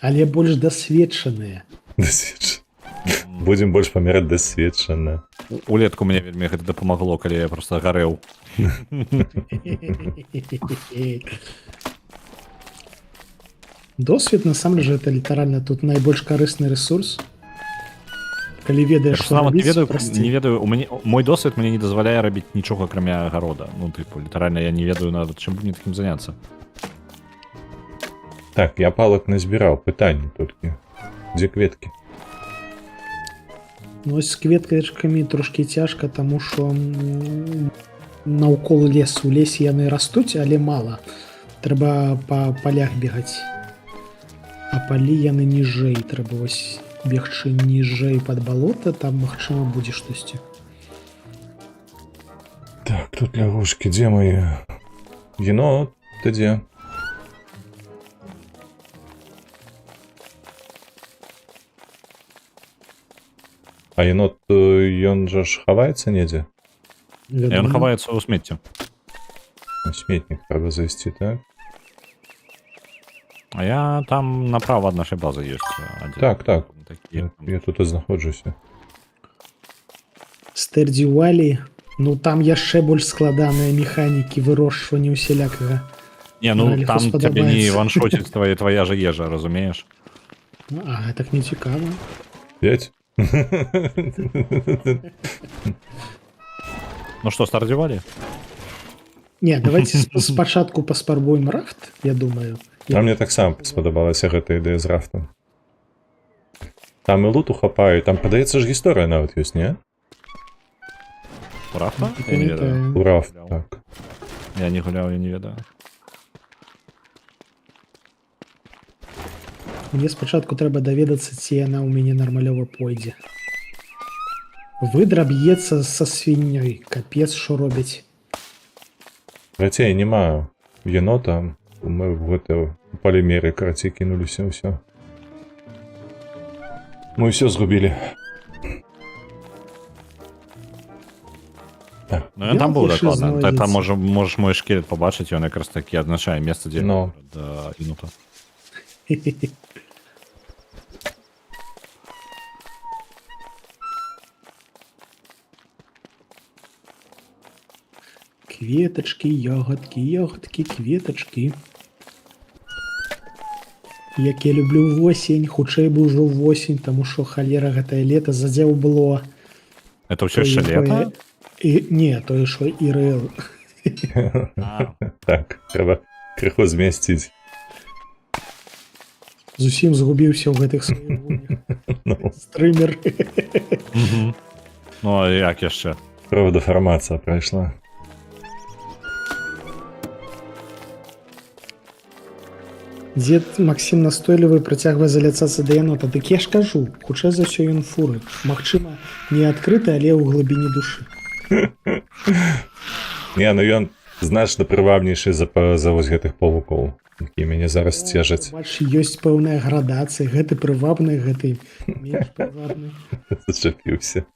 Але больш дасведчаныя. Будзем больш паміраць дасведчаныя. Улетку мне вельмі гэта дапамагло, калі я проста гарэў. Досвед, насамрэч, гэта літаральна тут найбольш карысны ресурс. Калі ведаеш, што рабіць, прасцей. Не ведаю, мой досвед мне не дазваляе рабіць нічога, акрамя агарода. Літаральна я не ведаю нават, чым мне такім заняцца. Так, я палак назбіраў, пытанне толькі. Дзе кветкі? З кветкачкамі трошкі цяжка, таму што наўкол лесу. У лесе яны растуць, але мала. Трэба па палях бегаць. А палі яны ніжэй. Трэба вось бегчы ніжэй пад балота, там магчыма будзе штосьці. Так, тут лягушки, где мои? Енот, ты где? А енот, ён жа ж хаваецца недзе? І он хаваецца ў смецці. Сметник треба завести, так? А я там направо ад нашай базы ёсць. адзін. Так, так. Такі. Я тут і знаходжуся. Стэрдзівалі, ну там яшчэ больш складаныя механікі вырошчвання усялякага. Не, ну Раліху там цябе не спадабаецца. ваншоціць твоя же ежа, разумееш? А, так не цікава. 5? Ну што, стардзівалі? Не, давайте спачатку паспрабуем рафт, я думаю. А мне таксама спадабалася гэта ідэя з рафтам. Там і луту хапаю, там, падаецца ж гісторыя нават ёсць, не? Рафта? Я не ведаю. У рафт, так. Я не гуляў, я не ведаю. Мне спачатку трэба даведацца, ці яна ў мяне нармалёва пойдзе. Выдра б'ецца са свіннёй, капец, што робяць. Карацей, няма енота, мы в гэта палімеры карацей кінуліся, ўсё. Мы ўсё згубілі. Ну ён там быў Яшчэ дакладна. знойдзецца. Там можаш мой шкелет пабачыць, ён якраз такі адзначае месца, дзе Ну. да інута. Кветачкі, ягадкі, ягадкі, кветачкі. Як я люблю восень, хутчэй бы ўжо восень, таму што халера гэтае лета задзяўбло. Это ўсё яшчэ лета? Не, тое, што ІРЛ. Так, трэба крыху змясціць. Зусім згубіўся ў гэтых сваіх гульнях. Ну, Стрымер. Ну, а як яшчэ? праводэфармацыя прайшла. Дзед Максім настойлівы працягвае заляцацца да янота. Дык я ж кажу, хутчэй за ўсё ён фуры. Магчыма, не адкрыты, але ў глыбіні душы. Не, ну ён значна прывабнейшы за вось гэтых павукоў, які мяне зараз сцежаць. Бач, ёсць пэўная градацыя. Гэты прывабны, гэты менш прывабны. Зачапіўся.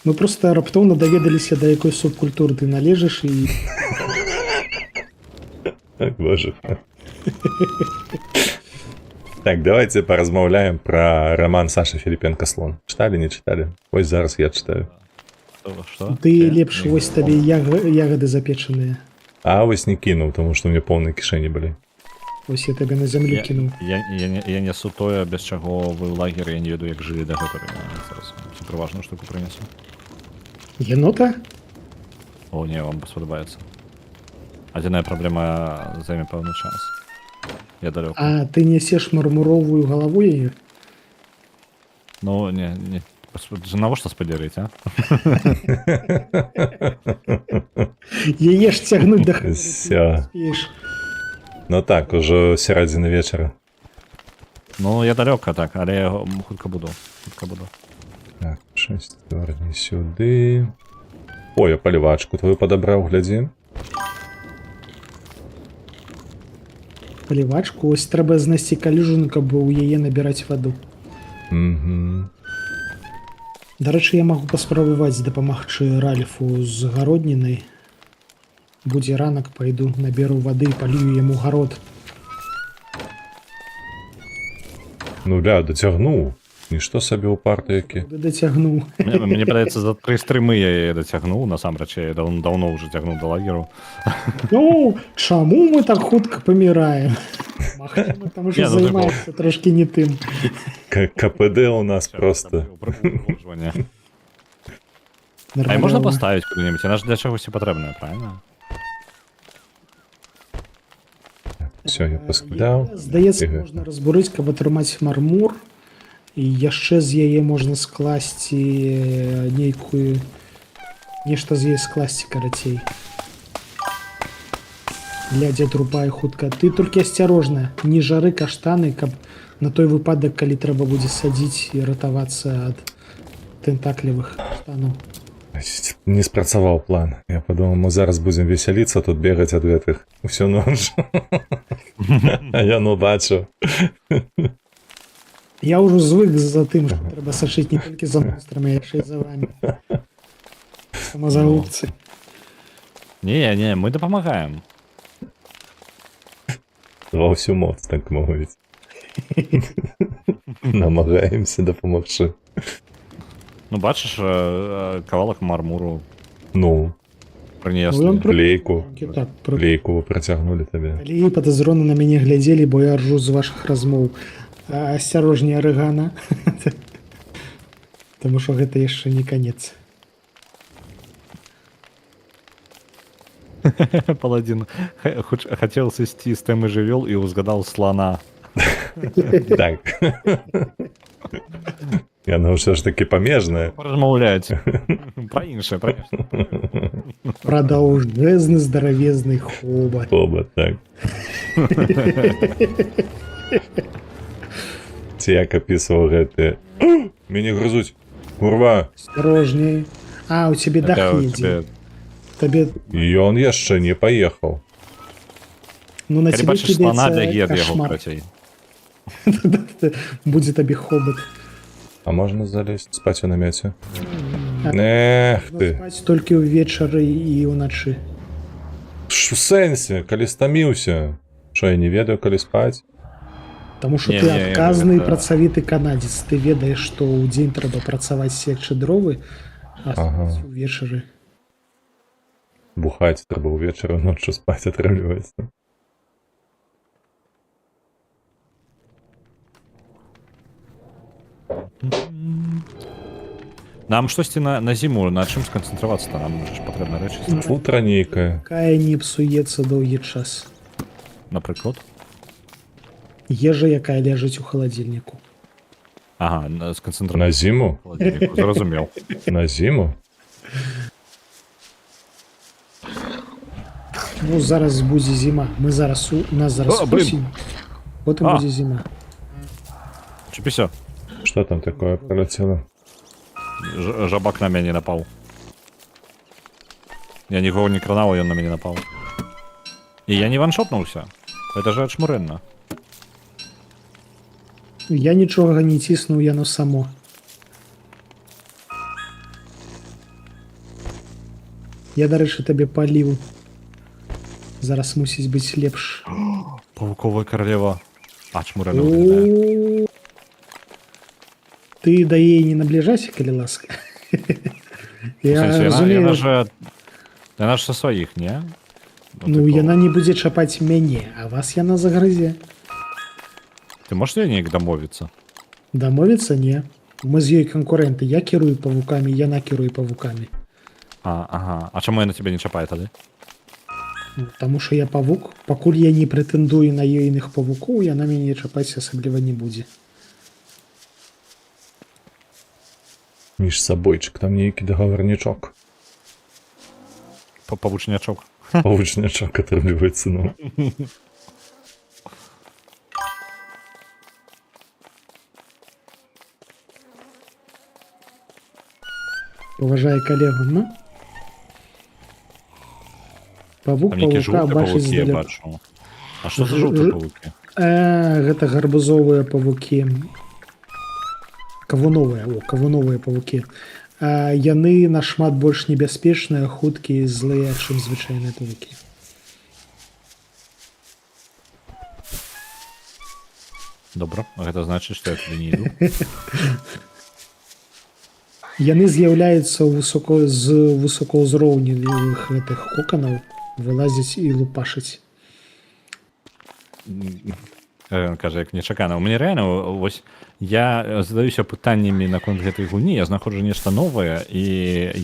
Мы проста раптоўна даведаліся, да якой субкультуры ты належыш, і Так, боже. Так, давайте поразмаўляем про роман Саши Філіпенка «Слон». Читали, не читали? Ось зараз я читаю. Што? ты лепш вось табе ягады запечаныя. А вось не кинул, потому что у меня полные кишені были. Ось я табе на зямлю кінуў. Я несу тое, без чаго вы ў лагеры, я не ведаю, як жылі дагэтуль. Зараз супер важную штуку прынесу. Енота? О, не, вам спадабаецца. Адзіная праблема займе пэўны час. Я далёка. А ты несеш мармуровую галаву яе? Ну, не. Навошта спадзярыць, а? Яе ж цягнуць да хаты. Всё. Спіеш. Ну так, уже середина вечера. Ну, я далёка так, але хутка буду. Так, шестерні сюди. Ой, я полівачку твою подобрав, гляди. Палівачку, ось трэба знайсці калюжу, каб у яе набіраць ваду. Угу. Дарэчы, я магу паспрабаваць дапамагчы Ральфу з гароднінай. Будзе ранак, пайду, наберу вады і палію яму гарод. Ну, ля, дацягнуў. Нішто сабе ў партыякі. Куды дацягнуў. Мне падаецца, за 3 стрымы я яе дацягнуў, насамрэч, я даўно ўжо цягнуў да лагеру. Ну, чаму мы так хутка паміраем? Магчыма, там Не, ужо ну, займаецца трошкі не тым. КПД у нас просто. А і можна паставіць куды-небудзь? Яна ж для чагосьці патрэбная, правильно? Все, я паскуляў. Здаецца, І можна разбурыць, каб атрымаць мармур. І яшчэ з яе можна скласці нейкую... Нешта з яе скласці, карацей. глядзя трупай хутка. Ты толькі асцярожна, не жары каштаны, каб на той выпадак, калі трэба будзе садзіць і ратавацца ад тентаклевых каштанаў. Не спрацаваў план. Я подумал, мы зараз будзем весяліцца тут бегаць ад гэтых усю ноч. А я бачу. Я ўжо звык за тым, што трэба сачыць не толькі за монстрамі, яшчэ і за вамі. Самазагубцы. Не, мы дапамагаем. Ва ўсю моц, так мовіць. Намагаемся дапамагчы. Ну, бачыш, кавалак мармуру Ну, прынеслі. лейку. Так, Лейку працягнулі табе. калі падазрона на мяне глядзелі, бо я ржу з вашых размоў. Асцярожней, арыгана. Таму што гэта яшчэ не канец. Паладзін хацеў сысці з тэмы жывёл і ўзгадаў слана. Так. Яно ўсё ж такі памежнае. Размаўляць. Пра іншае, пра нешта. Пра даўжэзны здаравезны хобат. Оба, так. Ці як апісваў гэты. Мяне грызуць. Курва. Асцярожней. У цябе дах едзе. Табе, Ён яшчэ не паехаў. ну на Калі цябе бачыш слана, кідаецца бягі ад яго кашмар. крацей. Будзе табе хобат. А можна залезть спаць у намеце? Эх ты. Спаць толькі ўвечары і ўначы. Ш у сэнсе, калі стаміўся. Што я не ведаю, калі спаць? Таму што Не, ты не, адказны гэта- працавіты канадзец. Ты ведаеш, што ў дзень трэба працаваць секчы дровы, а Ага. спаць увечары. Бухаць трэба ўвечары, ноччу спаць атрымліваецца. Нам штосьці на зіму, на чым сканцэнтравацца, нам ж патрэбна рэчы. Футра нейкая. Кая не псуецца доўгі час. Напрыклад. Ежа, якая ляжыць у халадзільніку. Ага, На сканцэнтравацца. зіму? Зразумеў. На зіму? Ну, зараз будзе зіма. Мы зараз у нас зараз О, блин. осень. Потым А. будзе зіма. Чупіся. Што там такое пролетело? Жабак на мяне напаў. Я нікого не кранаў, ён на мяне напаў. І я не ваншотнуўся. Это же ачмурэнна. Я нічога не ціснуў, яно само. Я, дарэчы, табе паліў. Зараз мусіць быць лепш. Павуковая каралева. Ачмурэнна выглядае. Ты да яе не набліжайся, калі ласка. Я Яна разумею, ж са сваіх, не? ну яна не будзе чапаць мяне, а вас яна загрызе. Ты можаш я неяк дамовіцца? Дамовіцца не. Мы з ёй канкурэнты. Я кірую павукамі, яна кіруе павукамі. Ага. А чаму яна цябе не чапае тады? Таму што я павук, пакуль я не прэтэндую на ёйных павукоў, яна мяне чапаць асабліва не будзе. Між сабойчык, там нейкі дагаварнічок. Павучнячок. Павучнячок атрымліваецца, ну. Уважаю калегу, ну? Павук Там нейкія павука жоўтыя бачыць павукі, я здалёк. бачу. А што за жоўтыя павукі? Гэта гарбузовыя павукі. Кавуновыя павукі. Яны нашмат больш небяспечныя, хуткія, злыя, чым звычайныя павукі. Добра, гэта значыць, што я туды не іду. Яны з'яўляюцца з высокаўзроўневых гэтых коканаў, вылазяць і лупашаць. Ён кажа, як нечакана. У мяне рэальна, вось, я задаюся пытаннямі наконт гэтай гульні, я знаходжу нешта новае, і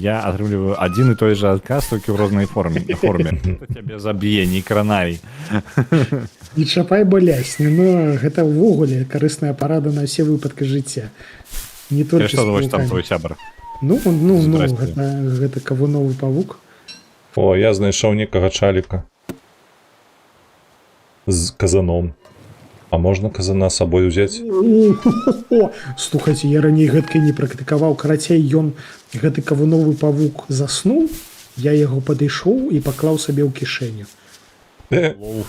я атрымліваю адзін і той жа адказ, толькі ў рознай форме. Хто цябе заб'е, не кранай. Не чапай, бо лясне, но гэта ўвогуле карысная парада на ўсе выпадкі жыцця. Не толькі Што, вось там павукамі. твой сябар. Ну, Здрасце. гэта кавуновы павук. О, я знайшоў некага чаліка. з казаном. А можна казана з сабою ўзяць? О, слухайце, я раней гэткай не практыкаваў, карацей, ён гэты кавуновы павук заснуў, я яго падышоў і паклаў сабе ў кішэню. Лоу.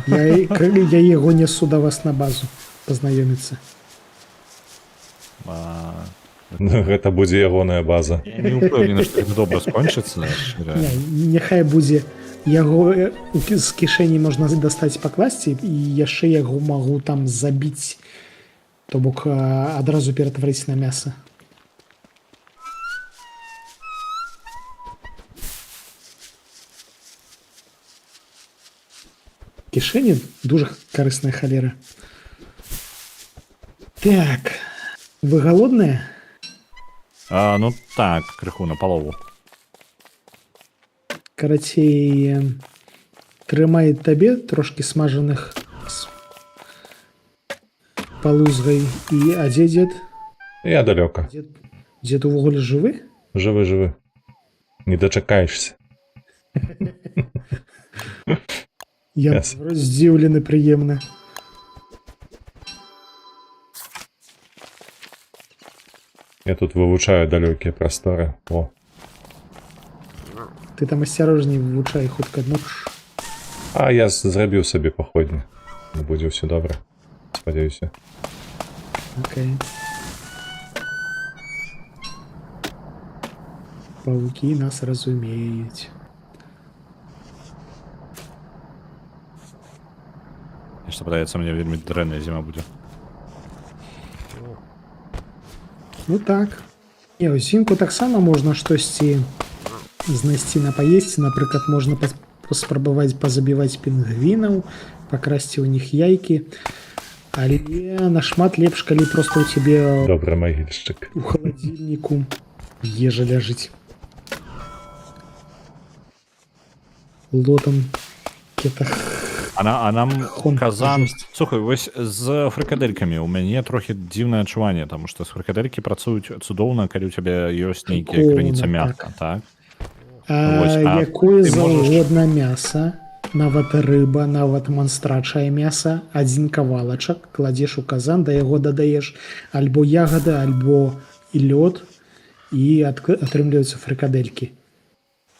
Я яго несу да вас на базу пазнаёміцца. Гэта будзе ягоная база. Я не ўпэўнены, што гэта добра скончыцца. Няхай будзе яго з кішэні можна дастаць пакласці і яшчэ яго магу там забіць, то бок адразу ператварыць на мяса. Кішэні дуже карысная халера. Так, вы галодныя? Ну так, крыху на палову. Карацей, трымай табе трошки смажаных з палузгай і а дзе дзед? Я далёка. Дзед увогуле жывы? Жывы. Не дачакаешся. Я Yes. здзіўлены прыемна. Я тут вывучаю далёкія прасторы. О, Ты там асцярожней вывучай хутка ноч. а я зрабіў сабе паходні. Будзе ўсё добра. Спадзяюся. Окей. Павукі нас разумеюць. І што падаецца, мне вельмі дрэнная зіма будзе. Ну так. Не, узімку таксама можна штосьці знайсці на паесці. Напрыклад, можна паспрабаваць пазабіваць пінгвінаў, пакрасці ў них яйкі. Але нашмат лепш, калі проста ў цябе Добры магільшчык. у халадзільніку ежа ляжыць. Лотам кетах. А нам Хон казан... жесть. Слухай, вось з фрыкадэлькамі ў мяне трохі дзіўнае адчуванне, таму што з фрыкадэлькі працуюць цудоўна, калі ў цябе ёсць нейкія Прыкольна, крыніца так. мяса, так? Вось, а Якое ты можаш- заўгодна мяса, нават рыба, нават манстрачае мяса, адзін кавалачак кладзеш у казан, да яго дадаеш альбо ягады, альбо і лёд, і атрымліваюцца фрыкадэлькі.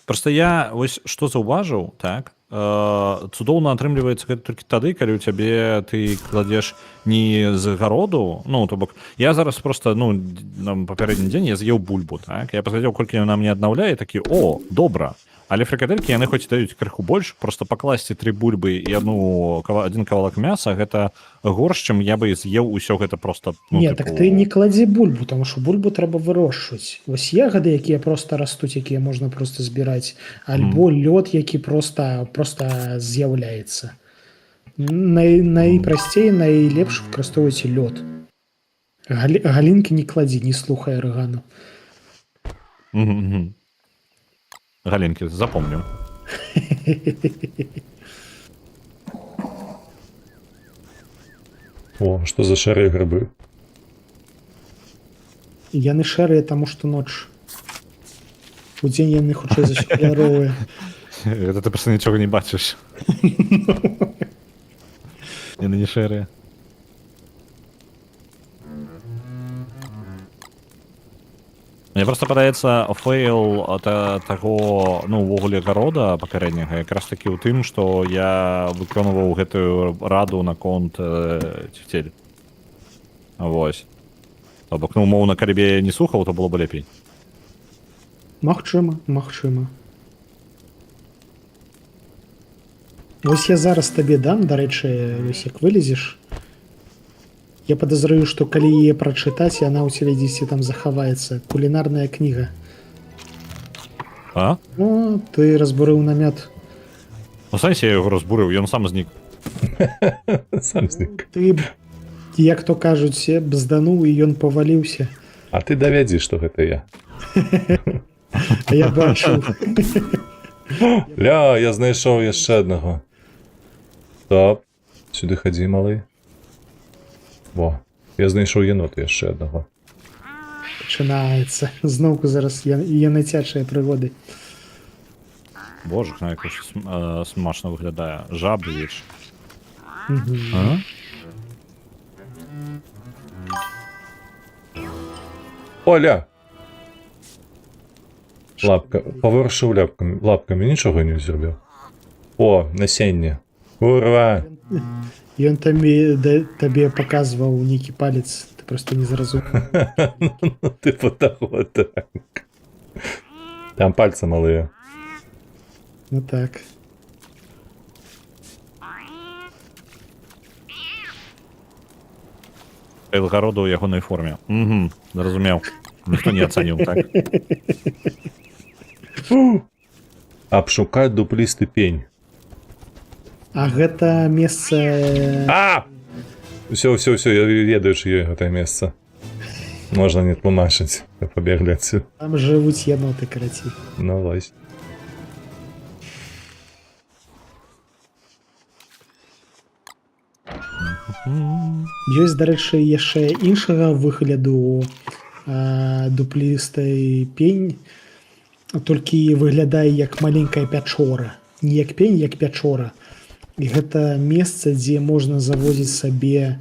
Просто я вось што заўважыў, так? Цудоўна атрымліваецца гэта толькі тады, калі ў цябе ты кладзеш не з гароду, ну то бок я зараз просто на папярэдні дзень я з'еў бульбу, так? Я паглядзеў, колькі яна мне аднаўляе, такі о, добра. Але фрыкадэлькі яны хоць даюць крыху больш, просто пакласці 3 бульбы і адзін кавалак мяса, гэта горш, чым я бы з'еў усё гэта просто. Не, так ты не кладзі бульбу, тому што бульбу трэба вырошчваць. Вось ягады, якія проста растуць, якія можна проста збіраць, альбо лёд, які проста з'яўляецца. Найпрасцей, найлепш выкарыстоўваць лёд. Галінкі не кладзі, не слухай арыгану. Галінкі, запомню. О, што за шэрыя грыбы? Яны шэрыя, таму што ноч. Удзень яны хутчэй за каляровыя. Гэта ты просто нічога не бачыш. Яны не шэрыя. Мне просто падаецца фейл таго увогуле гарода папярэдняга якраз такі ў тым, што я выконваў гэтую раду наконт цвіцель. Вось. То бок, умоўна, калі б я не слухаў, то было б лепей. Магчыма. Вось я зараз табе дам, дарэчы, вось як вылезеш. Я падазраю, што калі яе прачытаць, яна ў цябе дзесьці там захаваецца. Кулінарная кніга. А? О, ты разбурыў намет. Ну, сэнсе я яго разбурыў, ён сам знік. Сам знік. Ты, як то кажуць, бздануў і ён паваліўся. А ты давядзі, што гэта я. А я бачыў. Ля, я знайшоў яшчэ аднаго. Стоп. Сюды хадзі, малы. Во, я знайшоў енота яшчэ аднаго. Пачынаецца. Зноўку зараз янацячыя прыгоды. Боже, як смачна выглядае. Жабы веч. Мгм. А? Оля! Поворушив лапками, нічого не зробив. О, насіння. Урва! Ён табе паказваў нейкі палец, ты просто не зразумеў. Ну, типу того, так. Там пальцы малые. Ну так. Элгароду ў ягонай форме. Угу, зразумеў. Ніхто не ацаніў, так? Обшукать дуплисты пень. А гэта месца А! Все, я ведаю, чье это место. Можно не тлумачить. Побегли отсюда. там жывуць яноты, карацей. Ну, лазь. Ёсць, дарэчы, яшчэ іншага выгляду дуплістай пень, толькі выглядае як маленькая пячора. Не як пень, як пячора. І гэта месца, дзе можна завозіць сабе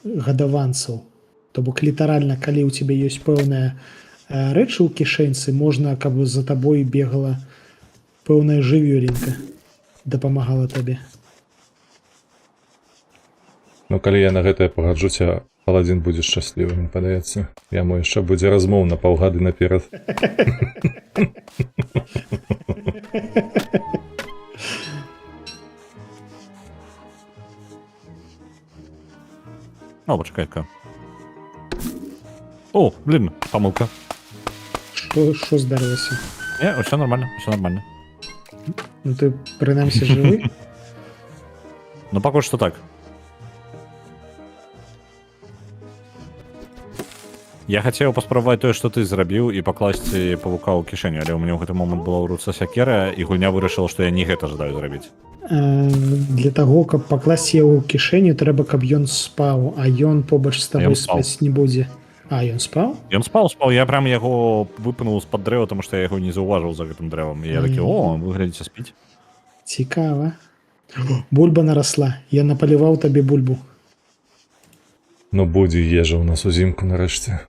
гадаванцаў. То бок літаральна, калі ў цябе ёсць пэўная рэчы ў кішэнцы, можна, каб за табой бегала пэўная жывёленька, дапамагала табе. Ну, калі я на гэтае пагаджуся, Паладзін будзе шчаслівы, мне падаецца. Яму яшчэ будзе размоў на паўгады наперад. О, почекай-ка. О, блин, помилка. Що здарилося? Не, все нормально, все нормально. Ну ти принаймні живий? Ну, поки що так. Я хотів паспрабаваць тое, што ты зрабіў і пакласці павука ў кішэню, але ў мяне ў гэты момант была ў руцэ сякера, і гульня вырашыла, што я не гэта жадаю зрабіць. Для таго, каб пакласці яго ў кішэню, трэба, каб ён спаў, а ён побач з табой спаць не будзе. А, ён спаў? Ён спаў, я прям яго выпынуў з-пад дрэва, таму што я яго не заўважыў за гэтым дрэвам. І я такі, о, вы глядзіце, спіць. Цікава. Бульба нарасла. Я напаліваў табе бульбу. Ну, будзе ежа ў нас узімку нарэшце.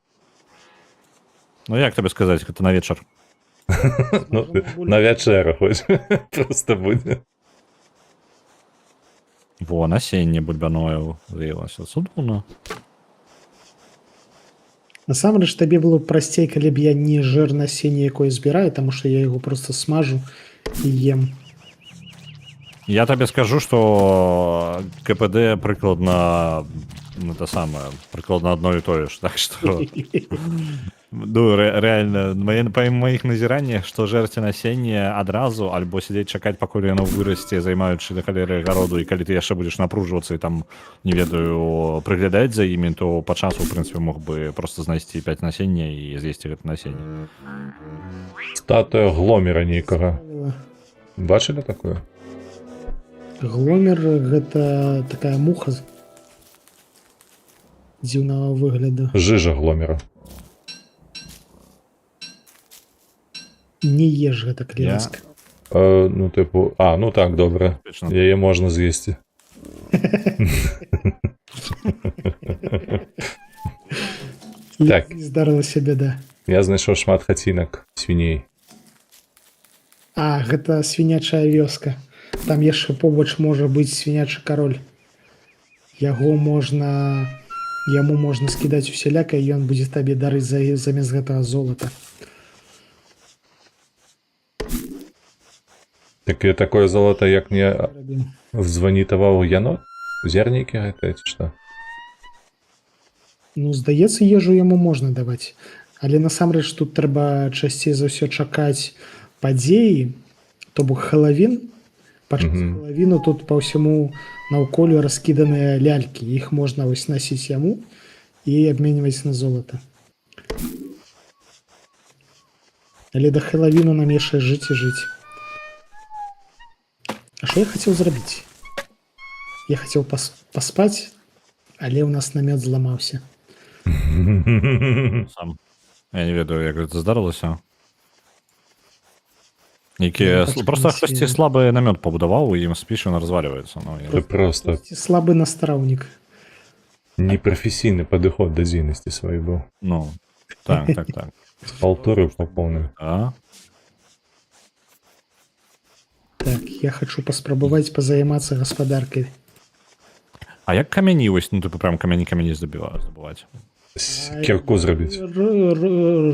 Ну, як табе сказаць, гэта на вечар? Ну, на вячэру хоць. Проста будзе. Во, насенне бульбяное выявілася. Цудоўна. Насамрэч, табе было б прасцей, калі б я не жэр насенне, якое збіраю, таму што я яго проста смажу і ем. Я табе скажу, што КПД прыкладна прыкладна адно і тое ж, так што ну, рэальна, па маіх назіраннях, што жэрці насенне адразу альбо сядзець чакаць, пакуль яно вырасце, займаючы да халеры гароду, і калі ты яшчэ будзеш напружвацца і там, не ведаю, прыглядаць за імі, то па часу, у прынцыпе, мог бы проста знайсці 5 насення і з'есці гэта насенне. Статуя гломера нейкага. Бачылі такое? Гломер — гэта такая муха дзіўнага выгляду. Жыжа гломера. Не еш гэта клерацка. Ну, типу, ну так, добре. Яе можна з'есці. Так. Не здарылася бяда. Я знайшоў шмат хацінак свіней. Гэта свінячая вёска. Там яшчэ побач можа быць свінячы кароль. Яму можна скідаць усяляка, і ён будзе табе дарыць замест гэтага золата. Такое золото, як мне званітаваў янот? Зернікі гэтыя, ці што? Ну, здаецца, ежу яму можна даваць. Але насамрэч тут трэба часцей за ўсё чакаць падзеі, то бок Хэлавін. Пачаць Хэлавіну тут па ўсяму наўколе раскіданыя лялькі. Іх можна вось насіць яму і абменьваць на золата. Але да Хэлавіну нам яшчэ жыць і жыць. А што я хацеў зрабіць? Я хацеў паспаць, але ў нас намёт зламаўся. Сам. Я не ведаю, як гэта здарылася. Якія Ну, просто пачканці. хтосьці слабы намёт пабудаваў, і ім спіш ён развальваецца. Ну, Ты просто Слабы настраўнік. непрафесійны падыход да дзейнасці сваёй быў. ну, так, так, так. Халтурыў па поўнай. А? Так, я хочу паспрабаваць пазаймацца гаспадаркай. А як камяні вось, ну, типу, прям камяні здабываць? Кірку зрабіць.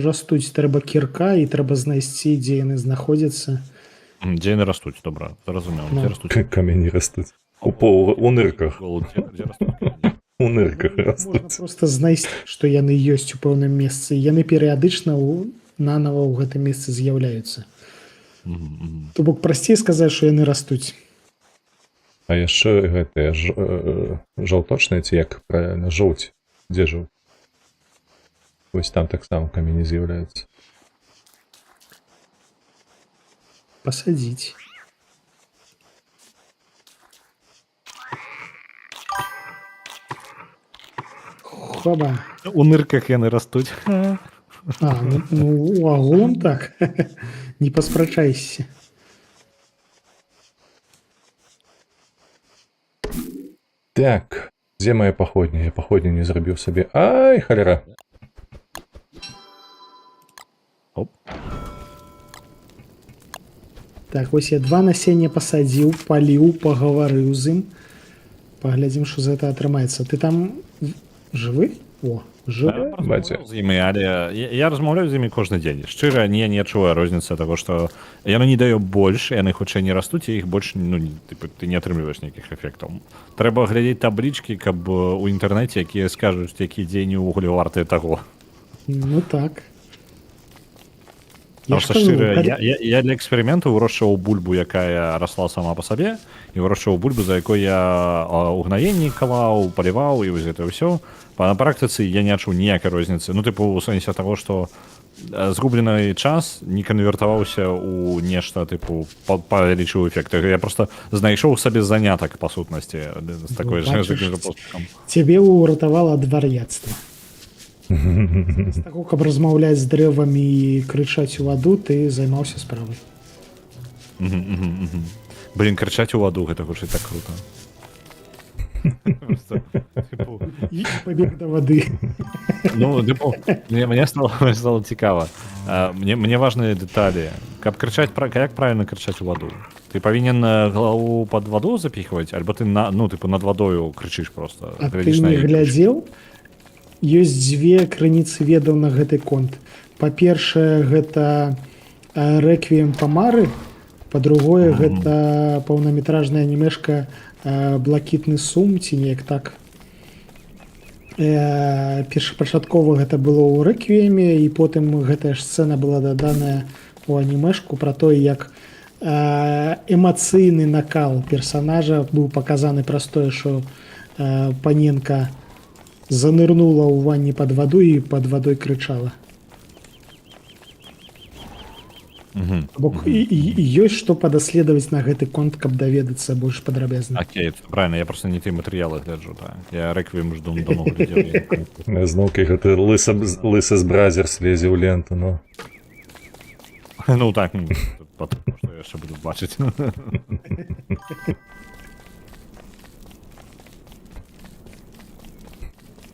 Растуць трэба кірка і трэба знайсці, дзе яны знаходзяцца. Дзе яны растуць, добра, зразумеў. Ну. Дзе растуць? Камяні растуць. У нырках. Дзе растуць камяні? У нырках Можна растуць. проста знайсці, што яны ёсць у пэўным месцы. Яны перыядычна нанова ў гэтым месцы з'яўляюцца. То бок прасцей сказаць, што яны растуць. А яшчэ гэтыя жаўточныя ці як правільна жоўць. Дзе жоўць? Вось там таксама камені з'яўляюцца. Пасадзіць. Хоба. У нырках яны растуць. Ну агулам так. Не паспрачайся. Так, дзе мае паходні? Я паходні не зрабіў сабе. Ай, халера. Оп. Так, вось я 2 насення пасадзіў, паліў, пагаварыў з ім. Паглядзім, што з гэта атрымаецца. Ты там жывы? О, жывы. Баця. З імі, але я размаўляю з імі кожны дзень. Шчыра, не адчуваю розніцы таго, што яно не дае больш, яны хутчэй не растуць, і іх больш, ну, типу, ты не атрымліваеш нейкіх эфектаў. Трэба глядзець таблічкі, каб у інтэрнэце, якія скажуць, якія дзеянні ўвогуле вартыя таго. Ну так. Потому ж что кажу, шчыра, я для эксперыменту вырошчваў бульбу, якая расла сама па сабе, і вырошчваў бульбу, за якой я угнаенні калаў, паліваў, і вось гэта ўсё. На практыцы я не адчуў ніякай розніцы. Ну, тыпу, у сэнсе таго, што згублены час не канвертаваўся ў нешта, тыпу, павялічыў эфект. Я просто знайшоў сабе занятак, па сутнасці, з такой бачыш, такім жа поспехам. Цябе ўратавала ад вар'яцтва. З таго, каб размаўляць з дрэвамі і крычаць у ваду, ты займаўся справай. Блін, крычаць у ваду, гэта гучыць так круто. І пабег да вады. Ну, мне стало цікава. Мне важныя дэталі. Каб крычаць, як правильно крычаць у ваду? Ты павінен галаву пад ваду запіхваць, альбо ты над вадою крычыш просто. А ты не глядзеў? Ёсць 2 крыніцы ведаў на гэты конт. Па-першае, гэта рэквіем па мары, па-другое, гэта паўнаметражная анімешка блакітны сум, ці неяк так. Першапачаткова гэта было ў рэквіеме, і потым гэтая ж сцэна была даданая ў анімешку пра тое, як эмацыйны накал персанажа быў паказаны праз тое, што паненка занырнула ў ванні пад ваду і пад вадой крычала. Бок ёсць што падаследаваць на гэты конт, каб даведацца больш падрабязна. Окей, правильно, я просто не тыя матэрыялы гляджу, так. Я рэквіем жду давно глядзеў. Зноўкі гэты лысы з бразер слезе ў ленту, ну. Ну так, потом, што я яшчэ буду бачыць.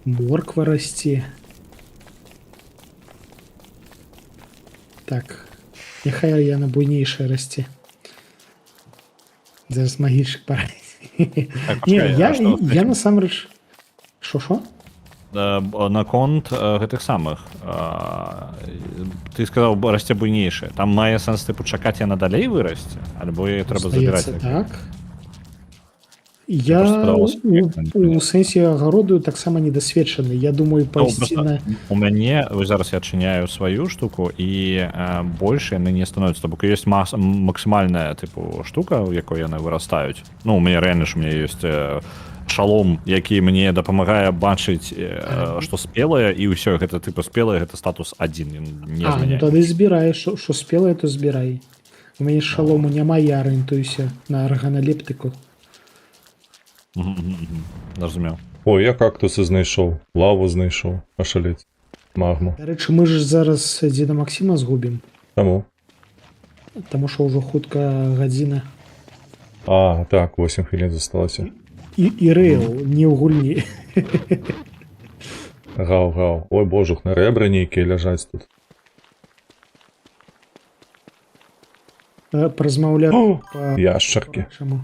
Морква расце. Так, няхай яна буйнейшая расце. Зараз магічык параіць. Не, я насамрэч... Шо? Наконт гэтых самых. Ты сказаў, расце буйнейшая. Там мае сэнс, тыпу, чакаць яна далей вырасце? Альбо яе трэба забіраць? Так. Я у сэнсе агародую таксама недасведчаны. Я думаю, пайсці на... У мяне, зараз я адчыняю сваю штуку, і больш яны не становяцца. Бо ёсць максімальная тыпу штука, у якой яны вырастаюць. Ну, у мяне рэальна ж у мяне ёсць шалом, які мне дапамагае бачыць, што спелае, і ўсё, гэта тыпу спелае, гэта статус 1. Ну тады збіраеш, што спелае, то збірай. У мяне шалому няма, я арыентуюся на арганалептыку. Разумеў. О, я кактусы знайшоў, лаву знайшоў, ашалець, магму. Дарэчы, мы ж зараз дзеда Максіма згубім. Таму? Таму што ўжо хутка гадзіна. А, так, 8 хвілін засталося. І рэйл не ў гульні. Гау. Ой, божух, на рэбры нейкія ляжаць тут. Празмаўляю па... Яшчаркі. Чаму?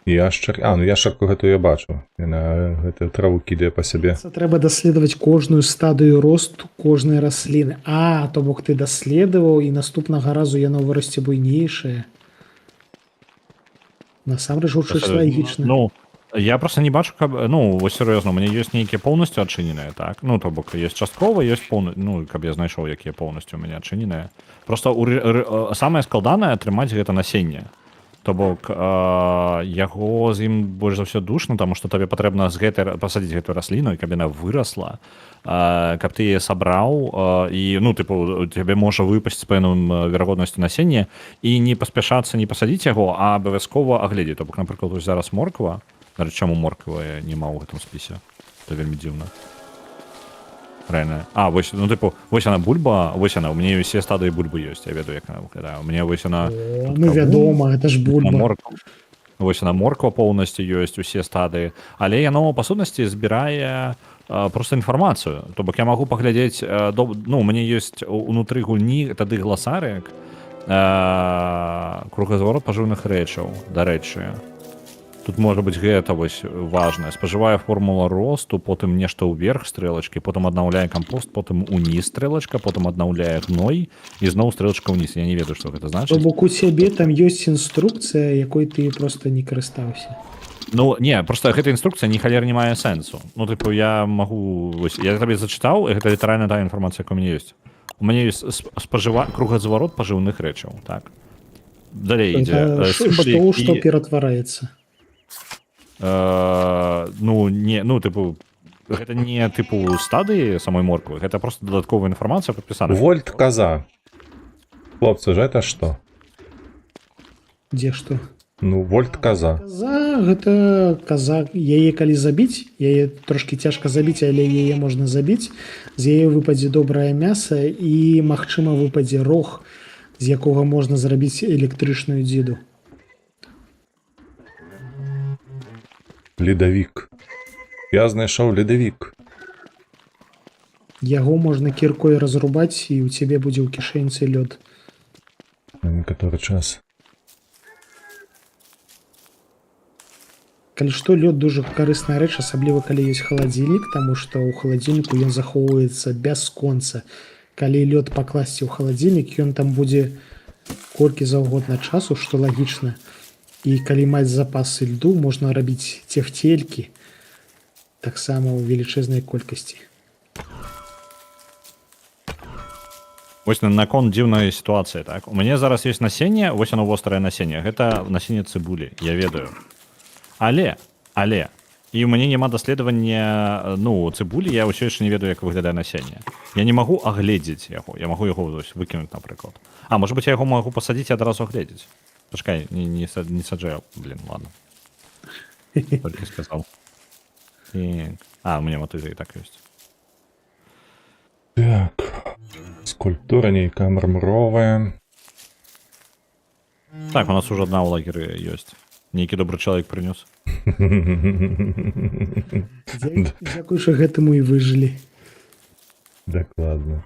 Яшчар... А, ну яшчарку гэту я бачу. Яна гэтую траву кідае па сябе. Трэба даследаваць кожную стадыю росту кожнай расліны. А, то бок ты даследаваў, і наступнага разу яно вырасце буйнейшае. Насамрэч гучыць лагічна. Ну, я просто не бачу, каб... Ну, вось сур'ёзна, у мяне ёсць нейкія поўнасцю адчыненыя, так? Ну, то бок, ёсць часткова, ёсць поўна... Ну, каб я знайшоў, якія поўнасцю у мяне адчыненыя. Просто самае складанае атрымаць гэта насенне. То бок, яго з ім больш за ўсё душна, таму што табе патрэбна з гэтай пасадзіць гэтую расліну, і каб яна вырасла, каб ты яе сабраў, і, ну, тыпу, тебе можа выпасці з пэўным верагоднасцю насення, і не паспяшацца не пасадзіць яго, а абавязкова агледзець. То бок, напрыклад, вось зараз морква, чаму морква няма ў гэтым спісе? Это вельмі дзіўна. Реально. А, вось, ну, типу, вось она бульба, вось она, у мяне ўсе стадыі бульбы ёсць, я ведаю, як она выглядае. У мяне вось она... Ну, вядома, гэта ж бульба. Вось она морква поўнасцю ёсць, усе стадыі, але яно, па сутнасці, збірае проста інфармацыю. То бок я магу паглядзець, ну, у мяне ёсць унутры гульні тады гласарык, кругазворот пажыўных рэчаў, дарэчы. Тут можа быць гэта вось важнае. Спажывае формула росту, потым нешта ўверх стрэлачкі, потым аднаўляе кампост, потым уніз стрэлачка, потым аднаўляе гной і зноў стрэлачка ўніз. Я не ведаю, што гэта значыць. То бок у цябе там ёсць інструкцыя, якой ты проста не карыстаўся. Ну, не, просто гэта інструкцыя ні халер не мае сэнсу. Ну, тыпу, я магу... Вось, я табе зачытаў, і гэта літаральна тая інфармацыя, якая у мяне ёсць. У мяне ёсць кругазварот пажыўных рэчаў, так? Далей ідзе. Што ператвараецца? Ну, не, ну, тыпу, гэта не, тыпу, стадыі самой морквы, гэта просто дадатковая інфармацыя падпісана. Вольт каза. Хлопцы, ж это што? Дзе што? Ну, вольт каза. Каза, гэта каза, яе калі забіць, яе трошки цяжка забіць, але яе можна забіць, з яе выпадзе добрае мяса і, магчыма, выпадзе рог, з якога можна зрабіць электрычную дзіду. Ледавік. Я знайшоў ледавік. Яго можна кіркой разрубаць, і ў цябе будзе ў кішэньцы лёд. На некаторы час. Калі што, лёд дужа карысная рэч, асабліва калі ёсць халадзільнік, таму што ў халадзільніку ён захоўваецца бясконца. Калі лёд пакласці ў халадзільнік, ён там будзе колькі заўгодна часу, што лагічна. І калі маць запасы льду, можна рабіць цефтелькі таксама ў велічэзнай колькасці. Вось наконт дзіўнай сітуацыі, так? У мяне зараз ёсць насенне, вось оно вострае насенне. Гэта насенне цыбулі, я ведаю. Але, і ў мяне няма даследавання, ну, цыбулі, я ўсё яшчэ не ведаю, як выглядае насенне. Я не магу агледзець яго, я магу яго выкінуць, напрыклад. А, можа быць, я яго магу пасадзіць і адразу агледзець. Пачакай, не саджаю, блин, ладно. Толькі сказал. А, у меня мотыжа і так ёсць. Так. Скульптура нейкая мармуровая. Так, у нас уже одна ў лагеры ёсць. Нейкі добры чалавек прынёс. Дзякуй, што гэтаму і выжылі. Дакладна.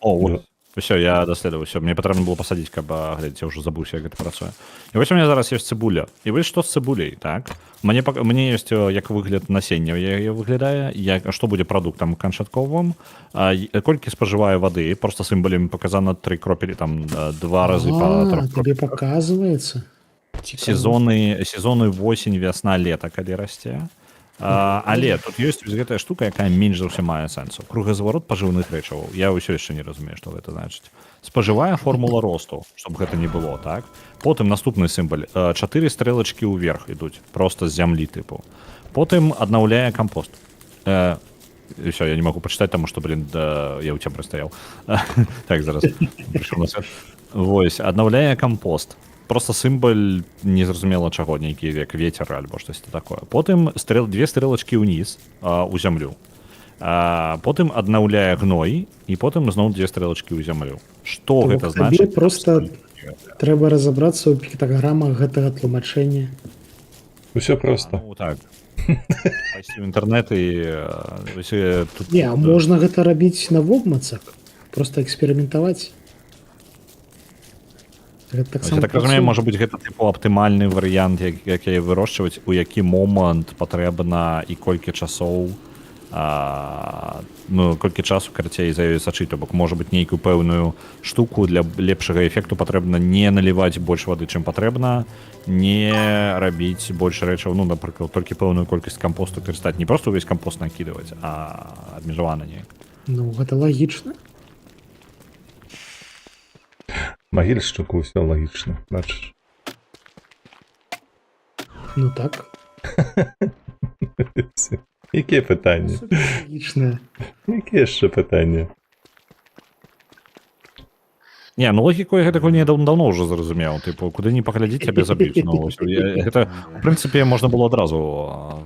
О, вот. Все, я даследаваў, все. Мне патрэбна было пасадзіць, каб глядзець, я ўжо забыўся, як гэта працуе. І вось у меня зараз ёсць цыбуля. І вось што з цыбуляй, так? Мне ёсць як выгляд насення яе выглядае, што будзе прадуктам канчатковым, колькі спажывае вады, просто сімвалем паказана 3 кропелі, там 2 разы па 3 кропелі. Табе паказваецца? Сезоны восень, вясна, лета, калі расце. Але тут ёсць гэтая штука, якая менш за ўсё мае сэнсу. Кругазварот пажыўных рэчаў. Я ўсё яшчэ не разумею, што гэта значыць. Спажывае формула росту, щоб гэта не было, так? Потым наступны сімвал. 4 стрэлачкі ўверх ідуць, просто з зямлі тыпу. Потым аднаўляе кампост. І все, я не могу пачытаць, таму што, блин, я ў цябе прастаяў. Так, зараз. Вось, аднаўляе кампост. Просто сімвал незразумела чаго, нейкі як вецер альбо штосьці такое. Потым 2 стрэлачкі ўніз у зямлю. потым аднаўляе гной і потым зноў 2 стрэлачкі ў зямлю. Што То гэта бок табе значыць? просто трэба разабрацца ў піктаграмах гэтага тлумачэння. Усё просто. Ну, так. Пайсці ў інтэрнэт і тут... Не, а можна гэта рабіць на вобмацах, просто эксперыментаваць. Гэта Я так разумею, можа быць, гэта тыпу аптымальны варыянт, як яе вырошчваць, у які момант патрэбна і колькі часоў, колькі часу карацей за ёй сачыць, то бок можа быць нейкую пэўную штуку для лепшага эфекту патрэбна не наліваць больш вады, чым патрэбна, не рабіць больш рэчаў, ну, напрыклад, толькі пэўную колькасць кампосту карыстаць, не проста ўвесь кампост накідаваць, а абмежавана неяк. Ну, гэта лагічна. Магільшчыку ўсё лагічна, бачыш. Ну так. Якія пытанні? Лагічна. Якія яшчэ пытанні? Не, ну логіку я гэтага не даўно ўжо зразумеў, тыпу, куды не паглядзіць, цябе заб'юць. Ну, гэта, у прынцыпе, можна было адразу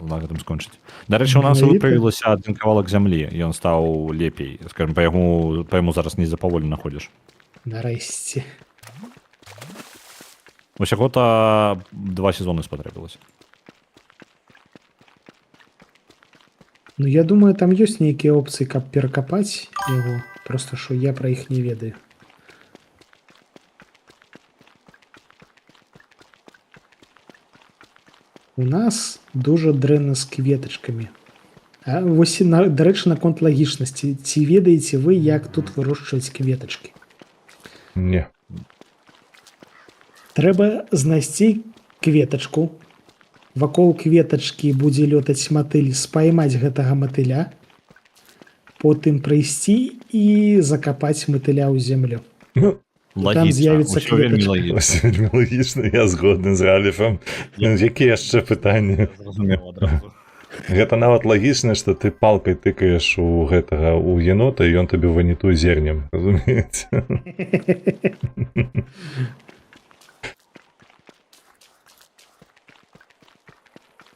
на гэтым скончыць. Дарэчы, у нас выправілася адзін кавалак зямлі, ён стаў лепей. Скажем, па яму зараз не запаволі находзіш. Нарэшце. Усяго-то 2 сезоны спатрэбілася. Ну, я думаю, там ёсць нейкія опцыі, каб перакапаць яго, просто што я пра іх не ведаю. У нас дужа дрэнна з кветачкамі. А вось, дарэчы, наконт лагічнасці. Ці ведаеце вы, як тут вырошчваць кветачкі? Не. Трэба знайсці кветачку. Вакол кветачкі будзе лётаць матыль, спаймаць гэтага матыля, потым прыйсці і закапаць матыля ў зямлю. Там з'явіцца кветачка. Вельмі лагічна, я згодны з Раліфам. Якія яшчэ пытанні? Зразумеў адразу. Гэта нават лагічна, што ты палкай тыкаеш у гэтага у енота, і ён табе ванітуе зернем, разумееце?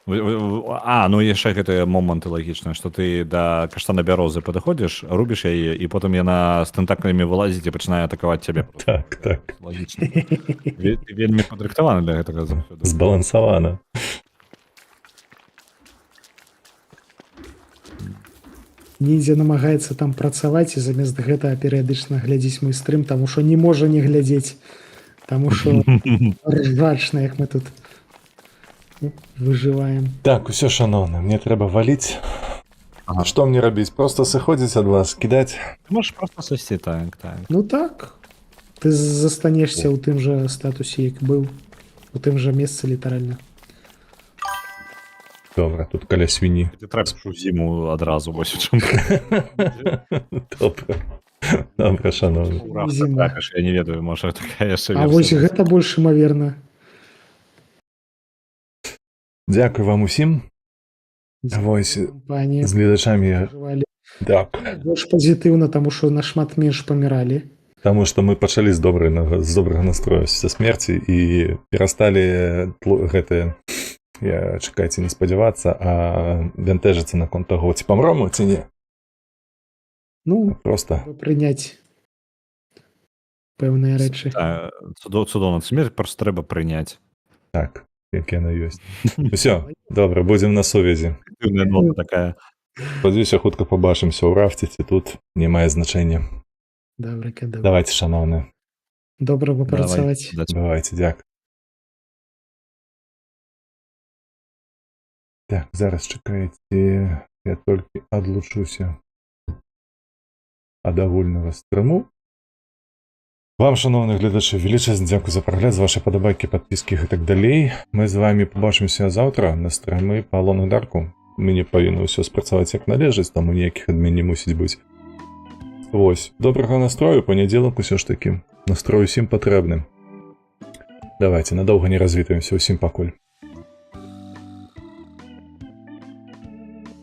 Ну яшчэ гэтыя моманты лагічныя, што ты да каштана бярозы падыходзіш, рубіш яе, і потым яна з тэнтаклямі вылазіць і пачынае атакаваць цябе. Так, так. Лагічна. Ты вельмі падрыхтаваны для гэтага заўсёды. Збалансавана. Ніндзя намагаецца там працаваць і замест гэтага перыядычна глядзіць мой стрым, таму што не можа не глядзець, таму што ржачна, як мы тут выжываем. Так, усё, шаноўна, мне трэба валіць. Што мне рабіць? Проста сыходзіць ад вас, кідаць? Можаш проста сысці, так. Ну так, ты застанешся ў тым жа статусе, як быў, у тым жа месцы літаральна. Добра, тут каля свіні. Ты трапіш у зіму адразу, вось у чым. Добра. Добра, шаноўна. Трапіш, я не ведаю, можа такая яшчэ А вось гэта больш імаверна. Дзякуй вам усім. Вось, з гледачамі. Так. Больш пазітыўна, таму што нашмат менш паміралі. Таму што мы пачалі з добрага настрою са смерці і перасталі гэтыя, чакайце, не спадзявацца, а бянтэжыцца наконт таго, ці памром, ці не. Ну, проста прыняць пэўныя рэчы. Цудоўна, смерць проста трэба прыняць. Так, як яна ёсць. Усё, добра, будзем на сувязі. Такая. Спадзяюся, хутка пабачымся ў рафце, ці тут не мае значэння. Добра, давайте, шановні. Добра папрацаваць. Давайте, дзякуй. Так, зараз чакайце, я толькі адлучуся ад агульнага стрыму. Вам, шановні гледачы, велічэзны дзякуй за прагляд, за ваши падабайкі, падпіскі і так далей. Мы з вами побачымся заўтра на стрымы па Алону Дарку. Мне павінна ўсё спрацаваць як належыць, таму ніякіх адмен не мусіць быць. Вось, добрага настрою, панядзелак усё ж такі. Настрой усім патрэбны. Давайте, надоўга не развітаемся, усім пакуль.